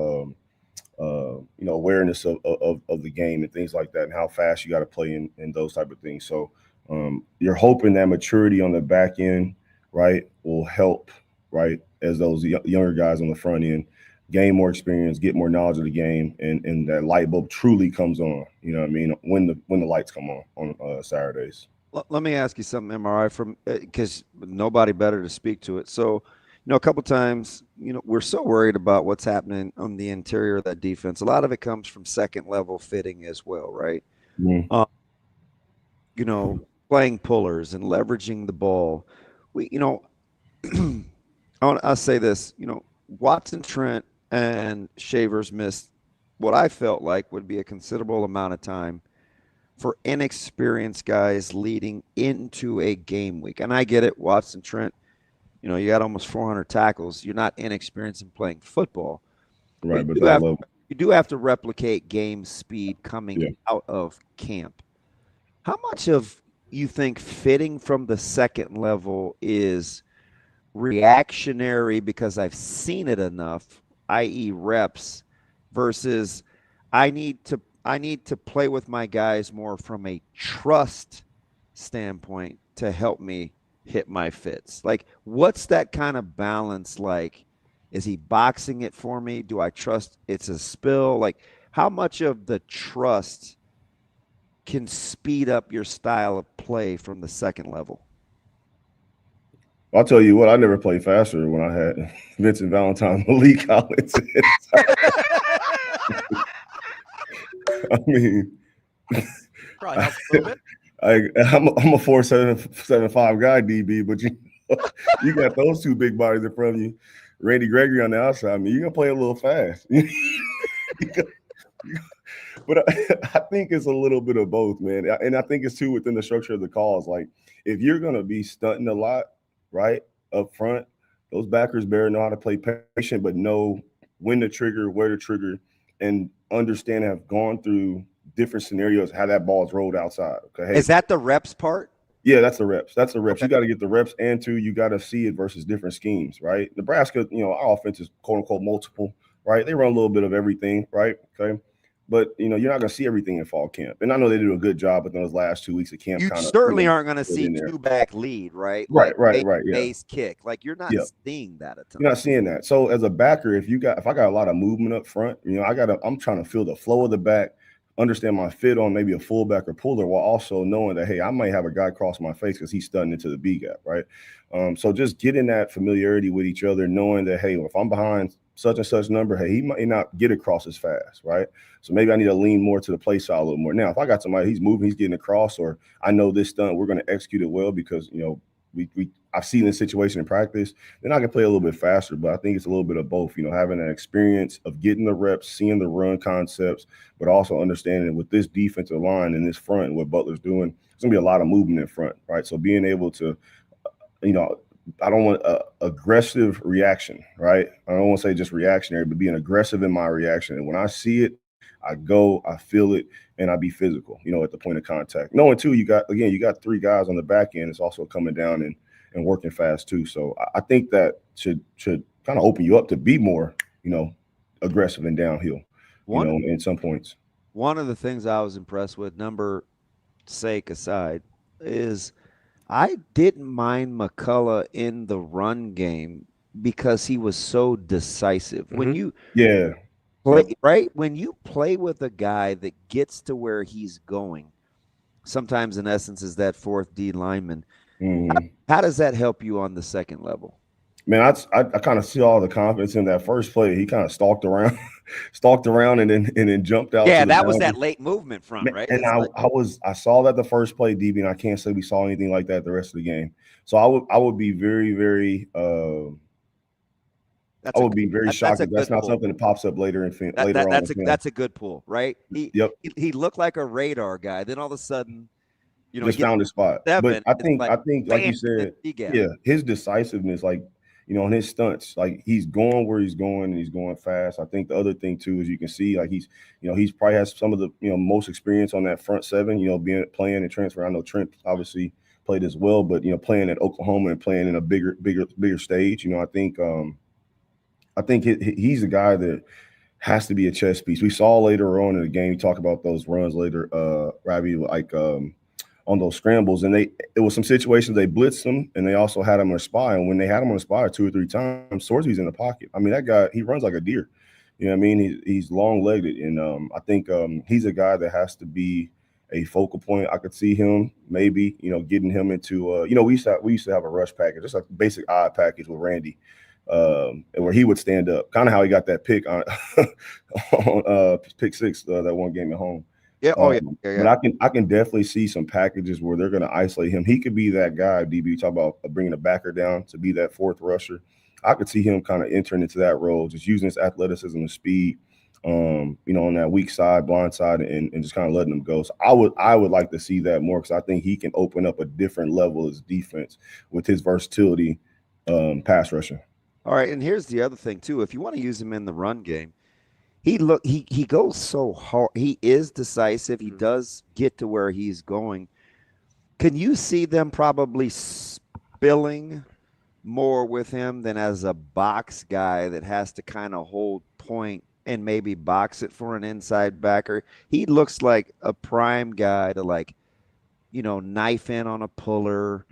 awareness of the game and things like that, and how fast you got to play in those type of things. So you're hoping that maturity on the back end, right, will help, right, as those younger guys on the front end gain more experience, get more knowledge of the game, and that light bulb truly comes on. You know what I mean? When the lights come on Saturdays. Let me ask you something, MRI, from because nobody better to speak to it. So, a couple times, we're so worried about what's happening on the interior of that defense. A lot of it comes from second level fitting as well, right? Playing pullers and leveraging the ball. I'll say this, Watson, Trent, and Shavers missed what I felt like would be a considerable amount of time for inexperienced guys leading into a game week. And I get it, Watson, Trent, you got almost 400 tackles. You're not inexperienced in playing football. Right, but you do have to replicate game speed coming out of camp. How much of you think fitting from the second level is reactionary because I've seen it enough, i.e. reps, versus I need to play with my guys more from a trust standpoint to help me hit my fits? Like, what's that kind of balance like? Is he boxing it for me? Do I trust it's a spill? Like, how much of the trust can speed up your style of play from the second level? I'll tell you what, I never played faster when I had Vincent Valentine, Malik Collins. I mean, probably helps a little bit. I'm a 4.775 guy, DB, but you got those two big bodies in front of you. Randy Gregory on the outside. I mean, you're gonna play a little fast. But I think it's a little bit of both, man. And I think it's too within the structure of the calls. Like, if you're gonna be stunting a lot, right, up front, those backers better know how to play patient, but know when to trigger, where to trigger, and understand, have gone through different scenarios, how that ball's rolled outside. Okay. Hey, is that the reps part? Yeah, that's the reps. That's the reps. Okay. You got to get the reps, and two, you got to see it versus different schemes, right? Nebraska, our offense is quote unquote multiple, right? They run a little bit of everything, right? Okay. But you're not going to see everything in fall camp. And I know they do a good job within those last 2 weeks of camp. You certainly aren't going to see two-back lead, right? Right. Yeah. Base kick. Like, you're not seeing that a ton. You're not seeing that. So as a backer, if I got a lot of movement up front, I'm trying to feel the flow of the back, understand my fit on maybe a fullback or puller, while also knowing that, hey, I might have a guy cross my face because he's stunting into the B gap, right? So just getting that familiarity with each other, knowing that, hey, if I'm behind such and such number, hey, he might not get across as fast, right? So maybe I need to lean more to the play side a little more. Now, if I got somebody, he's moving, he's getting across, or I know this stunt, we're going to execute it well because, I've seen this situation in practice, then I can play a little bit faster. But I think it's a little bit of both, having that experience of getting the reps, seeing the run concepts, but also understanding with this defensive line and this front and what Butler's doing, there's going to be a lot of movement in front, right? So being able to, I don't want aggressive reaction, right? I don't want to say just reactionary, but being aggressive in my reaction. And when I see it, I go, I feel it, and I be physical, at the point of contact. Knowing too, you got three guys on the back end. It's also coming down and working fast too. So I think that should kind of open you up to be more, aggressive and downhill, in some points. One of the things I was impressed with, number sake aside, is I didn't mind McCullough in the run game because he was so decisive. Mm-hmm. When you when you play with a guy that gets to where he's going, sometimes in essence is that fourth D lineman. Mm-hmm. How does that help you on the second level? Man, I kind of see all the confidence in that first play. He kind of stalked around and then jumped out. Yeah, that was that late movement front, right? And I saw that the first play, DB, and I can't say we saw anything like that the rest of the game. So I would be very, very shocked if that's not something that pops up later on. That's a good pull, right? He looked like a radar guy. Then all of a sudden, just found his spot. But I think like you said, his decisiveness, on his stunts, like he's going where he's going and he's going fast. I think the other thing too is you can see like he's probably has some of the most experience on that front seven. Playing and transfer. I know Trent obviously played as well, but playing at Oklahoma and playing in a bigger stage. I think he's a guy that has to be a chess piece. We saw later on in the game. We talk about those runs later, Ravi, on those scrambles, and it was some situations they blitzed him, and they also had him on a spy. And when they had him on a spy 2 or 3 times, Sorsby's in the pocket. I mean, that guy, he runs like a deer. You know what I mean? He's long-legged, and I think he's a guy that has to be a focal point. I could see him maybe, getting him into we used to have a rush package, just a basic odd package with Randy, where he would stand up, kind of how he got that pick on pick 6 that one game at home. Yeah. But I can definitely see some packages where they're going to isolate him. He could be that guy, DB, talk about bringing a backer down to be that fourth rusher. I could see him kind of entering into that role, just using his athleticism and speed, on that weak side, blind side, and just kind of letting them go. So I would like to see that more because I think he can open up a different level as defense with his versatility, pass rushing. All right, and here's the other thing too. If you want to use him in the run game, he goes so hard. He is decisive. He does get to where he's going. Can you see them probably spilling more with him than as a box guy that has to kind of hold point and maybe box it for an inside backer. He looks like a prime guy to, like, knife in on a puller,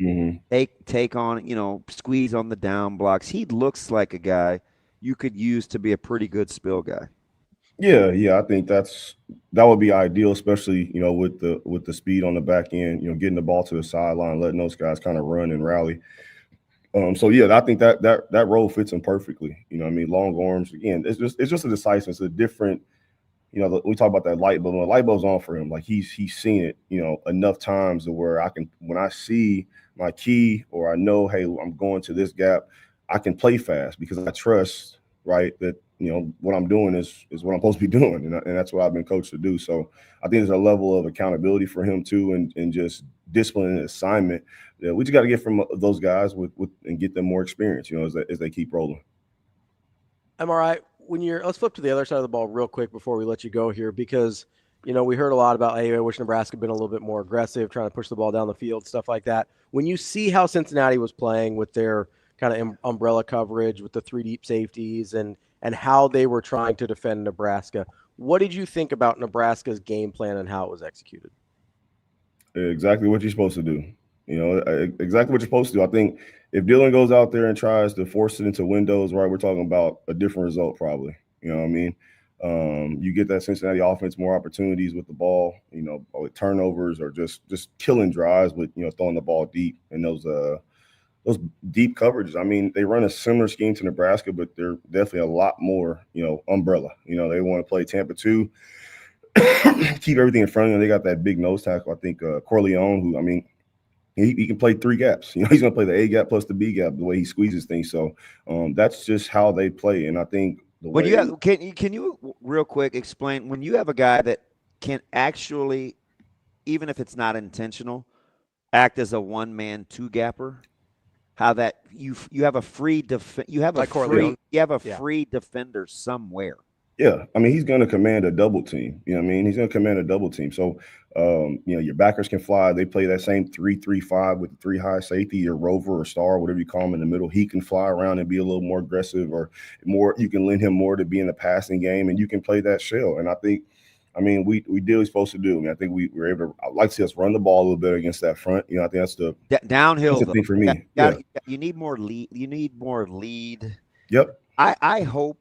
take on, squeeze on the down blocks. He looks like a guy you could use to be a pretty good spill guy. Yeah, I think that would be ideal, especially with the speed on the back end. Getting the ball to the sideline, letting those guys kind of run and rally. So yeah, I think that role fits him perfectly. Long arms. Again, it's just a decisiveness, a different. We talk about that light bulb. When the light bulb's on for him, like he's seen it, enough times to where when I see my key or I know, hey, I'm going to this gap, I can play fast because I trust, right, that what I'm doing is what I'm supposed to be doing, and that's what I've been coached to do. So I think there's a level of accountability for him too, and just discipline and assignment that we just got to get from those guys with and get them more experience, as they keep rolling. MRI, let's flip to the other side of the ball real quick before we let you go here, because we heard a lot about, hey, I wish Nebraska had been a little bit more aggressive, trying to push the ball down the field, stuff like that. When you see how Cincinnati was playing with their kind of umbrella coverage with the 3 deep safeties and how they were trying to defend Nebraska, what did you think about Nebraska's game plan and how it was executed? Exactly what you're supposed to do. Exactly what you're supposed to do. I think if Dylan goes out there and tries to force it into windows, right, we're talking about a different result probably. You know what I mean? You get that Cincinnati offense more opportunities with the ball, with turnovers or just killing drives with, throwing the ball deep and those deep coverages. I mean, they run a similar scheme to Nebraska, but they're definitely a lot more, umbrella. They want to play Tampa 2, keep everything in front of them. They got that big nose tackle, I think, Corleone, who, I mean, he can play 3 gaps. He's going to play the A gap plus the B gap, the way he squeezes things. So that's just how they play. And I think can you real quick explain when you have a guy that can actually, even if it's not intentional, act as a 1-man 2-gapper? How that you have a free free defender somewhere. Yeah, I mean, he's going to command a double team. You know what I mean? He's going to command a double team. So, your backers can fly. They play that same 3-3-5 with the 3 high safety, your rover or star, whatever you call him in the middle. He can fly around and be a little more aggressive or more. You can lend him more to be in the passing game, and you can play that shell. And I think, we did what we're supposed to do. I mean, I think we were able to. I'd like to see us run the ball a little bit against that front. I think that's the downhill that's the thing for me. You need more lead. You need more lead. Yep. I hope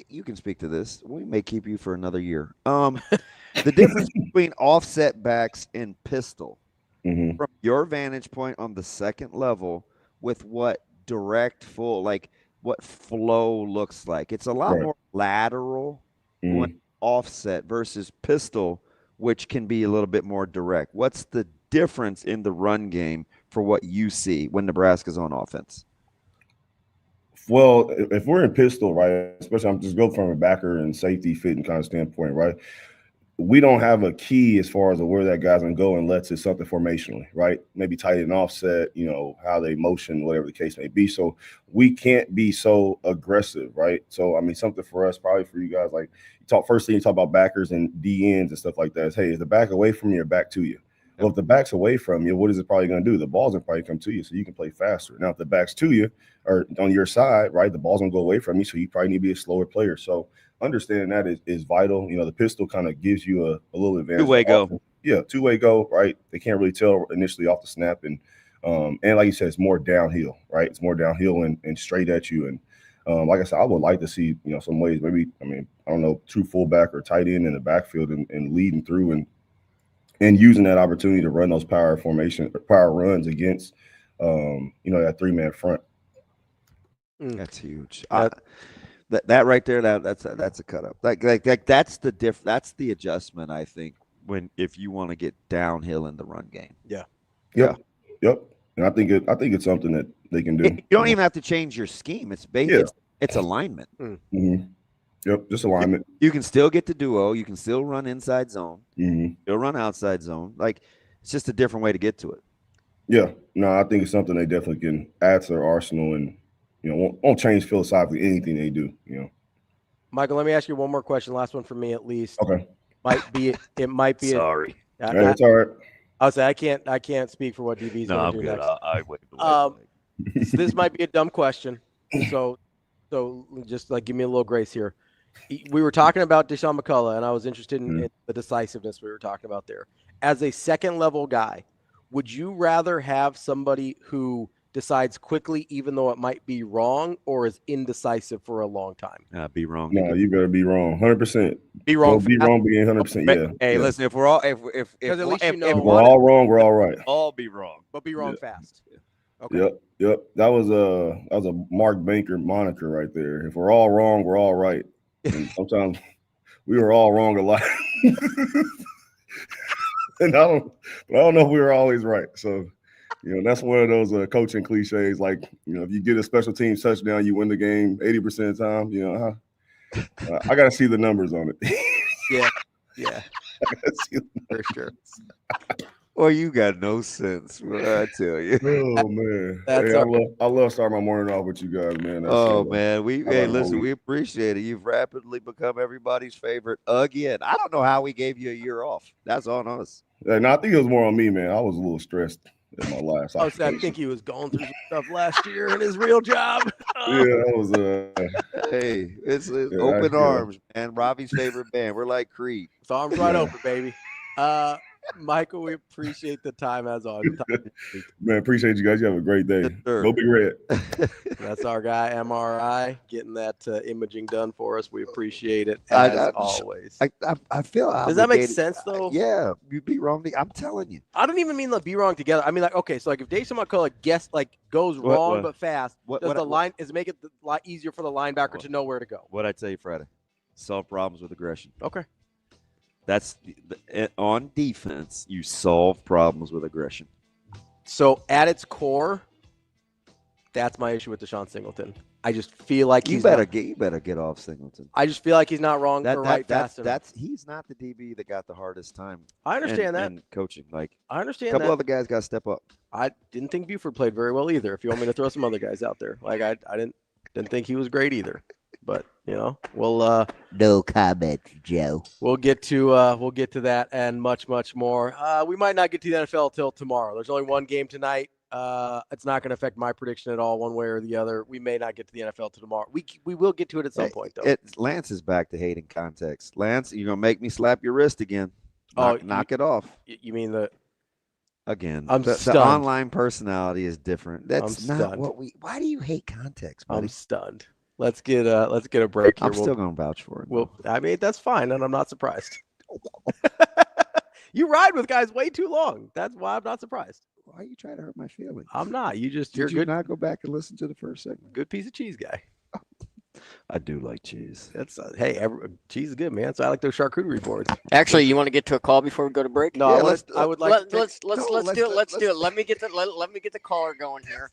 you can speak to this. We may keep you for another year. The difference between offset backs and pistol, from your vantage point on the second level, with what direct full, like what flow looks like. It's a lot more lateral offset versus pistol, which can be a little bit more direct. What's the difference in the run game for what you see when Nebraska's on offense? Well, if we're in pistol, right, especially I'm just go from a backer and safety fit and kind of standpoint, right, we don't have a key as far as where that guy's going to go unless it's something formationally, right? Maybe tight and offset, how they motion, whatever the case may be. So we can't be so aggressive, right? So, something for us, probably for you guys, like first thing you talk about backers and DNs and stuff like that is, hey, is the back away from you or back to you? Well, if the back's away from you, what is it probably going to do? The ball's going to probably come to you so you can play faster. Now, if the back's to you or on your side, right, the ball's going to go away from you, so you probably need to be a slower player. So understanding that is vital. The pistol kind of gives you a little advantage. Two-way go. Yeah, two-way go, right? They can't really tell initially off the snap. And like you said, it's more downhill, right? It's more downhill and straight at you. And like I said, I would like to see, some ways, maybe, I don't know, true fullback or tight end in the backfield and leading through and using that opportunity to run those power runs against, that 3-man front. That's huge. That right there, that's a cut up. Like that's the adjustment, I think, if you want to get downhill in the run game. Yeah. Yep. And I think it's something that they can do. You don't even have to change your scheme. It's basic. It's alignment. Mm-hmm. Yep, just alignment. You can still get to duo. You can still run inside zone. Mm-hmm. Still run outside zone. Like, it's just a different way to get to it. Yeah. No, I think it's something they definitely can add to their arsenal and, won't change philosophically anything they do, Michael, let me ask you one more question. Last one for me, at least. Okay. It might be. Sorry. That's all right. I'll say I can't speak for what DB's going to do next. I wait. This might be a dumb question. So just like give me a little grace here. We were talking about Deshaun McCullough, and I was interested in the decisiveness we were talking about there. As a second-level guy, would you rather have somebody who decides quickly even though it might be wrong, or is indecisive for a long time? Be wrong. No, you better be wrong. 100%. Be wrong. Be wrong. Be 100%. Yeah. Hey, yeah. listen. If we're all if Because at least you know If we're all wrong, we're all right. all be wrong, but be wrong fast. Okay. Yep. That was a Mark Banker moniker right there. If we're all wrong, we're all right. And sometimes we were all wrong a lot. And I don't know if we were always right. So, that's one of those coaching cliches. Like, if you get a special team touchdown, you win the game 80% of the time. I got to see the numbers on it. Yeah. For sure. Well, you got no sense. I tell you. Oh man, I love starting my morning off with you guys, man. Man, we appreciate it. You've rapidly become everybody's favorite again. I don't know how we gave you a year off. That's on us. And I think it was more on me, man. I was a little stressed at my last. I think he was going through some stuff last year in his real job. Yeah, that was Hey, it's open arms, man. Ravi's favorite band. We're like Creed. So arms wide open, baby. Michael, we appreciate the time as always. Man, appreciate you guys. You have a great day. Go Big Red. That's our guy, MRI, getting that imaging done for us. We appreciate it as always. I feel. Does that make sense though? Yeah, you be wrong. I'm telling you. I don't even mean like be wrong together. I mean like okay, so like if Deshaun McCullough goes wrong but fast, does it make it a lot easier for the linebacker to know where to go? What'd I tell you Friday? Solve problems with aggression. Okay. That's on defense. You solve problems with aggression. So at its core, that's my issue with Deshaun Singleton. I just feel like you better get off Singleton. I just feel like he's not wrong fast enough. He's not the DB that got the hardest time. I understand that. And coaching, like I understand. A couple other guys got to step up. I didn't think Buford played very well either. If you want me to throw some other guys out there, like I didn't think he was great either. But we'll no comment, Joe. We'll get to that and much more. We might not get to the NFL till tomorrow. There's only one game tonight. It's not going to affect my prediction at all, one way or the other. We may not get to the NFL till tomorrow. We will get to it at some point, though. Lance is back to hating context. Lance, you're gonna make me slap your wrist again. Knock it off. You mean the? Again, the online personality is different. That's not stunned. what we. Why do you hate context, buddy? I'm stunned. Let's get a break here. I'm still gonna vouch for it. I mean, that's fine, and I'm not surprised. You ride with guys way too long. That's why I'm not surprised. Why are you trying to hurt my feelings? I'm not. You're Did you good. not go back and listen to the first segment? Good piece of cheese guy. I do like cheese. That's cheese is good, man. So I like those charcuterie boards. Actually, you want to get to a call before we go to break? No, I would like. Let's do it. Let's do it. Let me get the caller going here.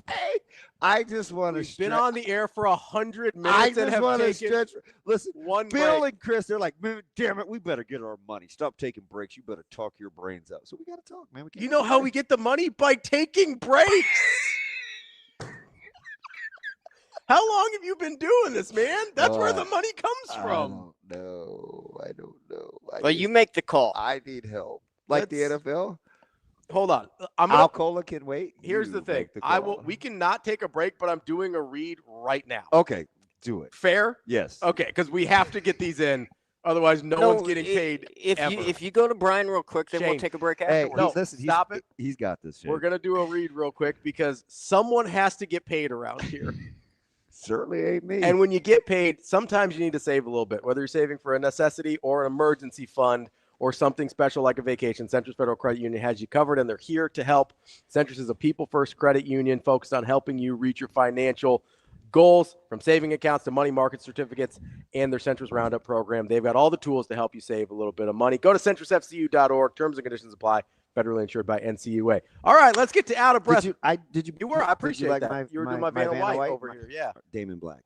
Hey, I just want to. We've been on the air for 100 minutes. I just want to stretch. Listen, one Bill break. and Chris, they're like, man, damn it, we better get our money. Stop taking breaks. You better talk your brains out. So we got to talk, man. You know how we get the money? By taking breaks. How long have you been doing this, man? That's where the money comes from. I don't know. Well, you make the call. I need help. Like the NFL? Hold on. Alcola can wait. Here's the thing. We cannot take a break, but I'm doing a read right now. Okay, do it. Fair? Yes. Okay, because we have to get these in. Otherwise, no one's getting paid. If you go to Brian real quick, then we'll take a break afterwards. Stop it. He's got this. Shane. We're gonna do a read real quick because someone has to get paid around here. Certainly ain't me. And when you get paid, sometimes you need to save a little bit, whether you're saving for a necessity or an emergency fund or something special like a vacation. Centris Federal Credit Union has you covered, and they're here to help. Centris is a people-first credit union focused on helping you reach your financial goals, from saving accounts to money market certificates and their Centris Roundup program. They've got all the tools to help you save a little bit of money. Go to centrisfcu.org. Terms and conditions apply. Federally insured by NCUA. All right, let's get to out of breath. I appreciate like that. You were doing my Vanna White over here. Yeah. Damon Black.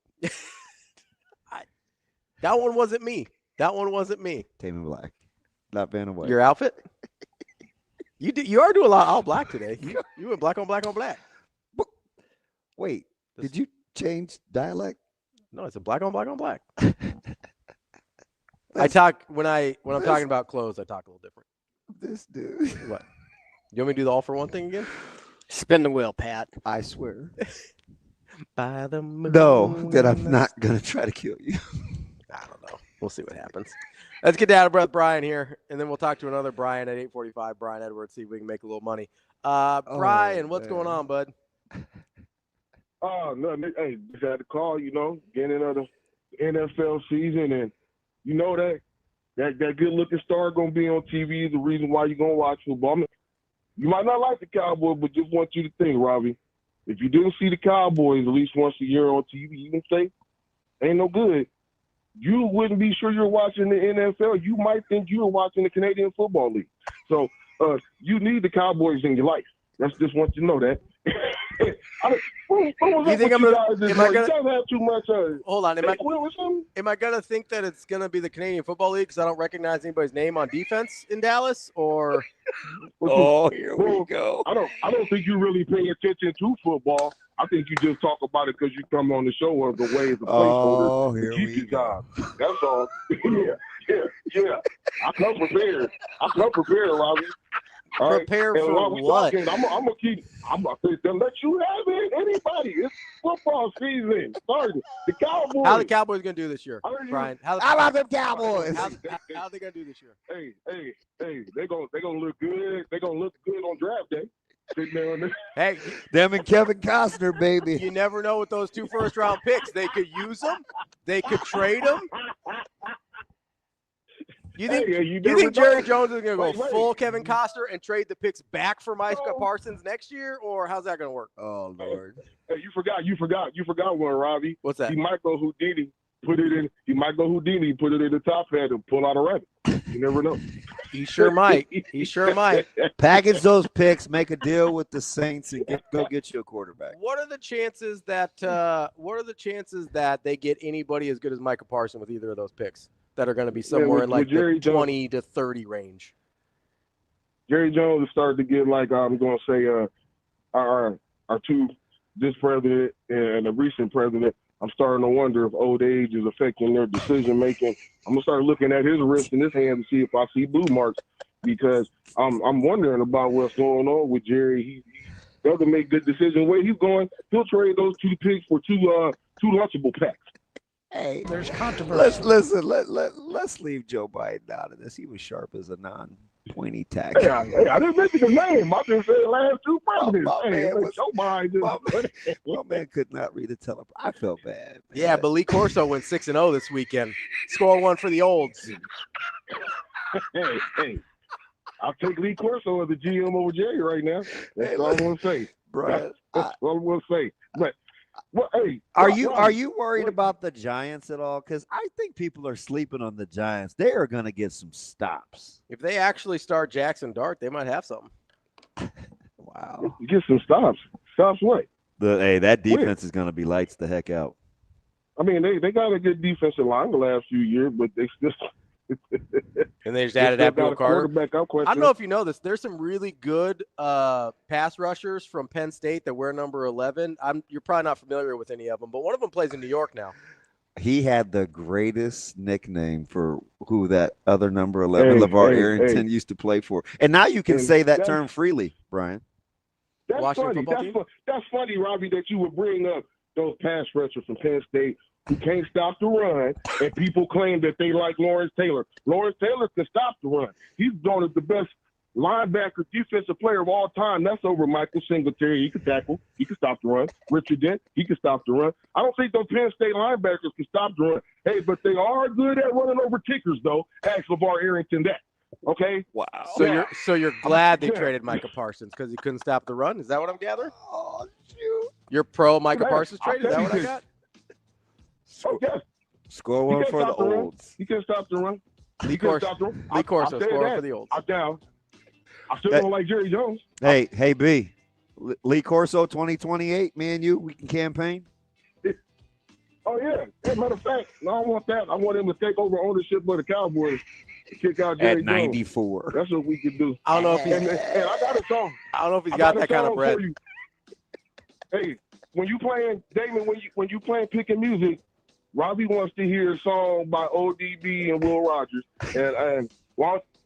That one wasn't me. Damon Black. Not Vanna White. Your outfit? You are doing a lot of all black today. You went black on black on black. Wait, did you change dialect? No, it's a black on black on black. I talk when I'm talking about clothes, I talk a little different. This dude. What? You want me to do the all for one thing again? Spin the wheel, Pat. I swear. By the moon. No, that I'm not going to try to kill you. I don't know. We'll see what happens. Let's get down to Brother Brian here, and then we'll talk to another Brian at 8:45. Brian Edwards, see if we can make a little money. Brian, what's going on, bud? Oh, no, hey, just had to call, beginning of the NFL season, and you know that good-looking star going to be on TV is the reason why you're going to watch football. I mean, you might not like the Cowboys, but just want you to think, Ravi, if you didn't see the Cowboys at least once a year on TV, you can say, ain't no good. You wouldn't be sure you're watching the NFL. You might think you're watching the Canadian Football League. So you need the Cowboys in your life. That's just want you to know that. You think I'm gonna? Am I gonna have too much? Hold on. Am I gonna think that it's gonna be the Canadian Football League because I don't recognize anybody's name on defense in Dallas? Or here we go. I don't think you really pay attention to football. I think you just talk about it because you come on the show of the way as a placeholder to keep your job. That's all. yeah. I come prepared, Robbie. Prepare for what? I'm gonna let you have it. Anybody? It's football season starting. The Cowboys. How are the Cowboys gonna do this year, Brian? How about them Cowboys? How are they gonna do this year? Hey, they're gonna look good. They're gonna look good on draft day. Sitting there on Hey, them and Kevin Costner, baby. You never know with those 2 first-round picks. They could use them. They could trade them. You think Jerry Jones is going to go full Kevin Costner and trade the picks back for Micah Parsons next year, or how's that going to work? Oh Lord! Hey, you forgot one, Ravi. What's that? He might go Houdini, put it in the top hat and pull out a rabbit. You never know. He sure might. Package those picks, make a deal with the Saints, and go get you a quarterback. What are the chances that they get anybody as good as Micah Parsons with either of those picks that are going to be somewhere in like the 20 to 30 range? Jerry Jones has started to get like I'm going to say our two, this president and the recent president. I'm starting to wonder if old age is affecting their decision making. I'm gonna start looking at his wrist and his hand to see if I see blue marks, because I'm wondering about what's going on with Jerry. He doesn't make good decisions. Where he's going, he'll trade those 2 picks for two lunchable packs. Hey, there's controversy. Let's leave Joe Biden out of this. He was sharp as a non-pointy tack. Hey, I didn't mention his name. I just said last 2 presidents. Joe Biden. My man could not read a teleprompter. I felt bad. Man. Yeah, but Lee Corso went 6-0 this weekend. Score 1 for the Olds. Hey. I'll take Lee Corso as the GM over Jerry right now. That's all I'm going to say. Bro, that's all I'm going to say. But well, hey, are you worried about the Giants at all? Because I think people are sleeping on the Giants. They are going to get some stops. If they actually start Jackson Dart, they might have something. Wow. Get some stops. Stops what? That defense is going to be lights the heck out. I mean, they got a good defensive line the last few years, but they just and they just added Abdul Carter. I don't know if you know this. There's some really good pass rushers from Penn State that wear number 11. You're probably not familiar with any of them, but one of them plays in New York now. He had the greatest nickname for who that other number 11, LeVar Arrington, used to play for. And now you can say that term freely, Brian. That's funny. That's funny, Ravi, that you would bring up those pass rushers from Penn State who can't stop the run, and people claim that they like Lawrence Taylor. Lawrence Taylor can stop the run. He's one of the best linebacker, defensive player of all time. That's over Michael Singletary. He can tackle. He can stop the run. Richard Dent, he can stop the run. I don't think those Penn State linebackers can stop the run. Hey, but they are good at running over kickers, though. Ask LeVar Arrington that. Okay? Wow. So you're glad they traded Micah Parsons because he couldn't stop the run? Is that what I'm gathering? Oh, shoot. You're pro Micah Parsons trade? Is that what I got? Okay. Score 1 for the Olds. You can stop the run. Lee Corso, score 1 for the Olds. I'm down. I still don't like Jerry Jones. Hey, B. Lee Corso 2028, me and you, we can campaign. Oh, yeah. As a matter of fact, no, I want that. I want him to take over ownership of the Cowboys. Kick out Jerry at 94. Jones. That's what we can do. I don't know if he's. And I got a song. I don't know if he's got that kind of bread. Hey, when you playing Damon, when you playing picking music, Ravi wants to hear a song by ODB and Will Rogers. And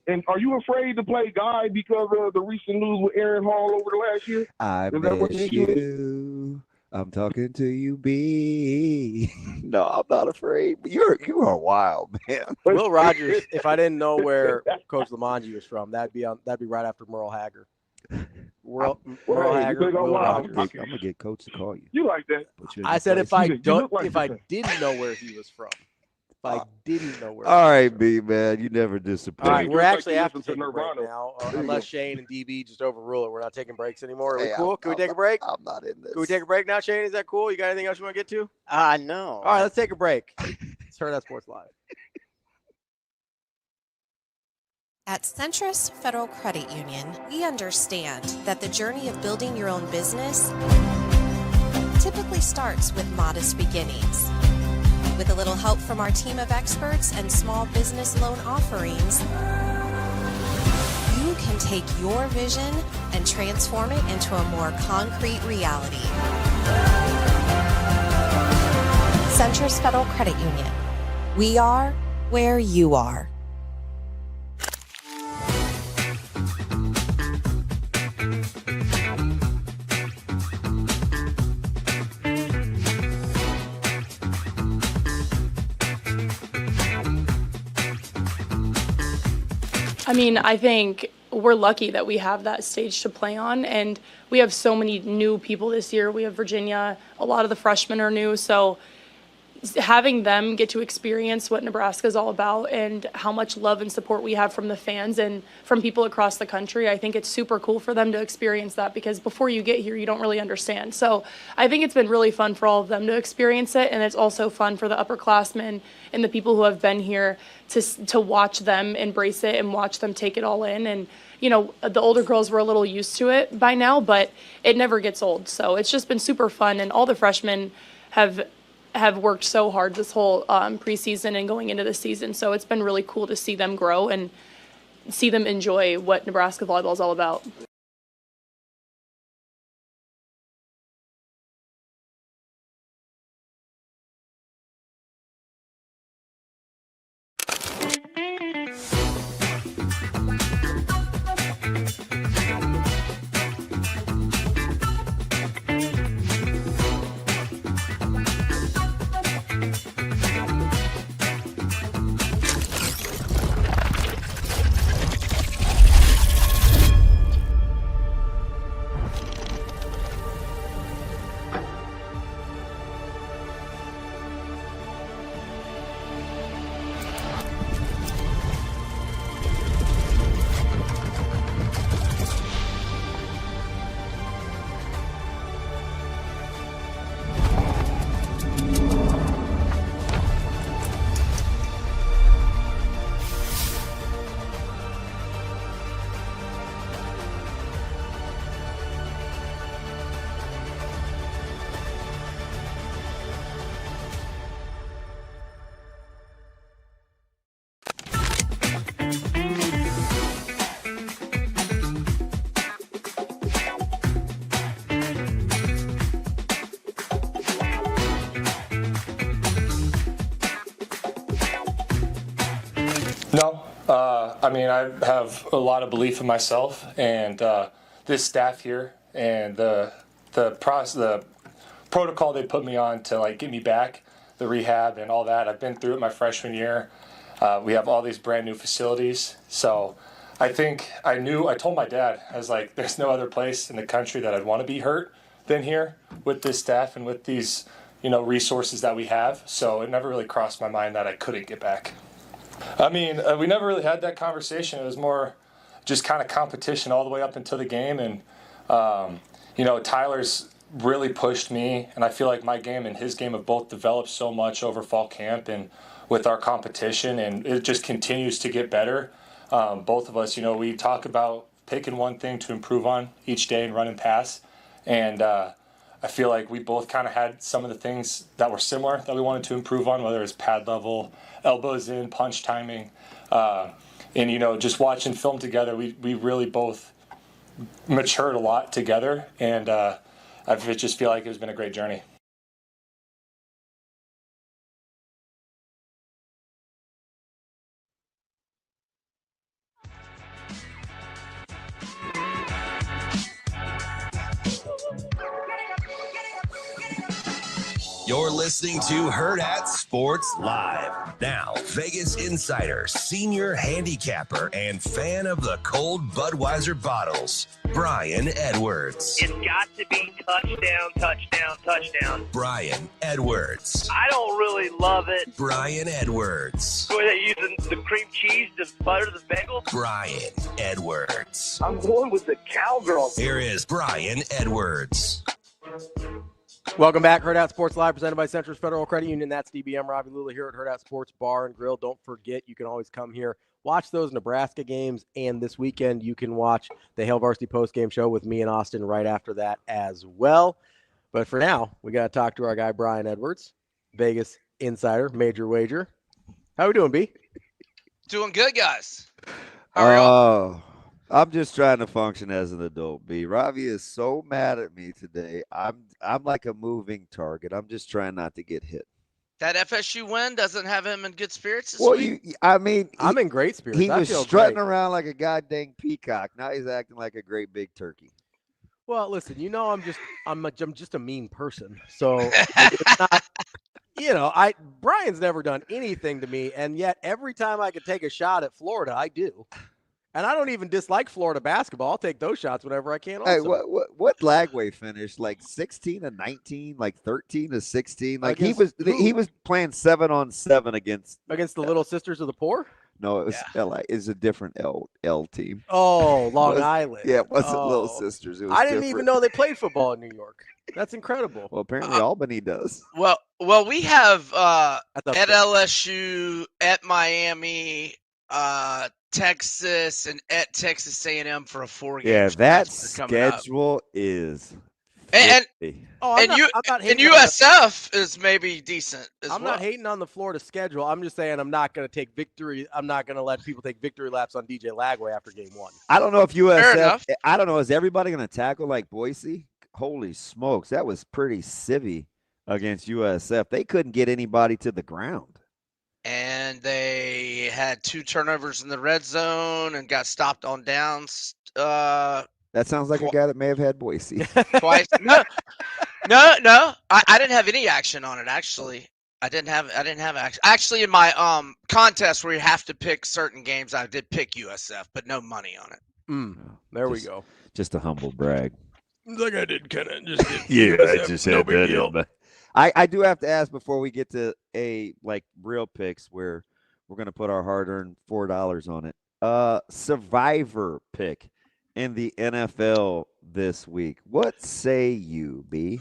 And are you afraid to play guy because of the recent news with Aaron Hall over the last year? I Is that what the miss issue is? you. I'm talking to you, B. No, I'm not afraid. You are wild, man. Will Rogers, if I didn't know where Coach Lamonji was from, that'd be right after Merle Haggard. Merle Hey, Haggard, Will wild. Rogers. I'm gonna get Coach to call you. You like that? Put you in I your said place. if I You look like I the- didn't know where he was from. If I didn't know where. All he right, was from. B man, you never disappoint. All right, Just we're like actually you have to listen take to a break Nirvana. now, There you unless go. Shane and DB just overrule it. We're not taking breaks anymore. Are we Hey, cool? Can we take a break? I'm not in this. Can we take a break now, Shane? Is that cool? You got anything else you want to get to? No. All right, let's take a break. It's Hurrdat Sports Live. At Centrist Federal Credit Union, we understand that the journey of building your own business typically starts with modest beginnings. With a little help from our team of experts and small business loan offerings, you can take your vision and transform it into a more concrete reality. Centrist Federal Credit Union. We are where you are. I mean, I think we're lucky that we have that stage to play on, and we have so many new people this year. We have Virginia, a lot of the freshmen are new, so having them get to experience what Nebraska is all about and how much love and support we have from the fans and from people across the country, I think it's super cool for them to experience that, because before you get here, you don't really understand. So I think it's been really fun for all of them to experience it, and it's also fun for the upperclassmen and the people who have been here to watch them embrace it and watch them take it all in. And you know, the older girls were a little used to it by now, but it never gets old. So it's just been super fun, and all the freshmen have worked so hard this whole preseason and going into the season. So it's been really cool to see them grow and see them enjoy what Nebraska volleyball is all about. No, I mean, I have a lot of belief in myself and this staff here and the protocol they put me on to like get me back, the rehab and all that. I've been through it my freshman year. We have all these brand new facilities, so I think I told my dad, I was like, there's no other place in the country that I'd want to be hurt than here with this staff and with these, resources that we have. So it never really crossed my mind that I couldn't get back. I mean, we never really had that conversation. It was more just kind of competition all the way up until the game. And, Tyler's really pushed me, and I feel like my game and his game have both developed so much over fall camp and with our competition, and it just continues to get better. Both of us, we talk about picking one thing to improve on each day and run and pass. And I feel like we both kind of had some of the things that were similar that we wanted to improve on, whether it's pad level, elbows in, punch timing. And, just watching film together, we really both matured a lot together. And I just feel like it's been a great journey. You're listening to Hurrdat Sports Live. Now, Vegas insider, senior handicapper, and fan of the cold Budweiser bottles, Brian Edwards. It's got to be touchdown, touchdown, touchdown. Brian Edwards. I don't really love it. Brian Edwards. Were they using the cream cheese to butter the bagel? Brian Edwards. I'm going with the cowgirl. Here is Brian Edwards. Welcome back, Hurrdat Sports Live, presented by Centris Federal Credit Union. That's DBM Ravi, Lulla here at Hurrdat Sports Bar and Grill. Don't forget, you can always come here, watch those Nebraska games, and this weekend you can watch the Hail Varsity postgame show with me and Austin right after that as well. But for now, we got to talk to our guy, Brian Edwards, Vegas insider, major wager. How we doing, B? Doing good, guys. How are y'all? I'm just trying to function as an adult, B. Ravi is so mad at me today. I'm like a moving target. I'm just trying not to get hit. That FSU win doesn't have him in good spirits this Well, week? I'm in great spirits. He was strutting around like a goddamn peacock. Now he's acting like a great big turkey. Well, listen, I'm just a mean person. So it's not, Brian's never done anything to me, and yet every time I could take a shot at Florida, I do. And I don't even dislike Florida basketball. I'll take those shots whenever I can. Also. Hey, what Lagway finished? Like 16-19, like 13-16. Like he was playing 7-on-7 against the Little Sisters of the Poor. No, it was LA. It's a different L team. Oh, Long Island. Yeah, it wasn't Little Sisters. It was I didn't even know they played football in New York. That's incredible. Well, apparently Albany does. Well, we have at LSU, at Miami, Texas, and at Texas A&M for a 4-game. Yeah, that schedule is. And USF is maybe decent as I'm well. not hating on the Florida schedule. I'm just saying I'm not going to take victory. I'm not going to let people take victory laps on DJ Lagway after game one. I don't know if USF. I don't know. Is everybody going to tackle like Boise? Holy smokes, that was pretty civvy against USF. They couldn't get anybody to the ground. And they had 2 turnovers in the red zone and got stopped on downs. That sounds like a guy that may have had Boise. Twice. No. I didn't have any action on it, actually. I didn't have action. Actually, in my contest where you have to pick certain games, I did pick USF, but no money on it. There we go. Just a humble brag. Like I did kind of just did Yeah, USF, I just no had big that. deal. But I do have to ask before we get to real picks where we're going to put our hard-earned $4 on it. Survivor pick in the NFL this week. What say you, B?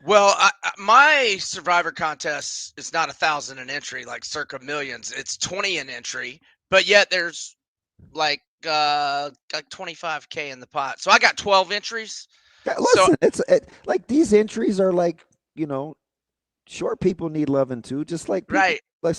Well, my Survivor contest is not 1,000 an entry like Circa Millions. It's 20 an entry, but yet there's like 25K in the pot. So I got 12 entries. Yeah, listen, it's like these entries are like, short people need loving too, just like people, right. Like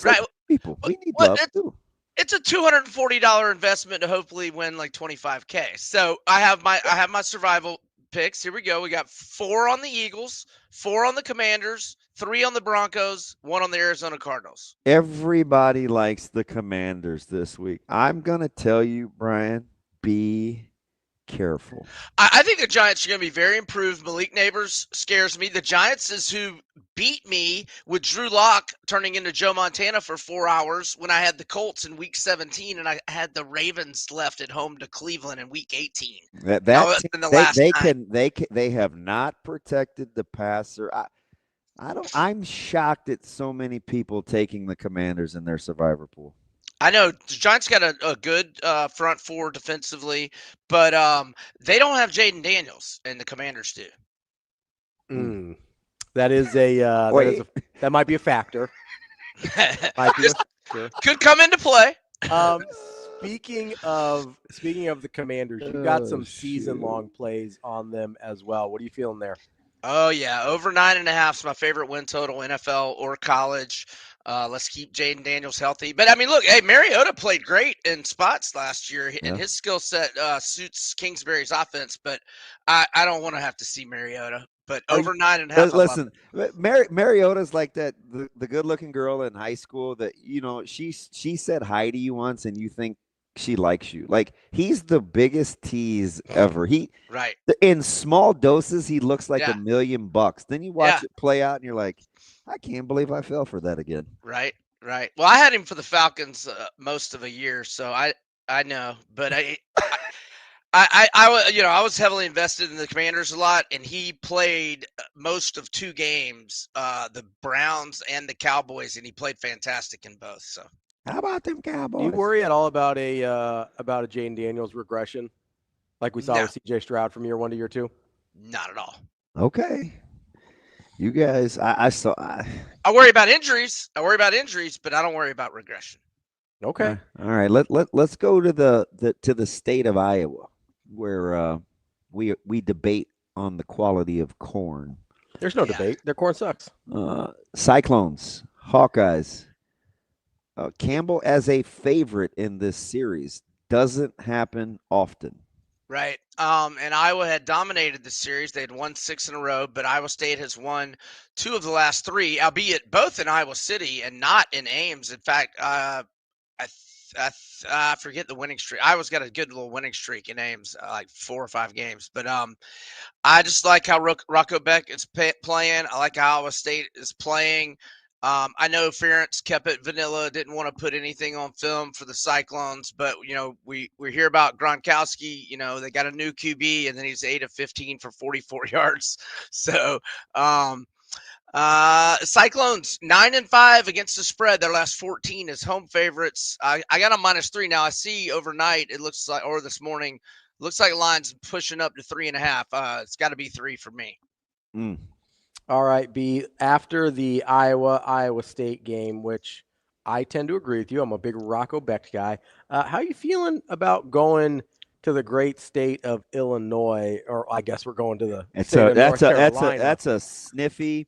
people. We need love too. It's a $240 investment to hopefully win like 25K. So I have my survival picks. Here we go. We got 4 on the Eagles, 4 on the Commanders, 3 on the Broncos, 1 on the Arizona Cardinals. Everybody likes the Commanders this week. I'm gonna tell you, Brian, be careful. I think the Giants are going to be very improved. Malik Neighbors scares me. The Giants is who beat me with Drew Lock turning into Joe Montana for 4 hours when I had the Colts in week 17 and I had the Ravens left at home to Cleveland in week 18. They have not protected the passer. I'm shocked at so many people taking the Commanders in their survivor pool. I know the Giants got a good front 4 defensively, but they don't have Jaden Daniels, and the Commanders do. That is that might be a factor. Could come into play. Speaking of the Commanders, you got some season-long plays on them as well. What are you feeling there? Oh yeah, over 9.5 is my favorite win total, NFL or college. Let's keep Jaden Daniels healthy. But, I mean, look, hey, Mariota played great in spots last year, and his skill set suits Kingsbury's offense. But I don't want to have to see Mariota. But over 9.5. Listen, Mariota's like that, the good-looking girl in high school that, she said hi to you once, and you think she likes you. Like, he's the biggest tease ever. Right. In small doses, he looks like Yeah. $1,000,000. Then you watch it play out, and you're like, I can't believe I fell for that again. Right. Right. Well, I had him for the Falcons most of a year, so I know, but I was heavily invested in the Commanders a lot, and he played most of 2 games, the Browns and the Cowboys, and he played fantastic in both. So how about them Cowboys? Do you worry at all about a Jaden Daniels regression, like we saw with C.J. Stroud from year 1 to year 2? Not at all. Okay, you guys, I worry about injuries. But I don't worry about regression. Okay. All right. Let's go to the state of Iowa, where we debate on the quality of corn. There's no debate. Their corn sucks. Cyclones, Hawkeyes. Campbell as a favorite in this series doesn't happen often. Right. And Iowa had dominated the series. They had won 6 in a row, but Iowa State has won 2 of the last 3, albeit both in Iowa City and not in Ames. In fact, I forget the winning streak. Iowa's got a good little winning streak in Ames, like 4 or 5 games. But I just like how Rocco Beck is playing. I like how Iowa State is playing. I know Ferentz kept it vanilla, didn't want to put anything on film for the Cyclones, but we hear about Gronkowski. They got a new QB, and then he's 8 of 15 for 44 yards. So Cyclones 9-5 against the spread. Their last 14 as home favorites. I got a -3 now. I see overnight it looks like, or this morning, looks like line's pushing up to 3.5. It's got to be 3 for me. All right, B. After the Iowa State game, which I tend to agree with you, I'm a big Rocco Beck guy. How are you feeling about going to the great state of Illinois? Or I guess we're going to the that's a sniffy.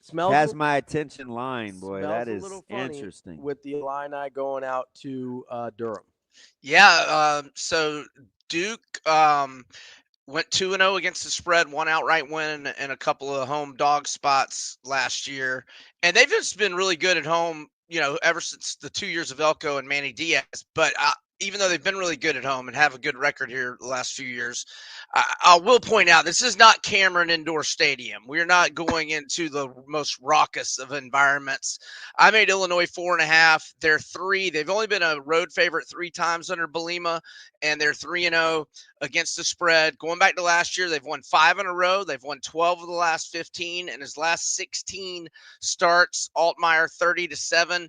Smells has my attention line, boy. That is interesting. With the Illini going out to Durham. Yeah. So Duke went 2-0 against the spread, 1 outright win, and a couple of home dog spots last year. And they've just been really good at home, ever since the 2 years of Elko and Manny Diaz. But even though they've been really good at home and have a good record here the last few years, I will point out this is not Cameron Indoor Stadium. We're not going into the most raucous of environments. I made Illinois 4.5. They're 3. They've only been a road favorite 3 times under Belima, and they're 3-0 against the spread. Going back to last year, they've won 5 in a row. They've won 12 of the last 15, and his last 16 starts, Altmaier 30-7.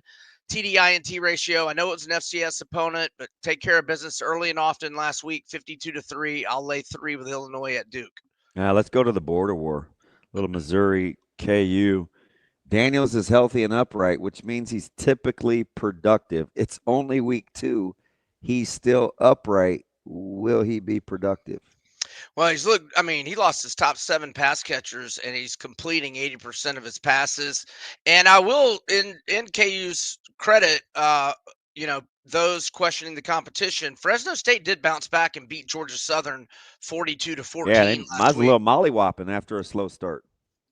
TDI&T ratio. I know it was an FCS opponent, but take care of business early and often last week, 52-3. I'll lay 3 with Illinois at Duke. Now let's go to the border war. Little Missouri KU. Daniels is healthy and upright, which means he's typically productive. It's only week 2. He's still upright. Will he be productive? Well, he lost his top 7 pass catchers, and he's completing 80% of his passes. And I will, in KU's credit, those questioning the competition, Fresno State did bounce back and beat Georgia Southern 42-14. Yeah, they might as week. well mollywhopping after a slow start.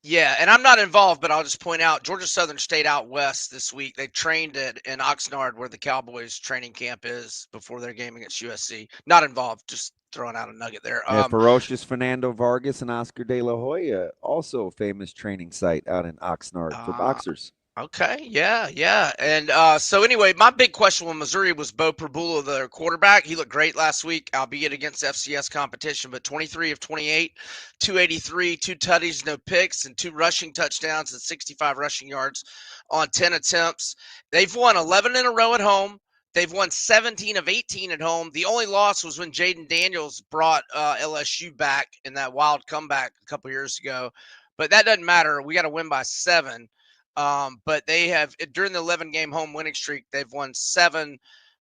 Yeah, and I'm not involved, but I'll just point out Georgia Southern stayed out west this week. They trained in Oxnard, where the Cowboys training camp is, before their game against USC. Not involved, just throwing out a nugget there. Ferocious Fernando Vargas and Oscar De La Hoya, also a famous training site out in Oxnard for boxers. Okay, yeah. And so anyway, my big question with Missouri was Bo Prabula, their quarterback. He looked great last week, albeit against FCS competition, but 23 of 28, 283, 2 tutties, no picks, and 2 rushing touchdowns and 65 rushing yards on 10 attempts. They've won 11 in a row at home. They've won 17 of 18 at home. The only loss was when Jaden Daniels brought LSU back in that wild comeback a couple years ago. But that doesn't matter. We got to win by 7. But they have, during the 11-game home winning streak, they've won 7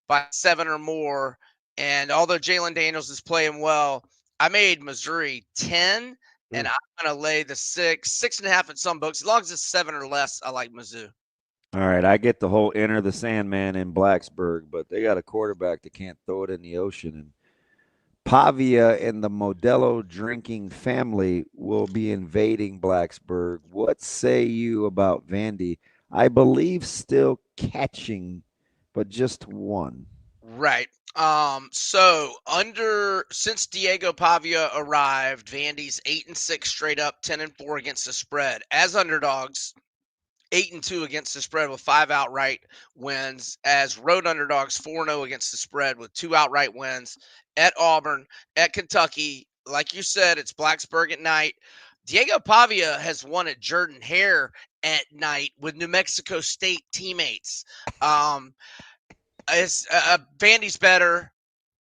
by 7 or more. And although Jalen Daniels is playing well, I made Missouri 10, and I'm going to lay the 6.5 at some books. As long as it's 7 or less, I like Mizzou. All right, I get the whole enter the Sandman in Blacksburg, but they got a quarterback that can't throw it in the ocean. And Pavia and the Modelo drinking family will be invading Blacksburg. What say you about Vandy? I believe still catching, but just 1. Right. So since Diego Pavia arrived, Vandy's 8-6 straight up, 10-4 against the spread. As underdogs, 8-2 against the spread with 5 outright wins. As road underdogs, 4-0 against the spread with 2 outright wins at Auburn, at Kentucky. Like you said, it's Blacksburg at night. Diego Pavia has won at Jordan Hare at night with New Mexico State teammates. Vandy's better.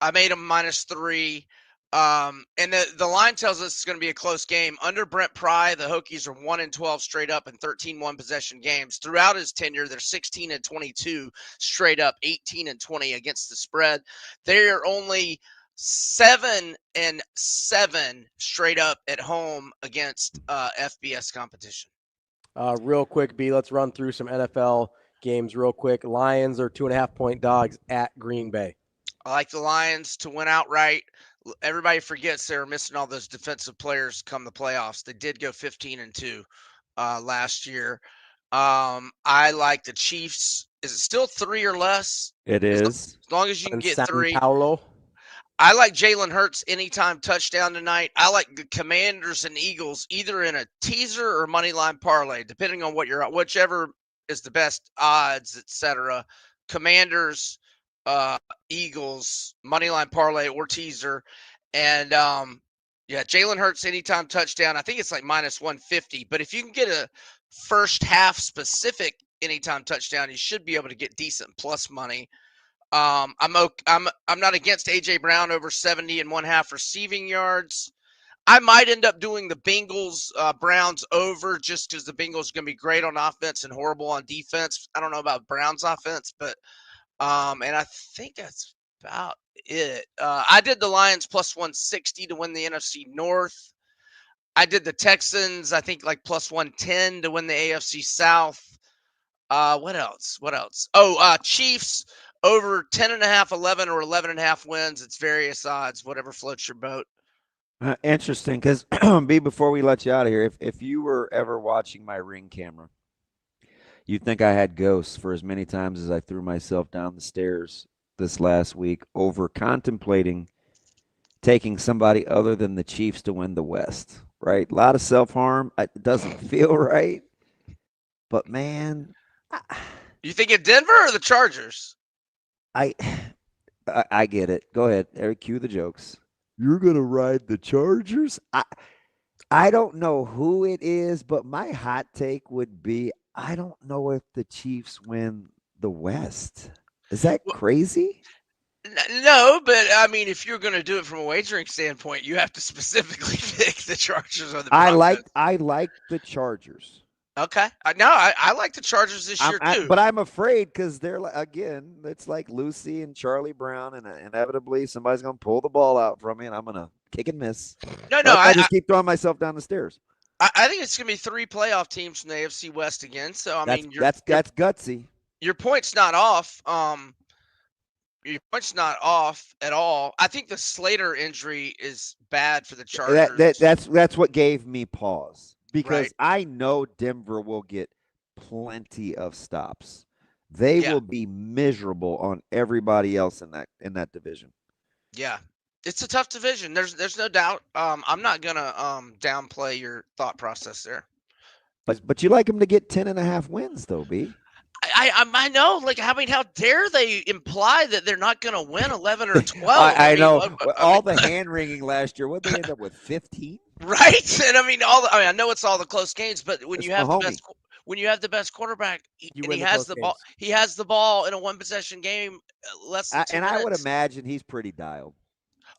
I made him -3. And the line tells us it's going to be a close game. Under Brent Pry, the Hokies are 1-12 straight up in 13 one-possession games. Throughout his tenure, they're 16-22 straight up, 18-20 against the spread. They're only 7-7 straight up at home against FBS competition. Real quick, B, let's run through some NFL games real quick. Lions are 2.5-point dogs at Green Bay. I like the Lions to win outright. Everybody forgets they were missing all those defensive players come the playoffs. They did go 15-2 last year. I like the Chiefs. Is it still 3 or less? It is. As long as you can get San 3. Paulo. I like Jalen Hurts anytime touchdown tonight. I like the Commanders and Eagles either in a teaser or money line parlay, depending on whichever is the best odds, etc. Commanders, Eagles, money line parlay or teaser, and Jalen Hurts anytime touchdown. I think it's like -150. But if you can get a first half specific anytime touchdown, you should be able to get decent plus money. I'm not against AJ Brown over 70.5 receiving yards. I might end up doing the Bengals Browns over just because the Bengals are going to be great on offense and horrible on defense. I don't know about Browns offense, but and I think that's about it. I did the Lions +160 to win the NFC North. I did the Texans, I think like +110 to win the AFC South. What else? Oh, Chiefs over 10.5, 11 or 11.5 wins. It's various odds, whatever floats your boat. Interesting, because B, before we let you out of here, if you were ever watching my Ring camera, you'd think I had ghosts for as many times as I threw myself down the stairs this last week over contemplating taking somebody other than the Chiefs to win the West, right? A lot of self-harm. It doesn't feel right. But, man. You think of Denver or the Chargers? I get it. Go ahead. Eric, cue the jokes. You're going to ride the Chargers? I don't know who it is, but my hot take would be I don't know if the Chiefs win the West. Is that crazy? No, but I mean, if you're going to do it from a wagering standpoint, you have to specifically pick the Chargers or the Broncos. I like the Chargers. Okay. I like the Chargers this year too. But I'm afraid because they're, again, it's like Lucy and Charlie Brown, and inevitably somebody's going to pull the ball out from me, and I'm going to kick and miss. No, I just keep throwing myself down the stairs. I think it's going to be 3 playoff teams from the AFC West again. So that's gutsy. Your point's not off. Your point's not off at all. I think the Slater injury is bad for the Chargers. That's what gave me pause. Because Right. I know Denver will get plenty of stops. They will be miserable on everybody else in that division. Yeah. It's a tough division. There's no doubt. I'm not gonna downplay your thought process there. But you like them to get 10.5 wins though, B. I know. Like, how dare they imply that they're not gonna win 11 or 12? I know. All the hand wringing last year. What did they end up with? 15. Right, and I mean I know it's all the close games, but when you have the best quarterback, he has the ball. He has the ball in a one possession game. Less than 2 minutes. I would imagine he's pretty dialed.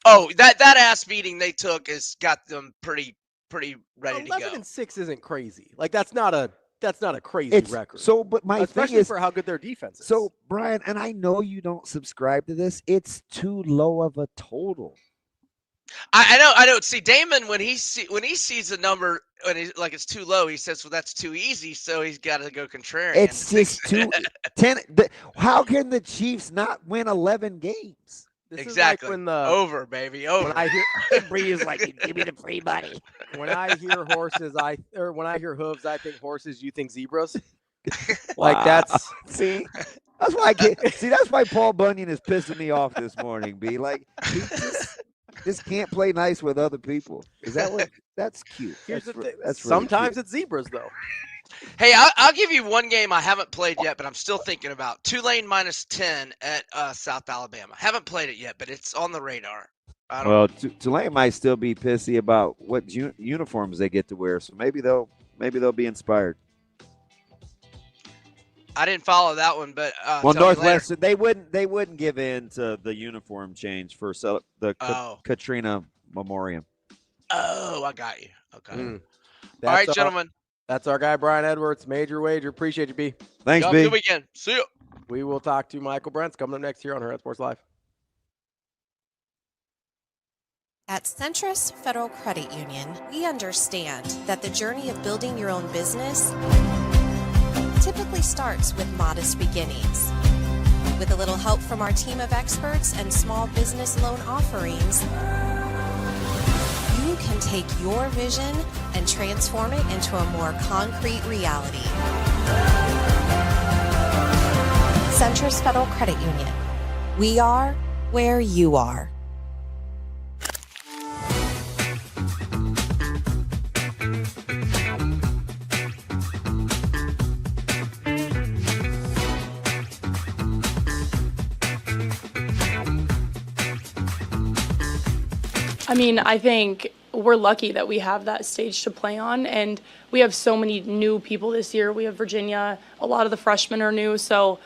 Oh, that ass beating they took has got them pretty ready to go. 11-6 isn't crazy. Like that's not a crazy record. So, but my especially thing is for how good their defense is. So, Brian, and I know you don't subscribe to this. It's too low of a total. I know. See, Damon, when he sees the number when it's too low, he says, "Well, that's too easy." So he's got to go contrarian. It's just too 10. How can the Chiefs not win 11 games? This exactly. Is like when over, baby, over. When I hear Breeze like, give me the free money. When I hear horses, when I hear hooves, I think horses. You think zebras? Like that's see. That's why I can't see. That's why Paul Bunyan is pissing me off this morning. Be like, he just can't play nice with other people. Is that what? That's cute. Here's That's the thing. that's really Sometimes cute. it's zebras, though. Hey, I'll give you one game I haven't played yet, but I'm still thinking about. Tulane -10 at South Alabama. Haven't played it yet, but it's on the radar. I don't Well, know. Tulane might still be pissy about what uniforms they get to wear, so maybe they'll be inspired. I didn't follow that one, but Well, tell me later. Northwestern they wouldn't give in to the uniform change for the Katrina Memoriam. Oh, I got you. Okay. Mm. All right, That's gentlemen. That's our guy, Brian Edwards. Major Wager. Appreciate you, B. Thanks, Y'all B. have a good weekend. See you. We will talk to Michael Bruntz coming up next here on Hurrdat Sports Live. At Centris Federal Credit Union, we understand that the journey of building your own business typically starts with modest beginnings. With a little help from our team of experts and small business loan offerings, you can take your vision and transform it into a more concrete reality. Centris Federal Credit Union. We are where you are. I mean, I think we're lucky that we have that stage to play on, and we have so many new people this year. We have Virginia, a lot of the freshmen are new, so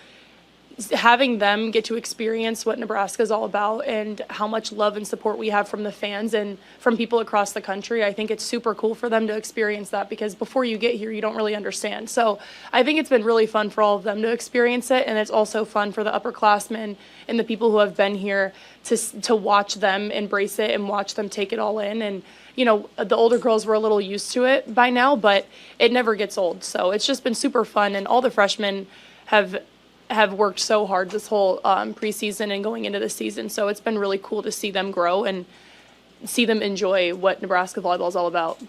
having them get to experience what Nebraska is all about and how much love and support we have from the fans and from people across the country, I think it's super cool for them to experience that, because before you get here, you don't really understand. So I think it's been really fun for all of them to experience it, and it's also fun for the upperclassmen and the people who have been here to watch them embrace it and watch them take it all in. And you know, the older girls were a little used to it by now, but it never gets old. So it's just been super fun, and all the freshmen have worked so hard this whole preseason and going into the season. So it's been really cool to see them grow and see them enjoy what Nebraska volleyball is all about.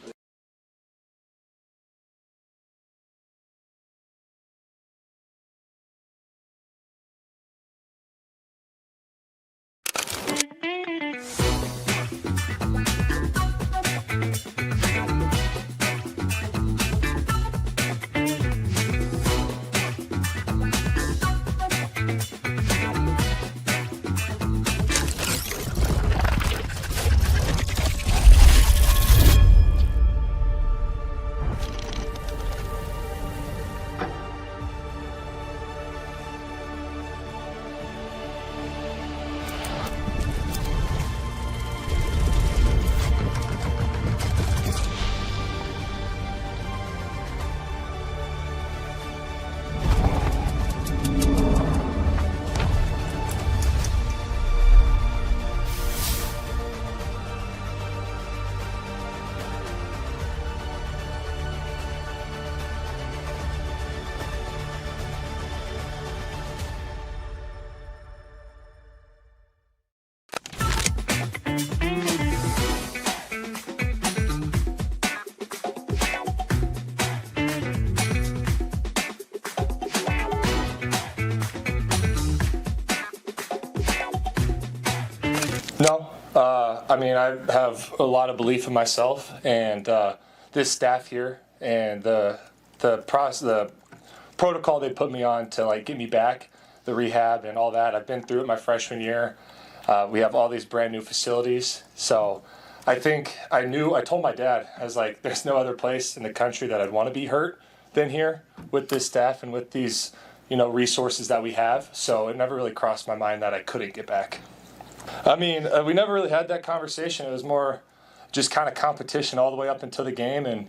No, I mean, I have a lot of belief in myself and this staff here and the protocol they put me on to like get me back, the rehab and all that. I've been through it my freshman year. We have all these brand new facilities, so I think I told my dad, I was like, there's no other place in the country that I'd want to be hurt than here with this staff and with these, resources that we have. So it never really crossed my mind that I couldn't get back. I mean, we never really had that conversation. It was more just kind of competition all the way up until the game. And,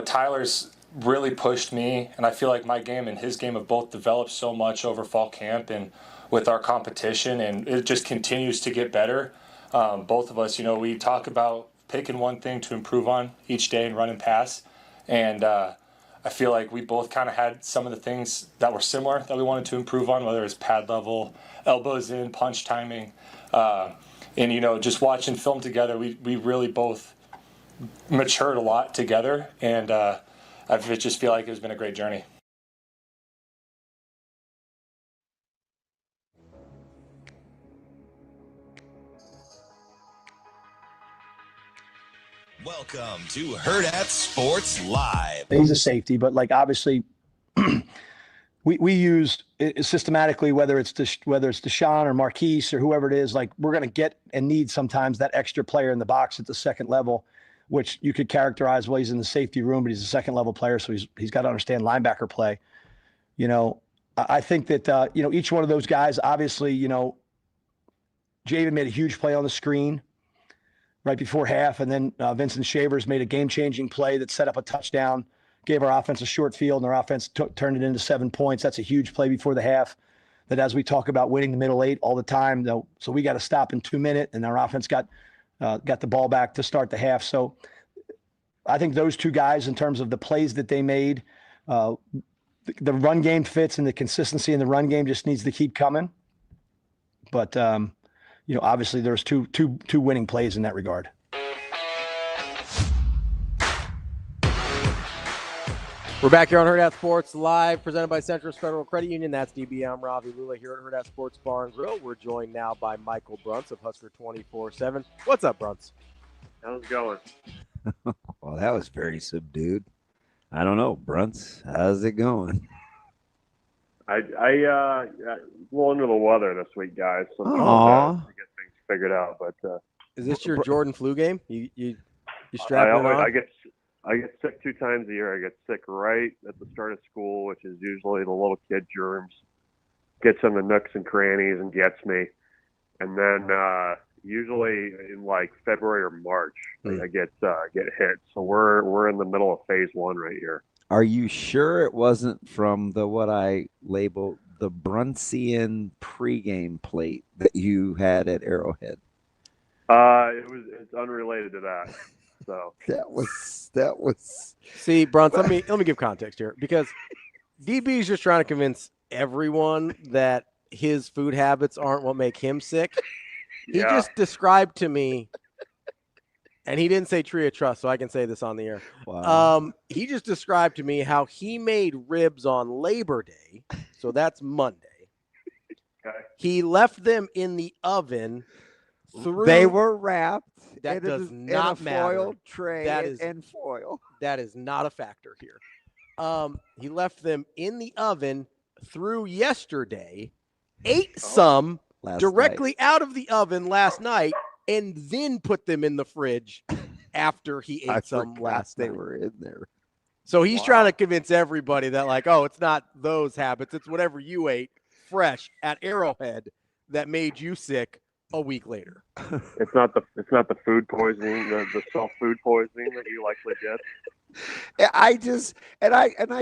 Tyler's really pushed me. And I feel like my game and his game have both developed so much over fall camp and with our competition. And it just continues to get better. Both of us, we talk about picking one thing to improve on each day and run and pass. And I feel like we both kind of had some of the things that were similar that we wanted to improve on, whether it's pad level, elbows in, punch timing. And, just watching film together, we really both matured a lot together. And I just feel like it's been a great journey. Welcome to Hurrdat Sports Live. He's a safety, but like obviously we use it systematically, whether it's Deshaun or Marquise or whoever it is, like we're going to get and need sometimes that extra player in the box at the second level, which you could characterize, well, he's in the safety room, but he's a second level player. So he's got to understand linebacker play. You know, I think that, each one of those guys, obviously, Javen made a huge play on the screen right before half. And then Vincent Shavers made a game-changing play that set up a touchdown, gave our offense a short field, and our offense turned it into 7 points. That's a huge play before the half that, as we talk about winning the middle eight all the time, though, so we got to stop in 2 minutes, and our offense got the ball back to start the half. So I think those two guys, in terms of the plays that they made, the run game fits, and the consistency in the run game just needs to keep coming. But, obviously there's two winning plays in that regard. We're back here on Hurrdat Sports Live, presented by Centris Federal Credit Union. That's DB. I'm Ravi, Lulla here at Hurrdat Sports Bar and Grill. We're joined now by Michael Bruntz of Husker 24/7. What's up, Bruntz? How's it going? Well, that was very subdued. I don't know, Bruntz. How's it going? I a little under the weather this week, guys. So I'm Aww. trying to get things figured out. But Is this your Jordan flu game? You strapping it on? I get sick 2 times a year. I get sick right at the start of school, which is usually the little kid germs. Gets in the nooks and crannies and gets me. And then usually in like February or March, I get hit. So we're in the middle of phase 1 right here. Are you sure it wasn't from what I labeled the Bruntzian pregame plate that you had at Arrowhead? It's unrelated to that. So that was. See, Bruntz, let me give context here, because DB is just trying to convince everyone that his food habits aren't what make him sick. He just described to me, and he didn't say tree of trust, so I can say this on the air. Wow. He just described to me how he made ribs on Labor Day, so that's Monday. Okay. He left them in the oven through. They were wrapped. That does not in a matter. foil tray and foil. That is not a factor here. He left them in the oven through yesterday, ate some directly out of the oven last night, and then put them in the fridge after he ate some last night. They were in there. So he's trying to convince everybody that, like, oh, it's not those habits. It's whatever you ate fresh at Arrowhead that made you sick a week later. It's not the food poisoning, the self food poisoning that you likely get. I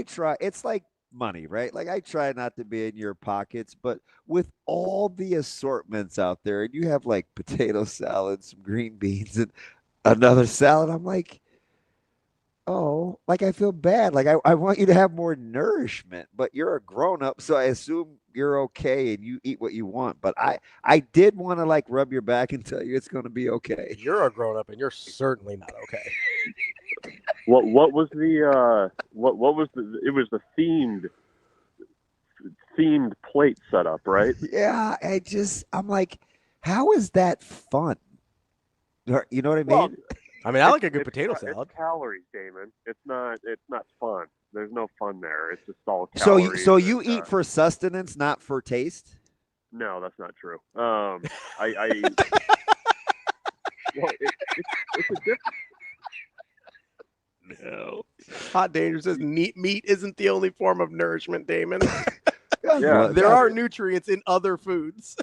try. It's like money, right? Like I try not to be in your pockets, but with all the assortments out there, and you have like potato salad, some green beans, and another salad, I'm like, oh, like I feel bad. Like I want you to have more nourishment, but you're a grown up, so I assume you're okay and you eat what you want. But I did want to like rub your back and tell you it's going to be okay. You're a grown up and you're certainly not okay. What was the it was the themed plate setup, right? Yeah, I'm like, how is that fun? You know what I mean? Well, I mean, I like a good potato salad. It's calories, Damon. It's not fun. There's no fun there. It's just all calories. So you eat for sustenance, not for taste? No, that's not true. Well, it's a different. No. Hot Danger says meat isn't the only form of nourishment, Damon. Yeah, there are nutrients in other foods.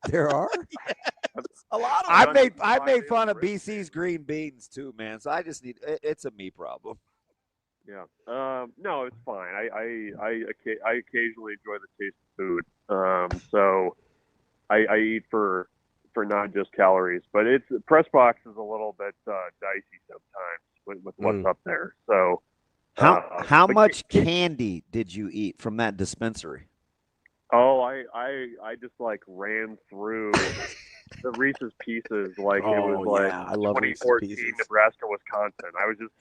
There are? Yes, a lot of them. I made fun of BC's green beans too, man. So I just need it's a me problem. Yeah. No, it's fine. I occasionally enjoy the taste of food. So I eat for not just calories, but it's press box is a little bit dicey sometimes with what's up there. So how much candy did you eat from that dispensary? Oh, I just like ran through the Reese's Pieces like it was like I love 2014 Nebraska, Wisconsin. I was just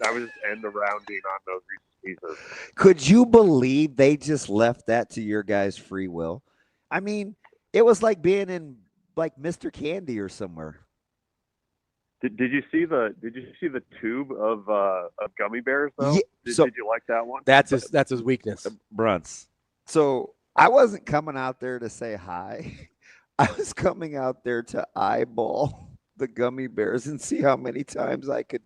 end rounding on those Reese's Pieces. Could you believe they just left that to your guys' free will? I mean, it was like being in like Mr. Candy or somewhere. Did you see the tube of gummy bears though? Yeah, Did you like that one? That's his weakness. Bruntz. So I wasn't coming out there to say hi. I was coming out there to eyeball the gummy bears and see how many times I could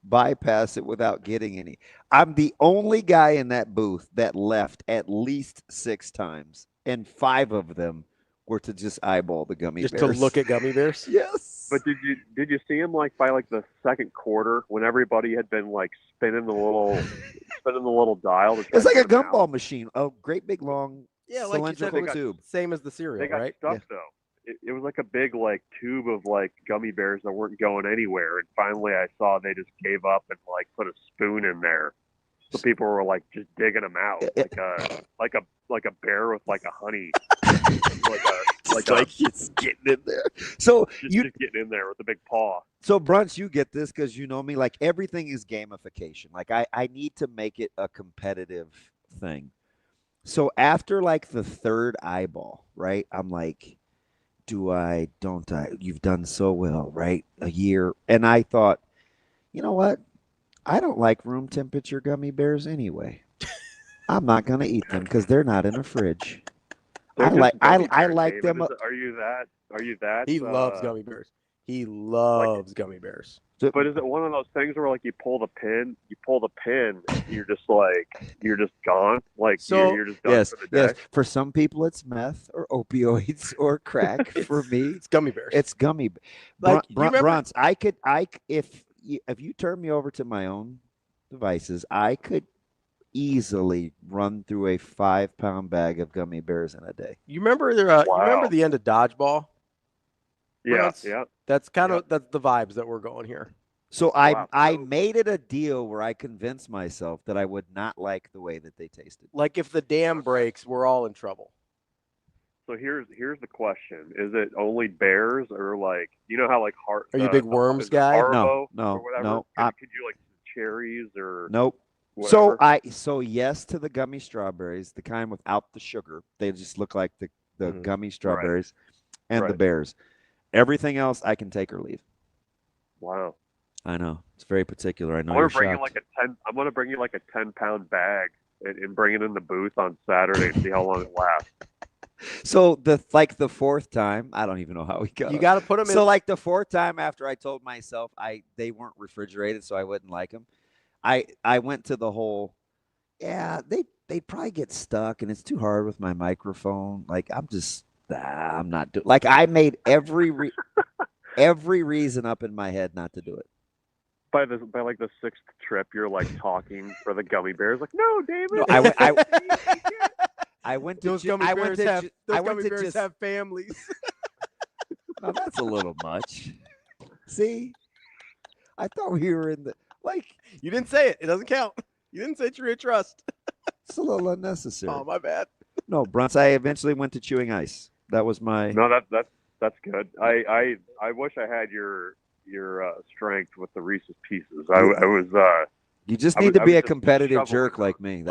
bypass it without getting any. I'm the only guy in that booth that left at least 6 times, and 5 of them were to just eyeball the gummy bears. Just to look at gummy bears? Yes. But did you see him like by like the second quarter when everybody had been like spinning the little dial? It's like a gumball machine, a great big long cylindrical tube. Same as the cereal, They got right? stuck though. It was like a big like tube of like gummy bears that weren't going anywhere, and finally I saw they just gave up and like put a spoon in there, so people were like just digging them out like a bear with like a honey, like just getting in there. So just getting in there with a big paw. So Bruntz, you get this because you know me. Like everything is gamification. Like I need to make it a competitive thing. So after like the 3rd eyeball, right? I'm like, do I, don't I? You've done so well, right? A year. And I thought, you know what? I don't like room temperature gummy bears anyway. I'm not going to eat them because they're not in a fridge. I like them. Are you that? He loves gummy bears. He loves gummy bears. But is it one of those things where like you pull the pin, you're just gone, like So you're just done for the day? yes. For some people, it's meth or opioids or crack. For me, it's gummy bears. It's gummy. Like, you remember- Bruntz, if you turn me over to my own devices, I could easily run through a 5-pound bag of gummy bears in a day. You remember you remember the end of Dodgeball? Yeah, yeah. That's kind of that's the vibes that we're going here. So I made it a deal where I convinced myself that I would not like the way that they tasted. Like if the dam breaks, we're all in trouble. So here's the question: is it only bears, or like how like heart? Are you a big worms guy? No, or whatever? no. Could you like cherries or? Nope. Whatever? So yes to the gummy strawberries, the kind without the sugar. They just look like the gummy strawberries, and the bears. Everything else I can take or leave. Wow. I know. It's very particular. I know. I'm gonna bring you like a 10-pound bag and bring it in the booth on Saturday and see how long it lasts. So the 4th time, I don't even know how we got. You got to put them in. So like the 4th time after I told myself they weren't refrigerated, so I wouldn't like them. I went to the whole, they'd probably get stuck and it's too hard with my microphone. Like I'm not doing. Like I made every reason up in my head not to do it. By like the 6th trip, you're like talking for the gummy bears. Like, no, David. No, I went to. Those gummy bears have families. No, that's a little much. See, I thought we were in the You didn't say it. It doesn't count. You didn't say true trust. It's a little unnecessary. Oh, my bad. No, Bruntz. I eventually went to chewing ice. That was my. No, that's good. I wish I had your strength with the Reese's Pieces. I was. You just need to be a competitive jerk like me.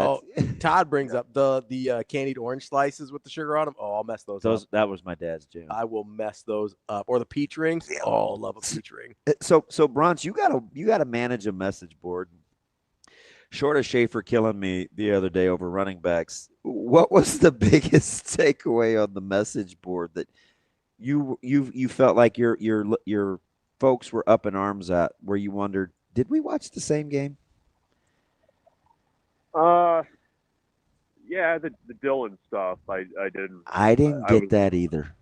Todd brings up the candied orange slices with the sugar on them. Oh, I'll mess those up. That was my dad's jam. I will mess those up. Or the peach rings. Oh, I love a peach ring. So Bruntz, you gotta manage a message board. Short of Schaefer killing me the other day over running backs, what was the biggest takeaway on the message board that you felt like your folks were up in arms at, where you wondered, did we watch the same game? Yeah, the Dylan stuff. I didn't. I didn't get that either.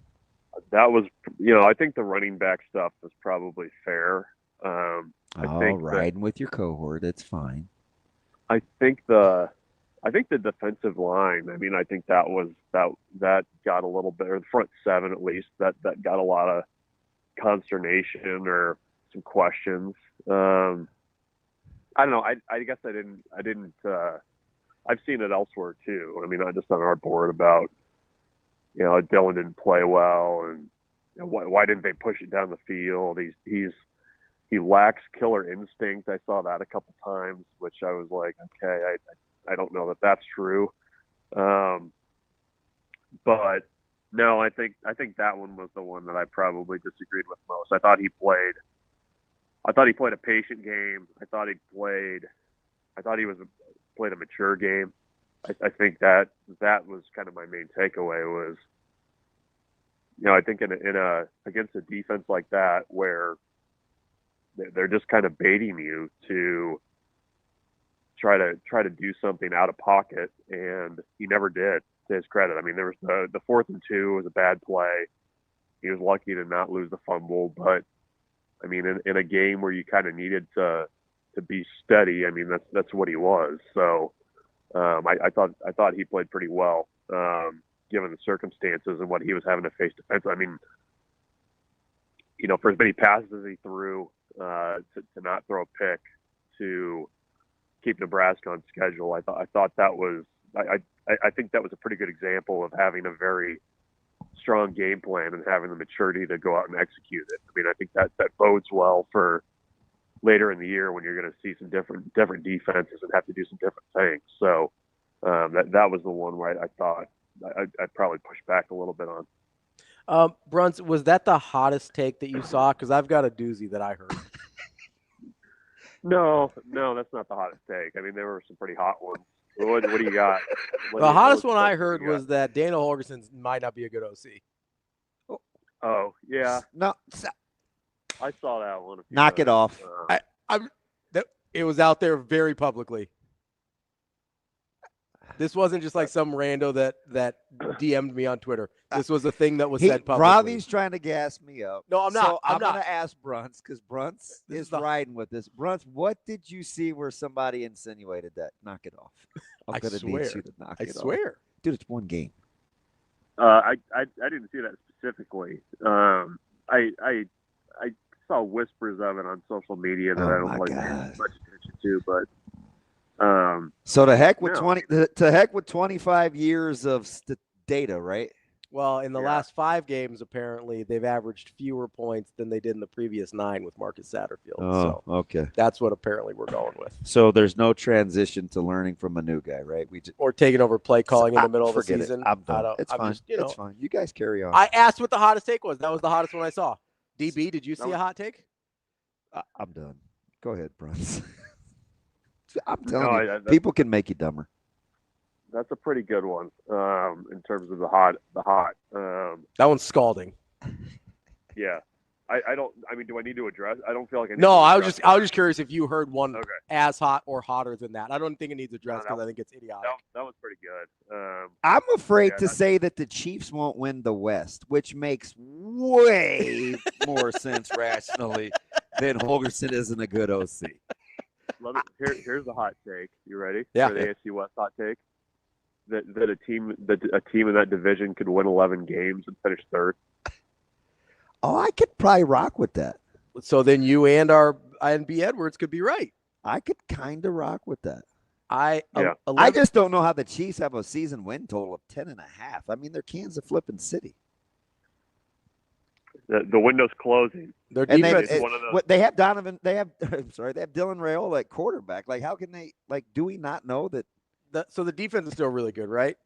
That was, I think the running back stuff was probably fair. Riding with your cohort, it's fine. I think the defensive line. I mean, I think that got a little bit, or the front 7 at least. That got a lot of consternation or some questions. I don't know. I guess I didn't. I've seen it elsewhere too. I mean, not just on our board about, Dylan didn't play well, and why didn't they push it down the field? He lacks killer instinct. I saw that a couple times, which I was like, okay, I don't know that that's true. But no, I think that one was the one that I probably disagreed with most. I thought he played I thought he played a patient game. I thought he played a mature game. I think that was kind of my main takeaway was, I think in a against a defense like that where they're just kind of baiting you to try to do something out of pocket, and he never did, to his credit. I mean, there was the 4th and 2 was a bad play. He was lucky to not lose the fumble, but I mean, in a game where you kind of needed to be steady, I mean, that's what he was. So I thought he played pretty well, given the circumstances and what he was having to face defensively. I mean, for as many passes as he threw, to not throw a pick, to keep Nebraska on schedule, I thought that was I think that was a pretty good example of having a very strong game plan and having the maturity to go out and execute it. I mean, I think that bodes well for later in the year when you're going to see some different defenses and have to do some different things. So that was the one where I thought I'd probably push back a little bit on. Bruntz, was that the hottest take that you saw? Because I've got a doozy that I heard. No, that's not the hottest take. I mean, there were some pretty hot ones. What do you got? The hottest one I heard was that Daniel Holgorsen might not be a good OC. Oh, yeah. No. I saw that one. Knock it off. It was out there very publicly. This wasn't just like some rando that DM'd me on Twitter. This was a thing that was said publicly. Ravi's trying to gas me up. No, I'm not. So I'm not. going to ask Bruntz because Bruntz is riding with this. Bruntz, what did you see where somebody insinuated that? Knock it off. I'm going to need you to knock it off. I swear. Dude, it's one game. I didn't see that specifically. I saw whispers of it on social media that I don't like paying much attention to, but so to heck with 25 years of data, right? Well, in the last 5 games, apparently they've averaged fewer points than they did in the previous 9 with Marcus Satterfield. Oh, so okay. That's what apparently we're going with. So there's no transition to learning from a new guy, right? Or taking over play calling in the middle of the forget season. It. I'm done. It's fine. Just, it's fine. You guys carry on. I asked what the hottest take was. That was the hottest one I saw. DB, did you see a hot take? I'm done. Go ahead, Bruntz. I'm telling you, people can make you dumber. That's a pretty good one in terms of the hot. That one's scalding. Yeah, I don't. I mean, do I need to address? I don't feel like I need No, to I was just curious if you heard one Okay. as hot or hotter than that. I don't think it needs addressed because I think it's idiotic. That was pretty good. I'm afraid to say that the Chiefs won't win the West, which makes way more sense rationally than Holgorsen isn't a good OC. Here's the hot take. You ready? Yeah. For the AFC West hot take. That a team in that division could win 11 games and finish third. Oh, I could probably rock with that. So then you and B. Edwards could be right. I could kind of rock with that. I just don't know how the Chiefs have a season win total of 10.5. I mean, they're Kansas flipping City. The window's closing. Their defense is one of those. They have Donovan. They have Dylan Raiola at quarterback. Like, how can they? Like, do we not know that? So the defense is still really good, right?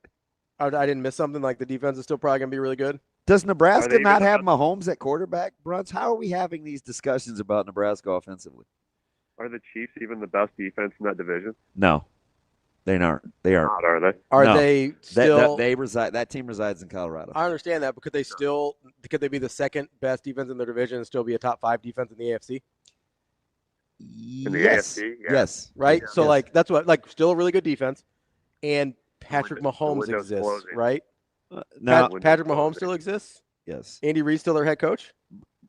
I didn't miss something. Like the defense is still probably gonna be really good. Does Nebraska not have Mahomes at quarterback, Bruntz? How are we having these discussions about Nebraska offensively? Are the Chiefs even the best defense in that division? No, they aren't. They aren't. Not, are they? Are they still? They reside. That team resides in Colorado. I understand that, but could they be the second best defense in their division and still be a top 5 defense in the AFC? In the AFC, yeah. Yes. Right. Yeah. So Yes. that's what still a really good defense, and Patrick Mahomes exists, right? Now Patrick Mahomes still exists. Yes. Andy Reid's still their head coach.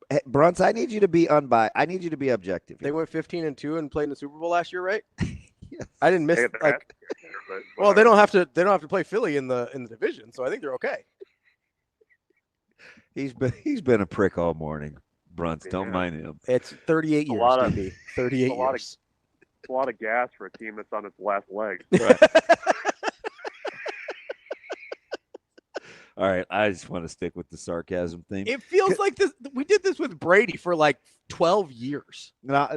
Hey, Bruntz, I need you to be unbiased. I need you to be objective. They went 15-2 and played in the Super Bowl last year, right? Yes. I didn't miss like. But Well, they don't have to. They don't have to play Philly in the division, so I think they're okay. He's been a prick all morning. Bruntz, don't mind him. It's 38 years, DB. 38 years. It's a lot of gas for a team that's on its last leg. Right. All right, I just want to stick with the sarcasm theme. It feels like this. We did this with Brady for like 12 years. Now,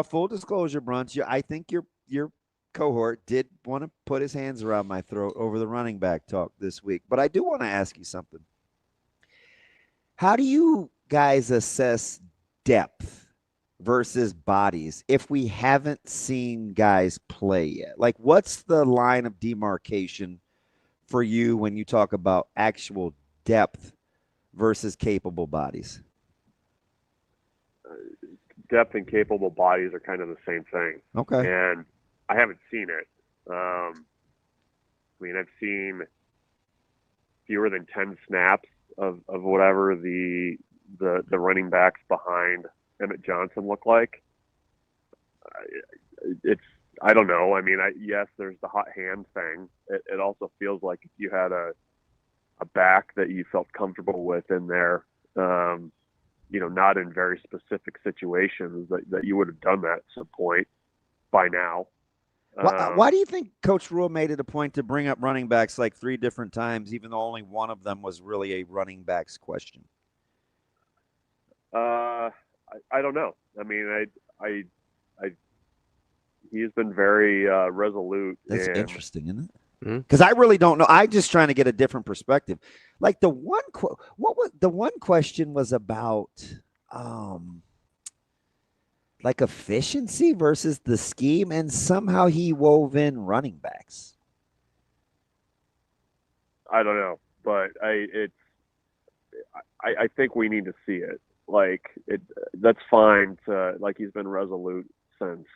full disclosure, Bruntz, I think your cohort did want to put his hands around my throat over the running back talk this week. But I do want to ask you something. How do you guys assess depth versus bodies if we haven't seen guys play yet? Like, what's the line of demarcation for you when you talk about actual depth versus capable bodies? Depth and capable bodies are kind of the same thing. Okay. And I haven't seen it. I mean, I've seen fewer than 10 snaps of whatever the running backs behind Emmett Johnson look like. I don't know. I mean, yes, there's the hot hand thing. It also feels like if you had a back that you felt comfortable with in there, not in very specific situations, that you would have done that at some point by now. Why do you think Coach Rule made it a point to bring up running backs like 3 different times, even though only one of them was really a running backs question? I don't know. I mean, he's been very resolute. That's interesting, isn't it? Because I really don't know. I'm just trying to get a different perspective. Like the one question was about like efficiency versus the scheme, and somehow he wove in running backs. I don't know, but I think we need to see it. Like that's fine to, like, he's been resolute since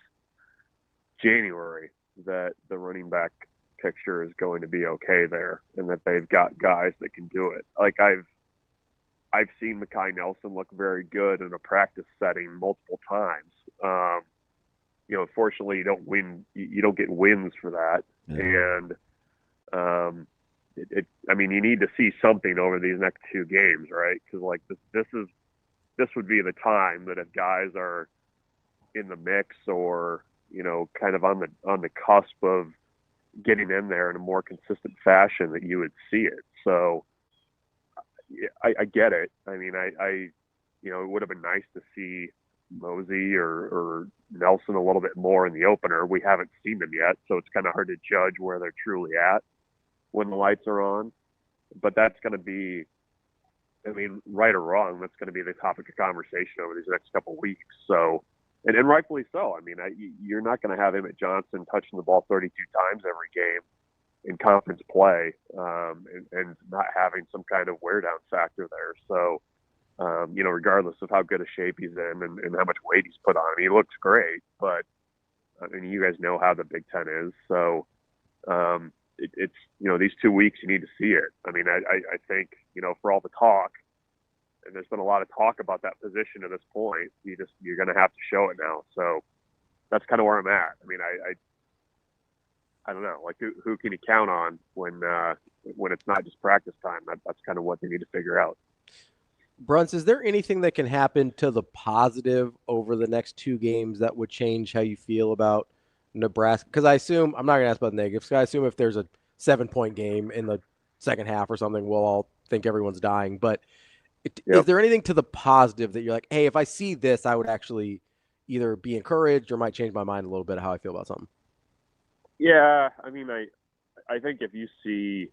January that the running back picture is going to be okay there, and that they've got guys that can do it. Like I've seen Mekhi Nelson look very good in a practice setting multiple times. Unfortunately, you don't win. You don't get wins for that, and I mean, you need to see something over these next 2 games, right? Because like this would be the time that if guys are in the mix or kind of on the cusp of getting in there in a more consistent fashion, that you would see it. So I get it. I mean, it would have been nice to see Mosey or Nelson a little bit more in the opener. We haven't seen them yet, so it's kind of hard to judge where they're truly at when the lights are on. But that's going to be, I mean, right or wrong, that's going to be the topic of conversation over these next couple of weeks. So, and rightfully so. I mean, you're not going to have Emmett Johnson touching the ball 32 times every game in conference play, and not having some kind of wear down factor there. So, regardless of how good a shape he's in and how much weight he's put on, he looks great. But I mean, you guys know how the Big Ten is. So, it's these 2 weeks you need to see it. I mean, I think for all the talk, and there's been a lot of talk about that position at this point, you're going to have to show it now. So that's kind of where I'm at. I mean, I don't know, like who can you count on when it's not just practice time? That's kind of what they need to figure out. Bruntz, is there anything that can happen to the positive over the next 2 games that would change how you feel about Nebraska? Because I assume, I'm not going to ask about negatives, because I assume if there's a 7-point game in the second half or something, we'll all think everyone's dying. But is there anything to the positive that you're like, hey, if I see this, I would actually either be encouraged or might change my mind a little bit of how I feel about something? Yeah, I mean, I think if you see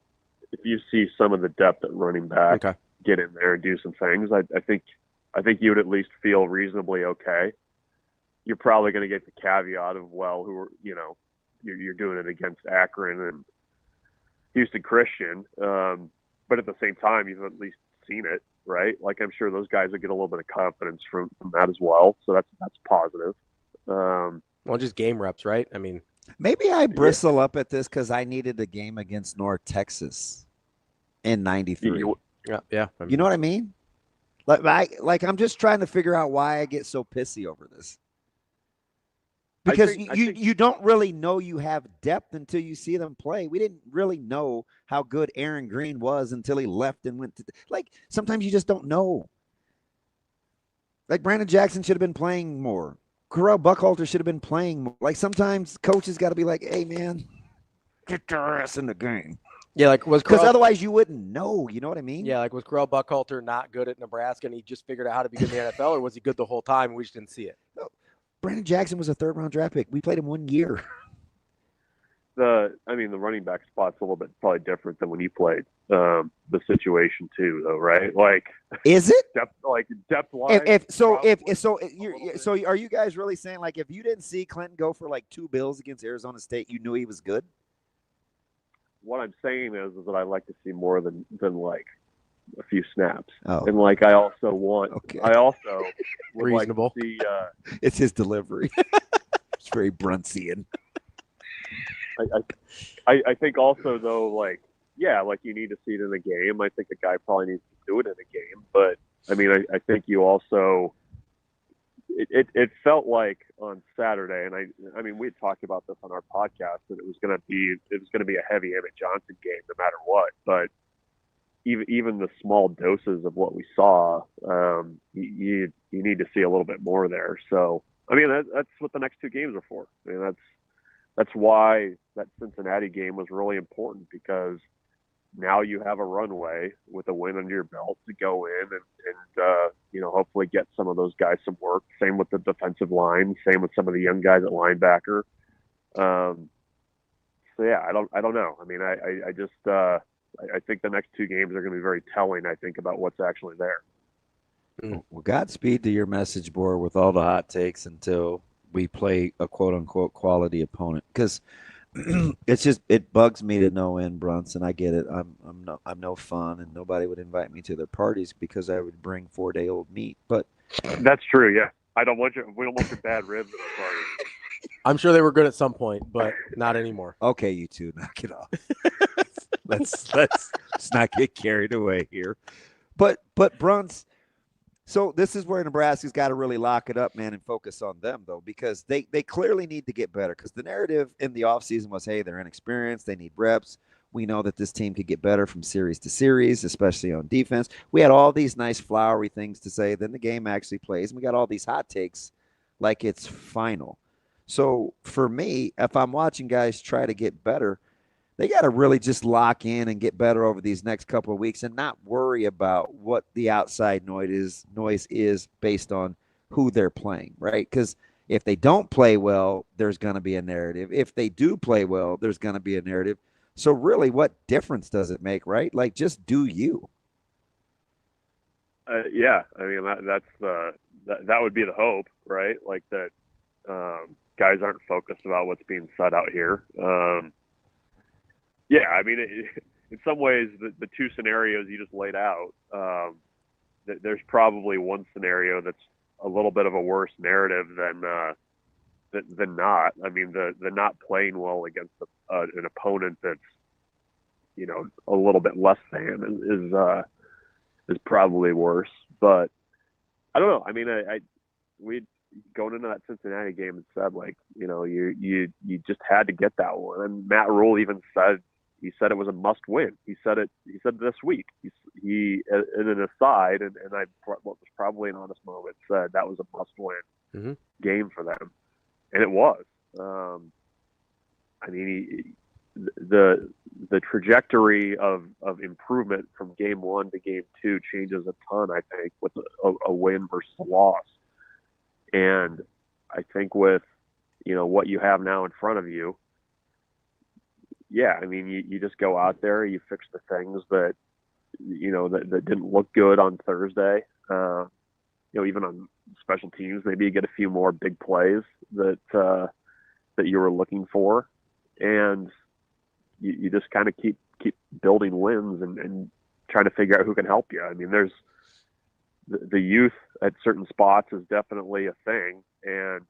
some of the depth at running back, get in there and do some things, I think you would at least feel reasonably okay. You're probably going to get the caveat of, well, you're doing it against Akron and Houston Christian, but at the same time, you've at least seen it, right? Like, I'm sure those guys will get a little bit of confidence from that as well. So that's positive. Well, just game reps, right? I mean, maybe I bristle up at this because I needed a game against North Texas in '93. Yeah. You know what I mean? Like I'm just trying to figure out why I get so pissy over this. Because you don't really know you have depth until you see them play. We didn't really know how good Aaron Green was until he left and went to sometimes you just don't know. Like Brandon Jackson should have been playing more. Correll Buckhalter should have been playing more. Like sometimes coaches got to be like, hey man, get your ass in the game. Yeah, like because otherwise you wouldn't know. You know what I mean? Yeah, like was Correll Buckhalter not good at Nebraska and he just figured out how to be good in the NFL, or was he good the whole time and we just didn't see it? No. Brandon Jackson was a 3rd-round draft pick. We played him 1 year. the running back spot's a little bit probably different than when you played the situation too, though, right? Like, is it depth wise? So are you guys really saying, like, if you didn't see Clinton go for like 2 bills against Arizona State, you knew he was good? What I'm saying is that I'd like to see more than like a few snaps. Oh. And like I also would Reasonable. like to see It's his delivery. It's very Bruntzian. I think also though, like, yeah, like you need to see it in a game. I think the guy probably needs to do it in a game. But I mean, I think you also it felt like on Saturday, and I mean we had talked about this on our podcast that it was gonna be a heavy Emmett Johnson game no matter what. But even the small doses of what we saw, you need to see a little bit more there. So I mean that's what the next 2 games are for. I mean that's why that Cincinnati game was really important, because now you have a runway with a win under your belt to go in and hopefully get some of those guys some work. Same with the defensive line. Same with some of the young guys at linebacker. So yeah, I don't know. I mean, I just I think the next 2 games are going to be very telling, I think, about what's actually there. Well, Godspeed to your message board with all the hot takes until we play a quote unquote quality opponent, because it bugs me to no end, Bruntz, and I get it. I'm no fun, and nobody would invite me to their parties because I would bring 4-day-old meat. But that's true. Yeah, we don't want your bad ribs at our party. I'm sure they were good at some point, but not anymore. Okay, you two, knock it off. let's not get carried away here. But Bruntz, so this is where Nebraska's got to really lock it up, man, and focus on them, though, because they clearly need to get better, because the narrative in the offseason was, hey, they're inexperienced, they need reps. We know that this team could get better from series to series, especially on defense. We had all these nice flowery things to say. Then the game actually plays, and we got all these hot takes like it's final. So for me, if I'm watching guys try to get better, they got to really just lock in and get better over these next couple of weeks and not worry about what the outside noise is based on who they're playing, right? Because if they don't play well, there's going to be a narrative. If they do play well, there's going to be a narrative. So really, what difference does it make, right? Like, just do you. Yeah, I mean, that would be the hope, right? Like that guys aren't focused about what's being said out here. Yeah, I mean, in some ways, the 2 scenarios you just laid out, there's probably one scenario that's a little bit of a worse narrative than not. I mean, the not playing well against an opponent that's, a little bit less than is probably worse. But I don't know. I mean, we going into that Cincinnati game and said, like, you just had to get that one. And Matt Rule even said it was a must win. He said this week. He in an aside, and what was probably an honest moment, said that was a must win game for them, and it was. I mean, the trajectory of improvement from game 1 to game 2 changes a ton, I think, with a win versus a loss. And I think with, what you have now in front of you, yeah, I mean, you just go out there, you fix the things that, that didn't look good on Thursday. Even on special teams, maybe you get a few more big plays that you were looking for. And you just kind of keep building wins and trying to figure out who can help you. I mean, there's the youth at certain spots is definitely a thing. And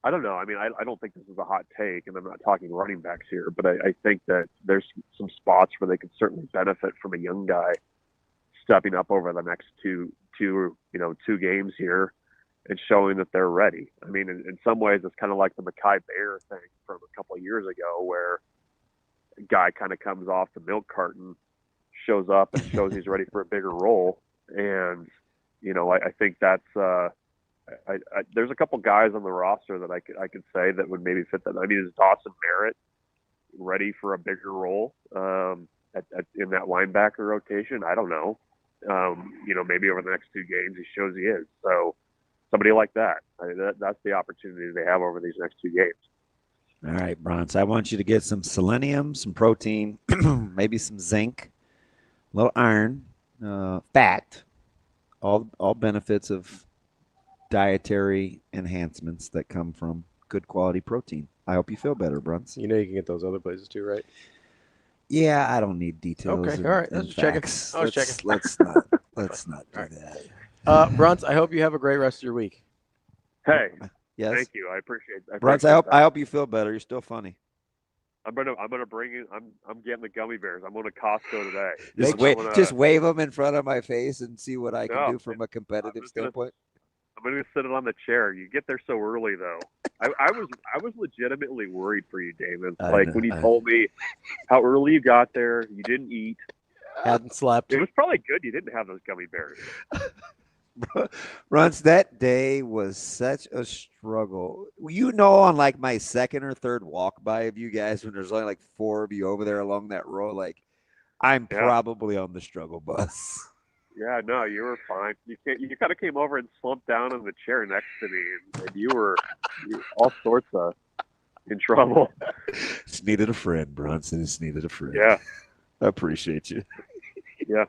I don't know. I mean, I don't think this is a hot take, and I'm not talking running backs here, but I think that there's some spots where they could certainly benefit from a young guy stepping up over the next two games here and showing that they're ready. I mean, in some ways, it's kind of like the Mekhi Bear thing from a couple of years ago, where a guy kind of comes off the milk carton, shows up and shows he's ready for a bigger role. And, I think that's there's a couple guys on the roster that I could say that would maybe fit that. I mean, is Dawson Merritt ready for a bigger role in that linebacker rotation? I don't know. Maybe over the next 2 games he shows he is. So somebody like that. That's the opportunity they have over these next 2 games. All right, Bruntz, I want you to get some selenium, some protein, maybe some zinc, a little iron, fat, all benefits of dietary enhancements that come from good quality protein. I hope you feel better, Bruntz. You know you can get those other places too, right? Yeah, I don't need details. Okay, and- all right. and Let's check it. facts. I was Let's- checking. Let's not do that. Bruntz, I hope you have a great rest of your week. Hey, Yes. thank you. I appreciate. Bruntz, I hope you feel better. You're still funny. I'm gonna bring in. I'm getting the gummy bears. I'm going to Costco today. Just wave them in front of my face and see what I can No, do from a competitive standpoint. I'm going to sit it on the chair. You get there so early though. I was legitimately worried for you, Damon. I Like know, when you told me how early you got there, you didn't eat. Hadn't slept. It was probably good you didn't have those gummy bears. Bruntz, that day was such a struggle. You know, on like my second or third walk by of you guys, when there's only like 4 of you over there along that row, like I'm probably on the struggle bus. Yeah, no, you were fine. You kind of came over and slumped down in the chair next to me, and you were all sorts of in trouble. It's needed a friend, Brunson. It's needed a friend. Yeah. I appreciate you. Yeah.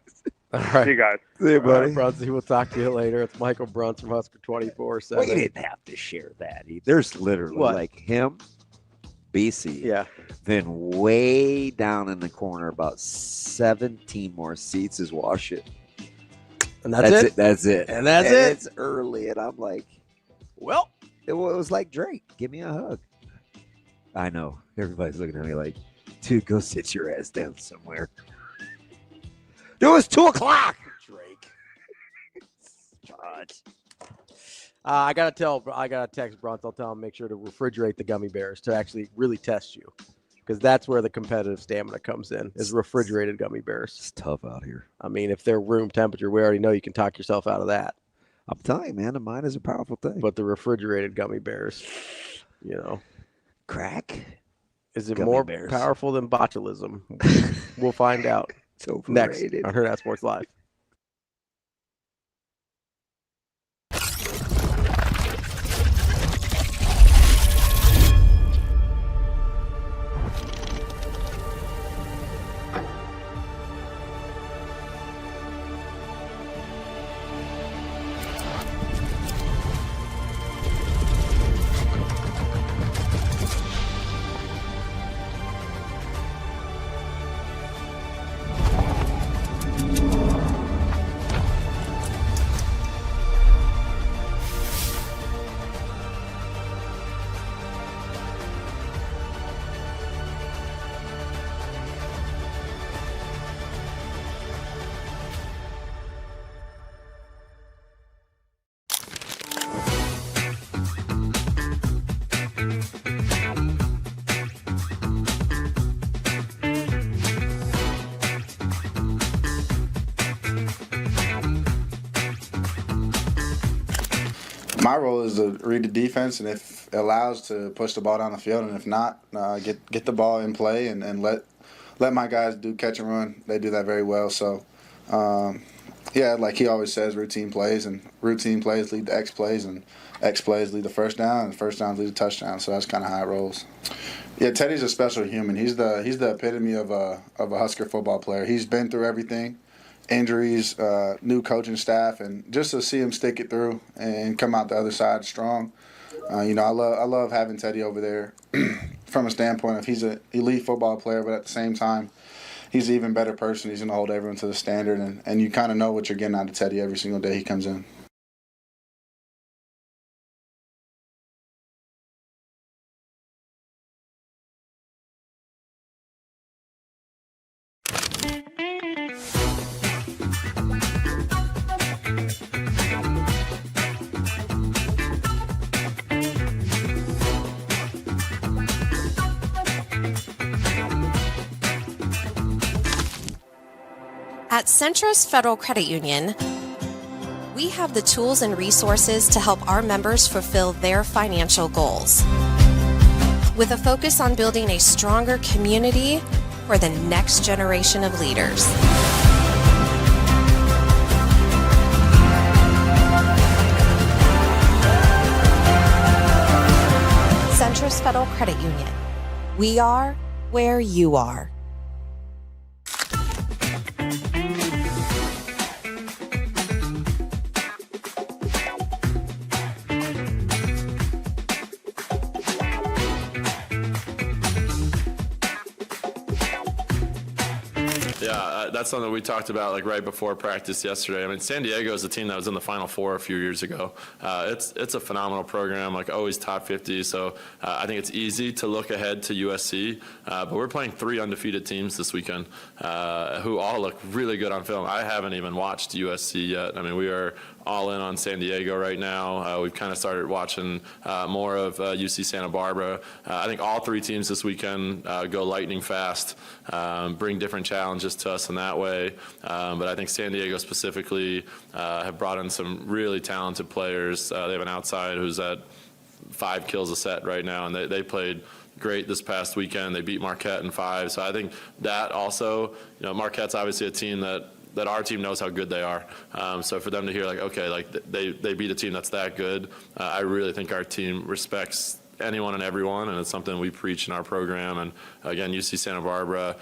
All right. See you guys. See you, buddy. Bruntz, we'll talk to you later. It's Michael Bruntz from Husker 24/7. We didn't have to share that. There's literally What? like him, BC. Yeah. Then way down in the corner, about 17 more seats is Wash It. And that's it? That's it. And that's it? It's early, and I'm like, well, it was like Drake. Give me a hug. I know. Everybody's looking at me like, dude, go sit your ass down somewhere. It was 2:00. Drake. God. I gotta text Bruntz. I'll tell him make sure to refrigerate the gummy bears to actually really test you, because that's where the competitive stamina comes in. Is refrigerated gummy bears. It's tough out here. I mean, if they're room temperature, we already know you can talk yourself out of that. I'm telling you, man, the mind is a powerful thing. But the refrigerated gummy bears, crack. Is it Gummy more bears. powerful than botulism? We'll find out. It's Next overrated. on Hurrdat Sports Live. My role is to read the defense, and if it allows, to push the ball down the field, and if not, get the ball in play and let my guys do catch and run. They do that very well. So, like he always says, routine plays, and routine plays lead to X plays, and X plays lead to first down, and first downs lead to touchdown. So that's kind of how it rolls. Yeah, Teddy's a special human. He's the epitome of a Husker football player. He's been through everything. Injuries, new coaching staff, and just to see him stick it through and come out the other side strong. I love having Teddy over there from a standpoint of he's an elite football player, but at the same time, he's an even better person. He's going to hold everyone to the standard, and you kind of know what you're getting out of Teddy every single day he comes in. At Centrist Federal Credit Union, we have the tools and resources to help our members fulfill their financial goals. With a focus on building a stronger community for the next generation of leaders. Centrist Federal Federal Credit Union. We are where you are. Yeah, that's something we talked about like right before practice yesterday. I mean, San Diego is a team that was in the Final Four a few years ago. It's a phenomenal program, like always top 50. So I think it's easy to look ahead to USC. But we're playing 3 undefeated teams this weekend who all look really good on film. I haven't even watched USC yet. I mean, we are all in on San Diego right now. We've kind of started watching more of UC Santa Barbara. I think all 3 teams this weekend go lightning fast, bring different challenges to us in that way. But I think San Diego specifically have brought in some really talented players. They have an outside who's at 5 kills a set right now, and they played great this past weekend. They beat Marquette in 5. So I think that also, Marquette's obviously a team that our team knows how good they are. So for them to hear they beat a team that's that good, I really think our team respects anyone and everyone, and it's something we preach in our program. And again, UC Santa Barbara,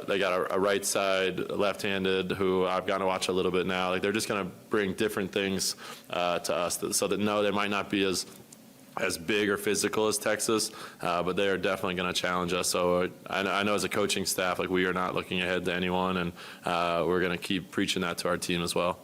they got a right side left-handed who I've gotten to watch a little bit now. Like, they're just going to bring different things to us, so that no, they might not be as big or physical as Texas, but they are definitely going to challenge us. So I know as a coaching staff, like, we are not looking ahead to anyone, and we're going to keep preaching that to our team as well.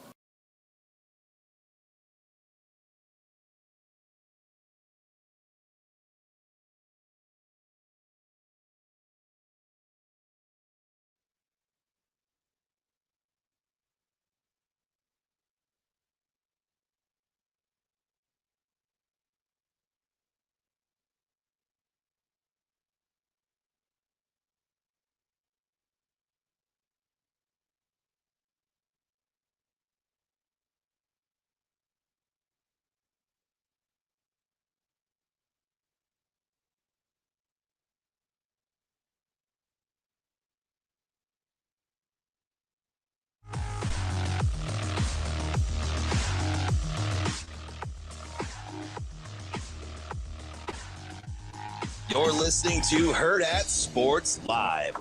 You're listening to Hurrdat Sports Live.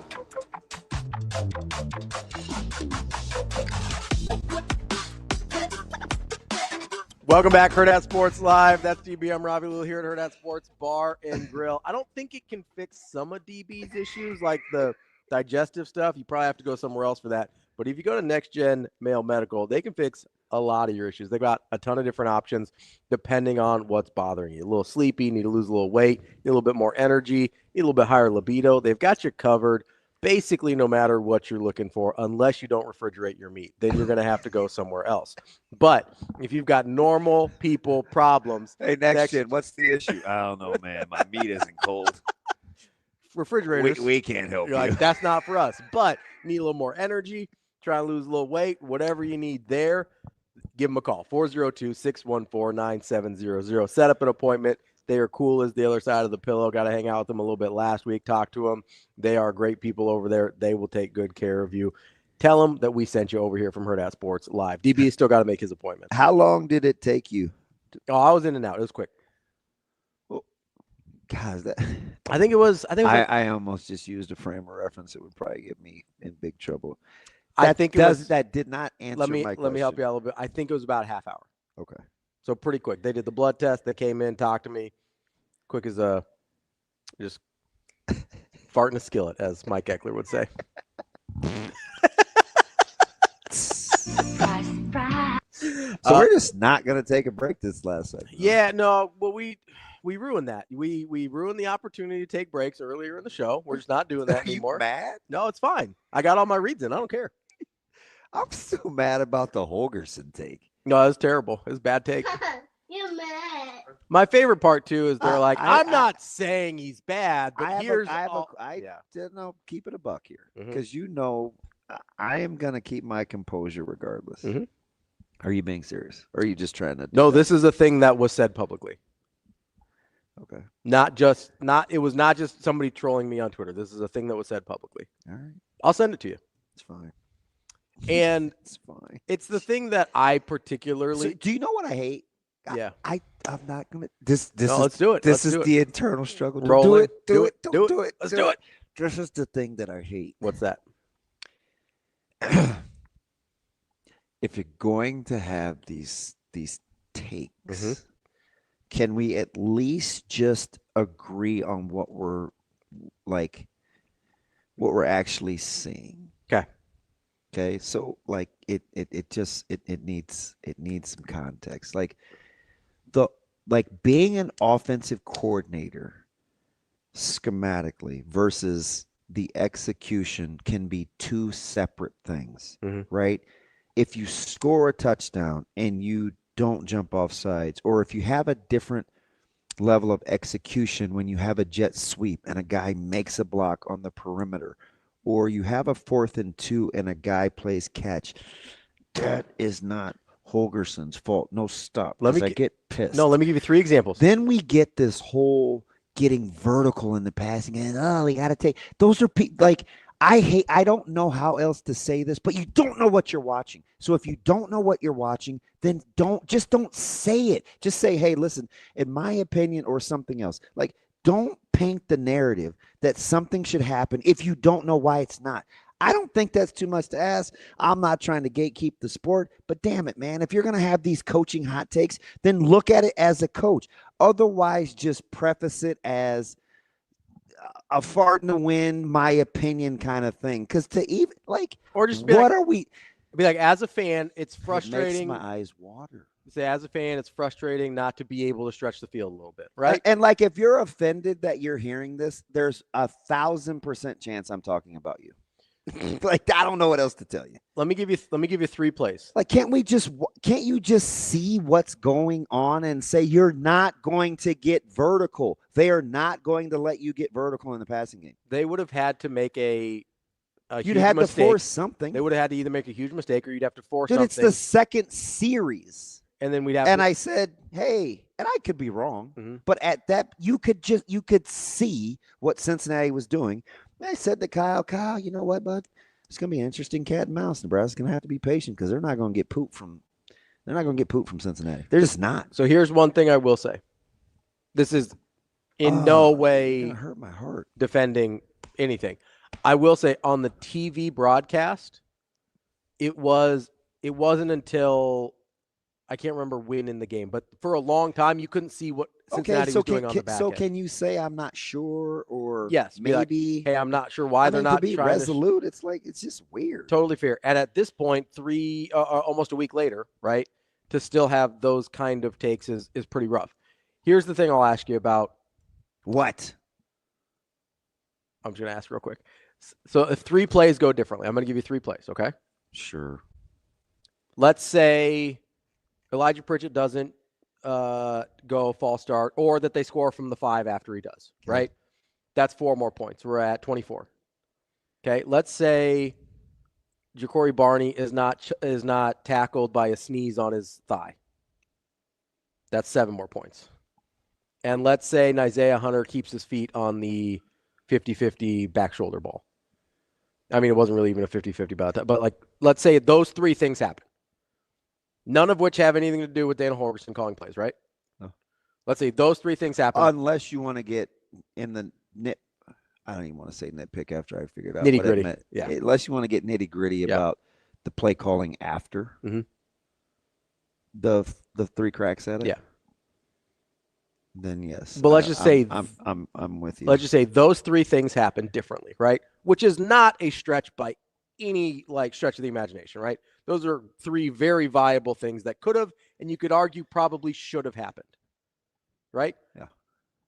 Welcome back, Hurrdat Sports Live. That's DB. I'm Ravi Lulla here at Hurrdat Sports Bar and Grill. I don't think it can fix some of DB's issues, like the digestive stuff. You probably have to go somewhere else for that. But if you go to Next Gen Male Medical, they can fix a lot of your issues. They've got a ton of different options depending on what's bothering you. A little sleepy, need to lose a little weight, need a little bit more energy, need a little bit higher libido. They've got you covered basically no matter what you're looking for, unless you don't refrigerate your meat. Then you're going to have to go somewhere else. But if you've got normal people problems. Hey, Next Gen, what's the issue? I don't know, man. My meat isn't cold. Refrigerators. We can't help you. Like, that's not for us. But need a little more energy, try to lose a little weight, whatever you need there, give them a call, 402-614-9700. Set up an appointment. They are cool as the other side of the pillow. Got to hang out with them a little bit last week, talk to them. They are great people over there. They will take good care of you. Tell them that we sent you over here from Hurrdat Sports Live. DB still got to make his appointment. How long did it take you? Oh, I was in and out. It was quick. God, I almost just used a frame of reference. It would probably get me in big trouble. That did not answer my question. Let me help you out a little bit. I think it was about a half hour. Okay. So pretty quick. They did the blood test. They came in, talked to me. Quick as just farting a skillet, as Mike Eckler would say. So we're just not going to take a break this last segment. Yeah, no. Well, we ruined that. We ruined the opportunity to take breaks earlier in the show. We're just not doing that anymore. You mad? No, it's fine. I got all my reads in. I don't care. I'm still mad about the Holgerson take. No, it was terrible. It was a bad take. You're mad. My favorite part, too, is they're like, I'm not saying he's bad, but keep it a buck here. Because I am going to keep my composure regardless. Mm-hmm. Are you being serious? Or are you just trying to? No, this is a thing that was said publicly. Okay. It was not just somebody trolling me on Twitter. This is a thing that was said publicly. All right. I'll send it to you. It's fine. And it's fine. It's the thing that I particularly. So, do you know what I hate? Yeah. I'm not gonna. This No, is let's do it. This Let's is do the it. internal struggle. Don't Roll do it. it. Do it. Don't Do do it. it. Let's do it. This is the thing that I hate. What's that? If you're going to have these takes, Mm-hmm. can we at least just agree on what we're actually seeing? Okay. Okay. So like it needs some context. Like being an offensive coordinator schematically versus the execution can be two separate things, right? If you score a touchdown and you don't jump off sides, or if you have a different level of execution when you have a jet sweep and a guy makes a block on the perimeter, or you have a 4th and 2 and a guy plays catch, that is not Holgerson's fault. No, stop. I get pissed. No, let me give you 3 examples. Then we get this whole getting vertical in the passing and we got to take those are like I don't know how else to say this, but you don't know what you're watching. So if you don't know what you're watching, then don't say it. Just say, hey, listen, in my opinion, or something else. Like, don't paint the narrative that something should happen if you don't know why it's not. I don't think that's too much to ask. I'm not trying to gatekeep the sport, but damn it, man, if you're going to have these coaching hot takes, then look at it as a coach. Otherwise, just preface it as a fart in the wind, my opinion kind of thing. Because to even or just be what like, are we? Be like, as a fan, it's frustrating. It makes my eyes water. Say, as a fan, it's frustrating not to be able to stretch the field a little bit, right? And like, if you're offended that you're hearing this, there's 1,000% chance I'm talking about you. Like, I don't know what else to tell you. Let me give you 3 plays. Like, can't you just see what's going on and say you're not going to get vertical? They are not going to let you get vertical in the passing game. They would have had to make a you'd huge have mistake. to force something. They would have had to either make a huge mistake or you'd have to force Dude, something. it's the second series. And then we'd have I said, hey, and I could be wrong, but at that you could see what Cincinnati was doing. And I said to Kyle, you know what, bud? It's gonna be an interesting cat and mouse. Nebraska's gonna have to be patient because they're not gonna get poop from Cincinnati. They're just not. So here's one thing I will say. This is in no way hurt my heart defending anything. I will say on the TV broadcast, it wasn't until I can't remember when in the game, but for a long time you couldn't see what Cincinnati was doing on the back end. Can you say I'm not sure, or yes, maybe? Hey, I'm not sure why they're not to be trying resolute. It's like it's just weird. Totally fair. And at this point, almost a week later, right, to still have those kind of takes is pretty rough. Here's the thing I'll ask you about. What? I'm just gonna ask real quick. So if 3 plays go differently, I'm gonna give you 3 plays. Okay. Sure. Let's say Elijah Pritchett doesn't go false start, or that they score from the 5 after he does, right? That's 4 more points. We're at 24. Okay, let's say Ja'Cory Barney is not tackled by a sneeze on his thigh. That's 7 more points. And let's say Isaiah Hunter keeps his feet on the 50-50 back shoulder ball. I mean, it wasn't really even a 50-50 about that, but like, let's say those 3 things happen. None of which have anything to do with Dana Holgorsen calling plays, right? No. Let's say those 3 things happen. Unless you want to get in the I don't even want to say nitpick after I figured out nitty gritty. What it meant. Yeah. Unless you want to get nitty gritty about the play calling after the 3 cracks at it. Yeah. Then yes. But let's just say I'm with you. Let's just say those 3 things happen differently, right? Which is not a stretch by any stretch of the imagination, right? Those are 3 very viable things that could have, and you could argue probably should have happened, right? Yeah.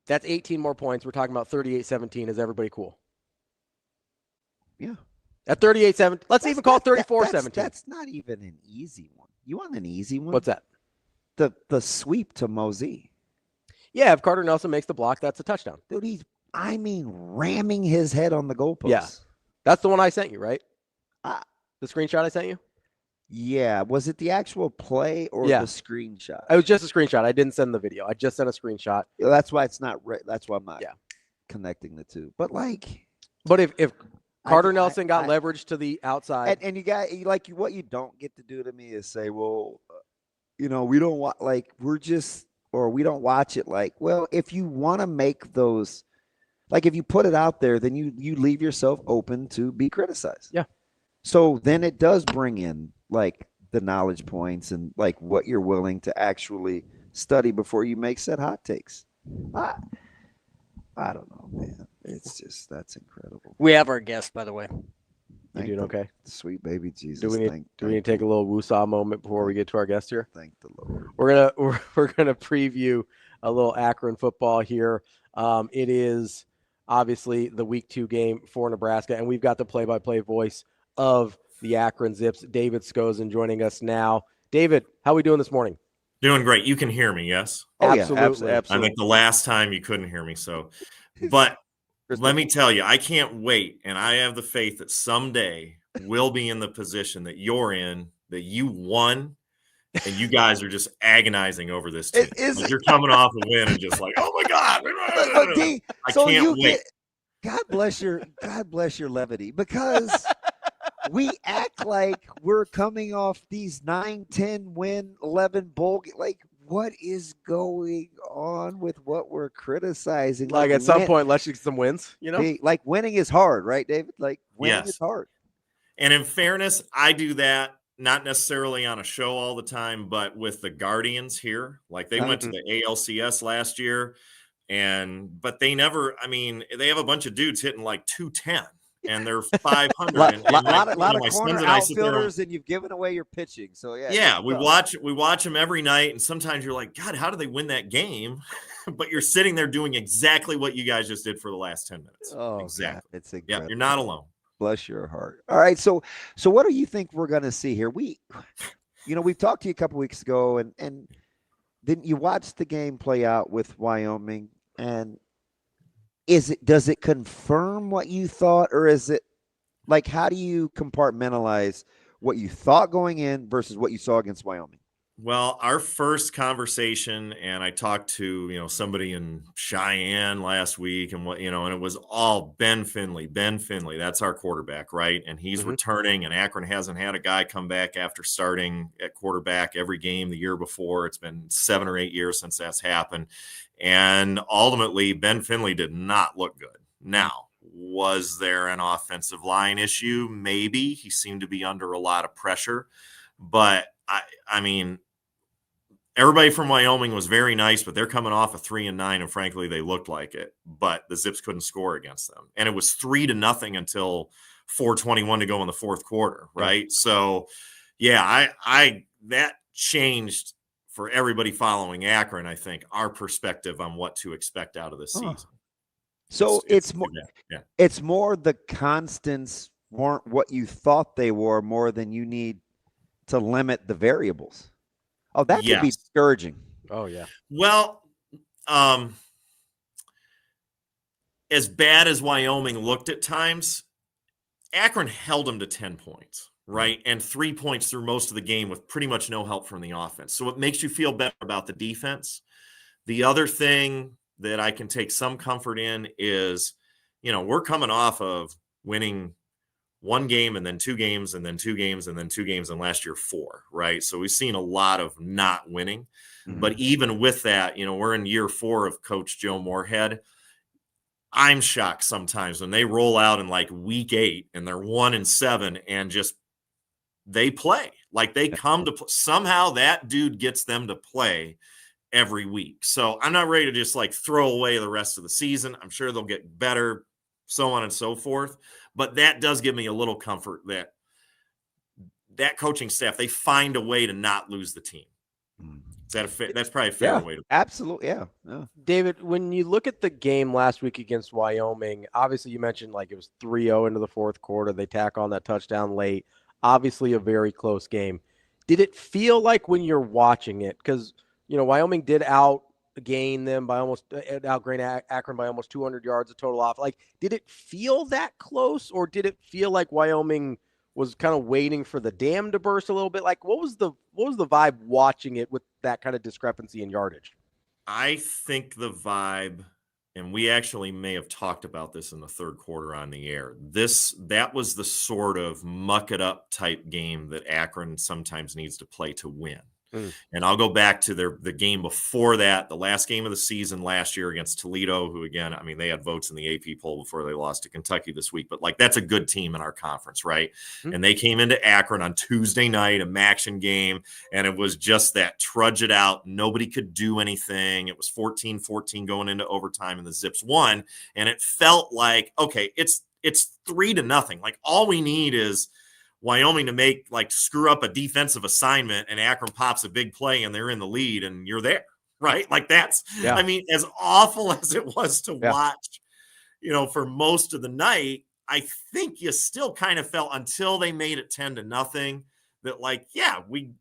That's 18 more points. We're talking about 38-17. Is everybody cool? Yeah. At 38-17, let's even call it 34-17. That's not even an easy one. You want an easy one? What's that? The sweep to Mosey. Yeah, if Carter Nelson makes the block, that's a touchdown. Dude, he's ramming his head on the goalpost. Yeah. That's the one I sent you, right? The screenshot I sent you? Yeah. Was it the actual play or the screenshot? It was just a screenshot. I didn't send the video. I just sent a screenshot. Yeah, that's why it's not that's why I'm not connecting the two. But if Carter Nelson got leverage to the outside. And you got what you don't get to do to me is say, well, we don't want we don't watch it like, well, if you want to make those, like if you put it out there, then you leave yourself open to be criticized. Yeah. So then it does bring in like the knowledge points and like what you're willing to actually study before you make said hot takes. I don't know, man. It's just, that's incredible. We have our guest, by the way. You doing okay? Sweet baby Jesus. Do we need to take a little woosah moment before we get to our guest here? Thank the Lord. We're gonna preview a little Akron football here. It is obviously the week 2 game for Nebraska, and we've got the play-by-play voice of the Akron Zips, David Skoczen, joining us now. David, how are we doing this morning? Doing great. You can hear me, yes? Oh, Absolutely. yeah, I think the last time you couldn't hear me. So, but let me tell you, I can't wait. And I have the faith that someday we'll be in the position that you're in, that you won, and you guys are just agonizing over this team. Like you're coming off a win and just like, oh my God. I can't wait. God bless your levity, because we act like we're coming off these 9-10 win 11 bowl. Like, what is going on with what we're criticizing? Like at some point, let's get some wins. Like winning is hard, right, David? Like winning is hard. And in fairness, I do that not necessarily on a show all the time, but with the Guardians here, like they went to the ALCS last year, but they never. I mean, they have a bunch of dudes hitting like 210. And they're 500. A lot of corner outfielders, and you've given away your pitching. So yeah, we watch them every night, and sometimes you're like, God, how do they win that game? But you're sitting there doing exactly what you guys just did for the last 10 minutes. Oh, exactly. God, it's incredible. Yeah, you're not alone. Bless your heart. All right, so what do you think we're going to see here? We've talked to you a couple weeks ago, and then you watched the game play out with Wyoming, and does it confirm what you thought, or is it like, how do you compartmentalize what you thought going in versus what you saw against Wyoming? Well, our first conversation, and I talked to, somebody in Cheyenne last week, and and it was all Ben Finley. Ben Finley, that's our quarterback, right? And he's returning, and Akron hasn't had a guy come back after starting at quarterback every game the year before. It's been 7 or 8 years since that's happened. And ultimately, Ben Finley did not look good. Now, was there an offensive line issue? Maybe. He seemed to be under a lot of pressure. But, I mean, everybody from Wyoming was very nice, but they're coming off a 3-9, and frankly, they looked like it. But the Zips couldn't score against them. And it was 3-0 until 4:21 to go in the fourth quarter, right? Yeah. So, yeah, that changed for everybody following Akron, I think, our perspective on what to expect out of this season. So it's more the constants weren't what you thought they were, more than you need to limit the variables. Oh, that could be discouraging. Oh, yeah. Well, as bad as Wyoming looked at times, Akron held them to 10 points. Right. And 3 points through most of the game with pretty much no help from the offense. So it makes you feel better about the defense. The other thing that I can take some comfort in is, we're coming off of winning 1 game and then 2 games and then 2 games and then 2 games, and last year 4. Right. So we've seen a lot of not winning. Mm-hmm. But even with that, we're in year 4 of Coach Joe Moorhead. I'm shocked sometimes when they roll out in like week 8 and they're 1-7 and just they play like they come to play. Somehow that dude gets them to play every week. So I'm not ready to just like throw away the rest of the season. I'm sure they'll get better, so on and so forth. But that does give me a little comfort that coaching staff, they find a way to not lose the team. Is that that's probably a fair way to absolutely. Yeah. David, when you look at the game last week against Wyoming, obviously you mentioned like it was 3-0 into the fourth quarter. They tack on that touchdown late. Obviously a very close game. Did it feel like when you're watching it, because, Wyoming did outgain them by outgain Akron by almost 200 yards of total off. Like, did it feel that close, or did it feel like Wyoming was kind of waiting for the dam to burst a little bit? Like, what was the vibe watching it with that kind of discrepancy in yardage? I think the vibe, and we actually may have talked about this in the third quarter on the air, that was the sort of muck it up type game that Akron sometimes needs to play to win. And I'll go back to the game before that, the last game of the season last year against Toledo, who again, I mean, they had votes in the AP poll before they lost to Kentucky this week, but like that's a good team in our conference, right? And they came into Akron on Tuesday night, a MACtion game, and it was just that trudge it out. Nobody could do anything. It was 14-14 going into overtime, and the Zips won. And it felt like, okay, it's 3-0. Like all we need is Wyoming to screw up a defensive assignment, and Akron pops a big play and they're in the lead and you're there, right? Like that's, I mean, as awful as it was to watch, for most of the night, I think you still kind of felt until they made it 10-0 that like, yeah, we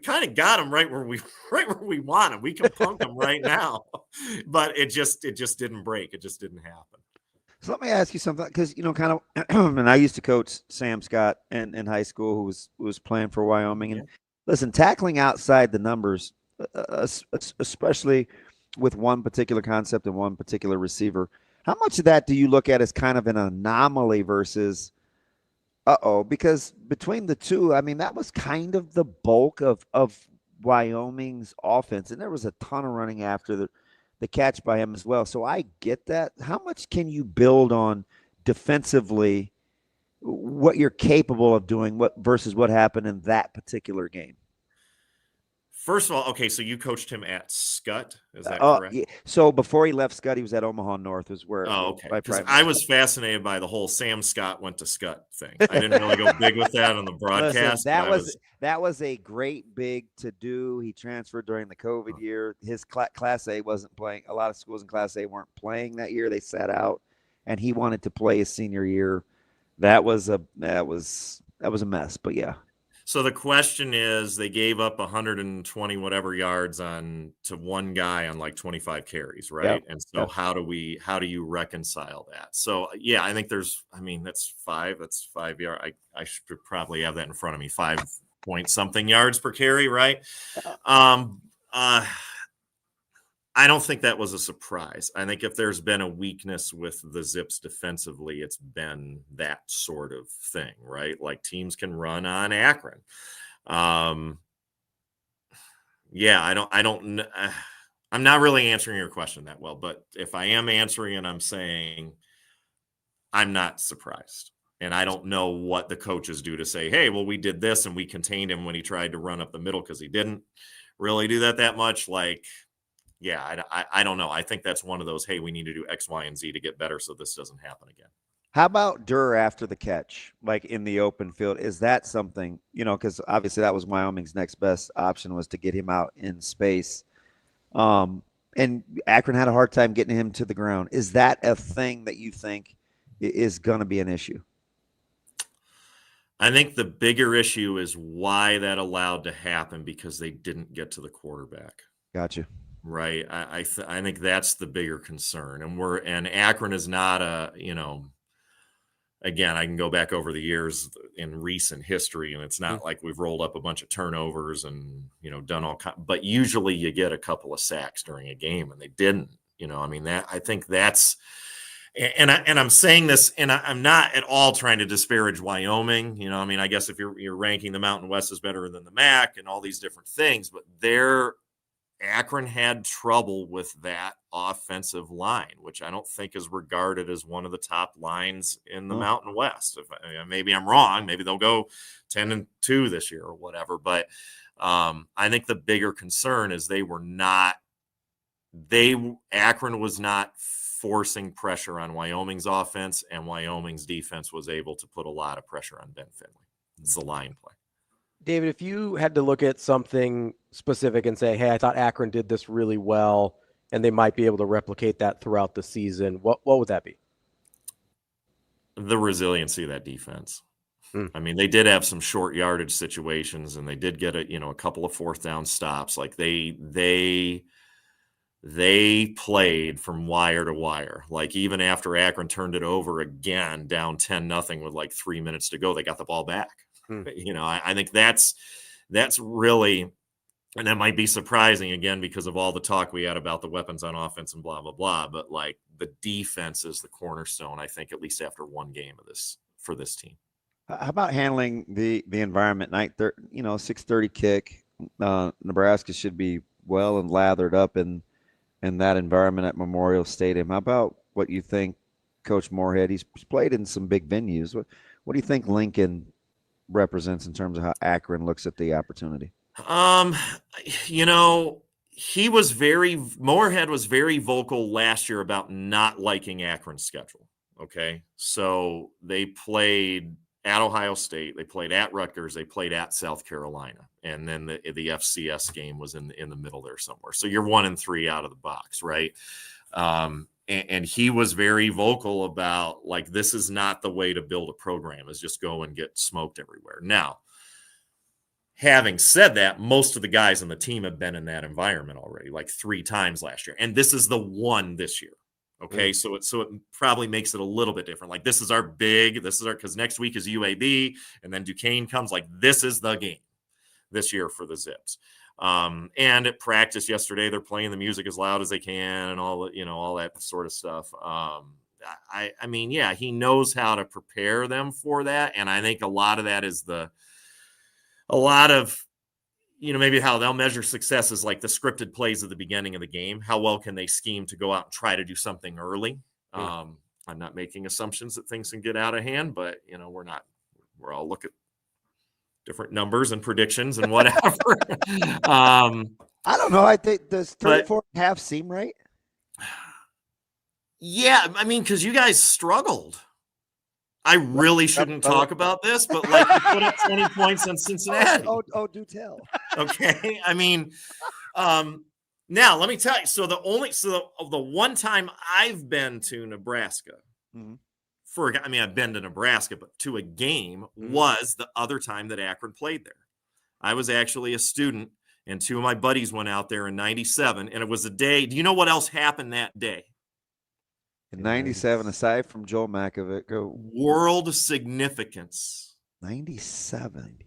kind of got them right where we want them. We can punk them right now, but it just didn't break. It just didn't happen. So let me ask you something, because kind of, and I used to coach Sam Scott in high school, who was playing for Wyoming. And listen, tackling outside the numbers, especially with one particular concept and one particular receiver, how much of that do you look at as kind of an anomaly versus, because between the two, I mean, that was kind of the bulk of Wyoming's offense, and there was a ton of running after the catch by him as well. So I get that. How much can you build on defensively what you're capable of doing versus what happened in that particular game? First of all, okay, so you coached him at Scott, is that correct? Yeah. So before he left Scott, he was at Omaha North, was where. Oh, okay. I was fascinated by the whole Sam Scott went to Scott thing. I didn't really go big with that on the broadcast. Listen, that was a great big to do. He transferred during the COVID year. His Class A wasn't playing. A lot of schools in Class A weren't playing that year. They sat out, and he wanted to play his senior year. That was a mess. But yeah. So the question is, they gave up 120 whatever yards to one guy on like 25 carries, right? Yep. And so how do you reconcile that? So yeah, I think that's 5 yards. I should probably have that in front of me. 5 point something yards per carry, right? I don't think that was a surprise. I think if there's been a weakness with the Zips defensively, it's been that sort of thing, right? Like teams can run on Akron. I'm not really answering your question that well, but if I am answering it, I'm saying I'm not surprised. And I don't know what the coaches do to say, hey, well, we did this and we contained him when he tried to run up the middle, because he didn't really do that much. Like, yeah, I don't know. I think that's one of those, hey, we need to do X, Y, and Z to get better so this doesn't happen again. How about Durr after the catch, like in the open field? Is that something, because obviously that was Wyoming's next best option, was to get him out in space. And Akron had a hard time getting him to the ground. Is that a thing that you think is going to be an issue? I think the bigger issue is why that allowed to happen, because they didn't get to the quarterback. Gotcha. Right. I think that's the bigger concern. And Akron is not again, I can go back over the years in recent history, and it's not like we've rolled up a bunch of turnovers and, done but usually you get a couple of sacks during a game, and they didn't, I think that's, and I'm saying this, and I'm not at all trying to disparage Wyoming. I guess if you're ranking the Mountain West is better than the MAC and all these different things, but Akron had trouble with that offensive line, which I don't think is regarded as one of the top lines in the Mountain West. Maybe I'm wrong. Maybe they'll go 10-2 this year or whatever. But I think the bigger concern is Akron was not forcing pressure on Wyoming's offense, and Wyoming's defense was able to put a lot of pressure on Ben Finley. It's the line play. David, if you had to look at something specific and say, hey, I thought Akron did this really well, and they might be able to replicate that throughout the season, what would that be? The resiliency of that defense. They did have some short yardage situations, and they did get a couple of fourth down stops. Like they played from wire to wire. Like even after Akron turned it over again, down 10-0 with like 3 minutes to go, they got the ball back. I think that's really, and that might be surprising again because of all the talk we had about the weapons on offense and blah, blah, blah. But like the defense is the cornerstone, I think, at least after one game of this for this team. How about handling the environment? 6:30 kick. Nebraska should be well and lathered up in that environment at Memorial Stadium. How about what you think, Coach Moorhead? He's played in some big venues. What do you think Lincoln represents in terms of how Akron looks at the opportunity? Moorhead was very vocal last year about not liking Akron's schedule. Okay. So they played at Ohio State, they played at Rutgers, they played at South Carolina, and then the FCS game was in the middle there somewhere. So you're 1-3 out of the box, right? And he was very vocal about, like, this is not the way to build a program, is just go and get smoked everywhere. Now, having said that, most of the guys on the team have been in that environment already, like 3 times last year, and this is the one this year. Okay, so it probably makes it a little bit different. Like, because next week is UAB, and then Duquesne comes. Like, this is the game this year for the Zips. And at practice yesterday, they're playing the music as loud as they can and all that sort of stuff. I mean, yeah, he knows how to prepare them for that, and I think a lot of that is maybe how they'll measure success is like the scripted plays at the beginning of the game. How well can they scheme to go out and try to do something early? I'm not making assumptions that things can get out of hand, but we're all look at different numbers and predictions and whatever. I don't know. I think does 34.5 seem right? Yeah, I mean, because you guys struggled. I really shouldn't talk about this, but like, you put up 20 points on Cincinnati. Oh, do tell. Okay. I mean, now let me tell you. So the one time I've been to Nebraska I've been to Nebraska, but to a game was the other time that Akron played there. I was actually a student, and 2 of my buddies went out there in 97, and it was a day. Do you know what else happened that day? In 97, aside from Joel Makovic, world significance. 97.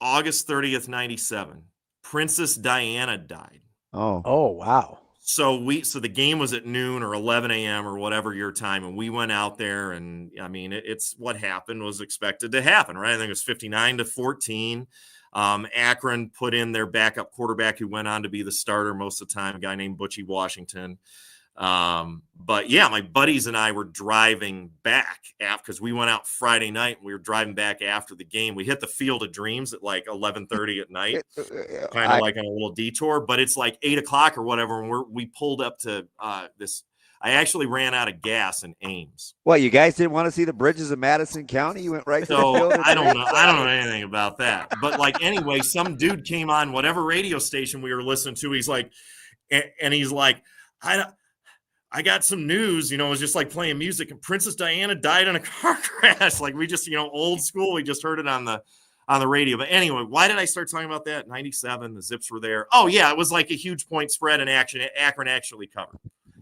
August 30th, 97. Princess Diana died. Oh, wow. So the game was at noon or 11 a.m. or whatever your time, and we went out there, and I mean, it's what happened was expected to happen, right? I think it was 59-14. Akron put in their backup quarterback who went on to be the starter most of the time, a guy named Butchie Washington. But yeah, my buddies and I were driving back because we went out Friday night and we were driving back after the game. We hit the Field of Dreams at like 11:30 at night, kind of like on a little detour, but it's like 8 o'clock or whatever. And we pulled up to this. I actually ran out of gas in Ames. Well, you guys didn't want to see the bridges of Madison County? You went right to the Field of I don't know anything about that. But like, anyway, some dude came on whatever radio station we were listening to. He's like, and he's like, I got some news, it was just like playing music, and Princess Diana died in a car crash. Like, we just, old school. We just heard it on the radio. But anyway, why did I start talking about that? 97, the Zips were there. Oh yeah. It was like a huge point spread in action. Akron actually covered,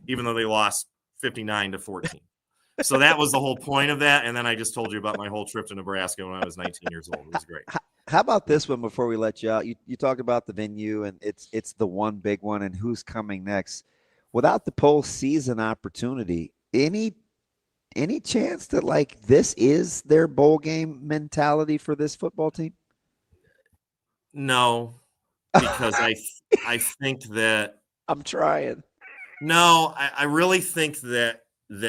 even though they lost 59-14. So that was the whole point of that. And then I just told you about my whole trip to Nebraska when I was 19 years old. It was great. How about this one before we let you out? You talked about the venue, and it's the one big one, and who's coming next. Without the postseason opportunity, any chance that like this is their bowl game mentality for this football team? No, because I think that I'm trying. No, I really think that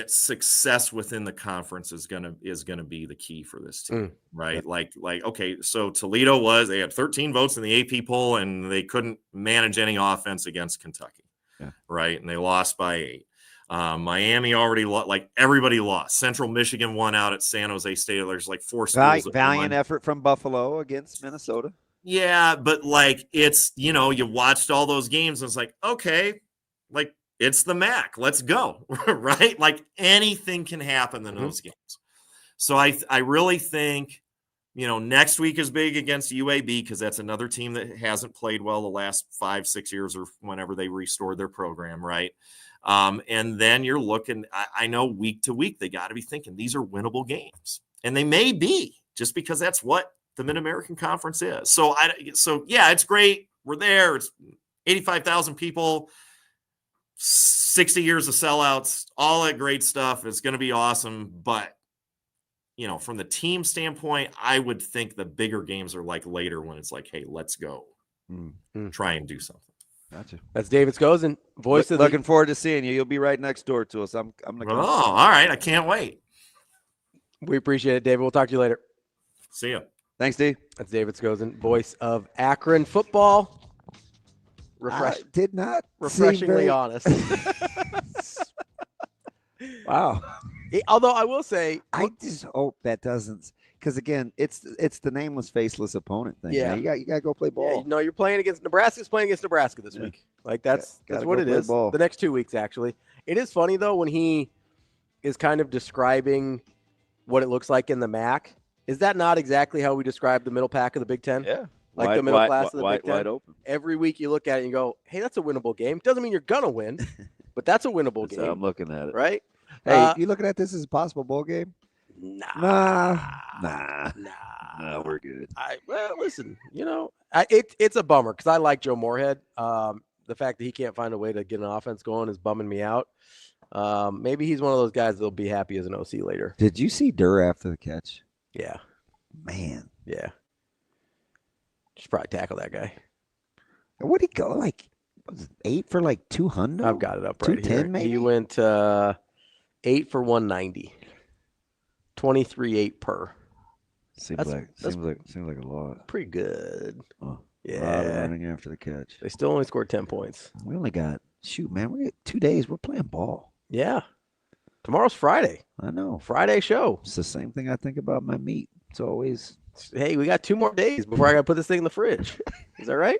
success within the conference is gonna be the key for this team, right? Like okay, so Toledo they had 13 votes in the AP poll, and they couldn't manage any offense against Kentucky. Right, and they lost by 8. Miami already lost. Like, everybody lost. Central Michigan won out at San Jose State. There's like 4 schools. Valiant effort from Buffalo against Minnesota. Yeah, but like, it's you watched all those games, and it's like, okay, like, it's the MAC. Let's go. Right, like, anything can happen in those games. So I really think next week is big against UAB, because that's another team that hasn't played well the last 5-6 years or whenever they restored their program, right? And then you're looking, I know week to week, they got to be thinking these are winnable games. And they may be, just because that's what the Mid-American Conference is. So yeah, it's great. We're there. It's 85,000 people, 60 years of sellouts, all that great stuff. It's going to be awesome. But from the team standpoint, I would think the bigger games are like later, when it's like, hey, let's go. try and do something. Gotcha. That's David Skoczen, voice of looking forward to seeing you. You'll be right next door to us. I'm gonna come. All right. I can't wait. We appreciate it, David. We'll talk to you later. See ya. Thanks, Dave. That's David Skoczen, voice of Akron football. Did not refreshingly honest. Wow. Although I will say, I just hope that doesn't, because again, it's the nameless, faceless opponent thing. Yeah. Man. You got to go play ball. Yeah, no, you're playing against Nebraska's playing against Nebraska this week. Like that's what it is. Ball. The next 2 weeks, actually. It is funny though when he is kind of describing what it looks like in the MAC. Is that not exactly how we describe the middle pack of the Big Ten? Yeah. Like the middle class of the Big Ten. Wide open. Every week you look at it and you go, hey, that's a winnable game. Doesn't mean you're going to win, but that's a winnable game. I'm looking at it. Right? Hey, you looking at this as a possible bowl game? Nah. No, we're good. Well, listen, it's a bummer because I like Joe Moorhead. The fact that he can't find a way to get an offense going is bumming me out. Maybe he's one of those guys that'll be happy as an OC later. Did you see Durr after the catch? Yeah. Man. Yeah. Just probably tackle that guy. What'd he go? Like, was it 8 for like 200? I've got it up right 210 here. maybe? He went 8 for 190. 23-8 per. Seems like a lot. Pretty good. Oh, yeah. A lot of running after the catch. They still only scored 10 points. We only got we got 2 days. We're playing ball. Yeah. Tomorrow's Friday. I know. Friday show. It's the same thing I think about my meat. It's always, hey, we got 2 more days before I got to put this thing in the fridge. Is that right?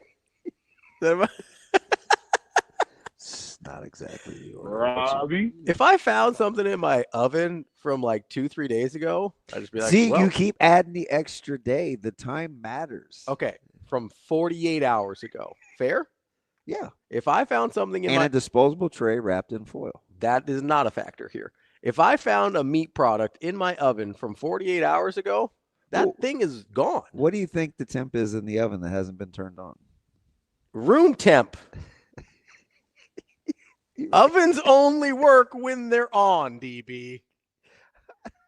It's not exactly the order. Ravi. If I found something in my oven from like 2-3 days ago, I'd just be like, see, well, you keep adding the extra day. The time matters. Okay. From 48 hours ago. Fair? Yeah. If I found something in a disposable tray wrapped in foil. That is not a factor here. If I found a meat product in my oven from 48 hours ago, that thing is gone. What do you think the temp is in the oven that hasn't been turned on? Room temp. Ovens only work when they're on, DB.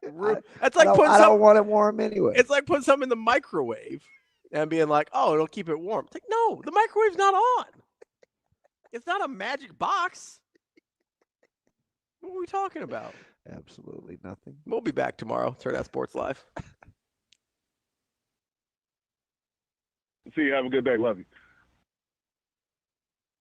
That's like I don't want it warm anyway. It's like putting something in the microwave and being like, oh, it'll keep it warm. It's like, no, the microwave's not on. It's not a magic box. What are we talking about? Absolutely nothing. We'll be back tomorrow. It's Hurrdat Sports Live. See you. Have a good day. Love you.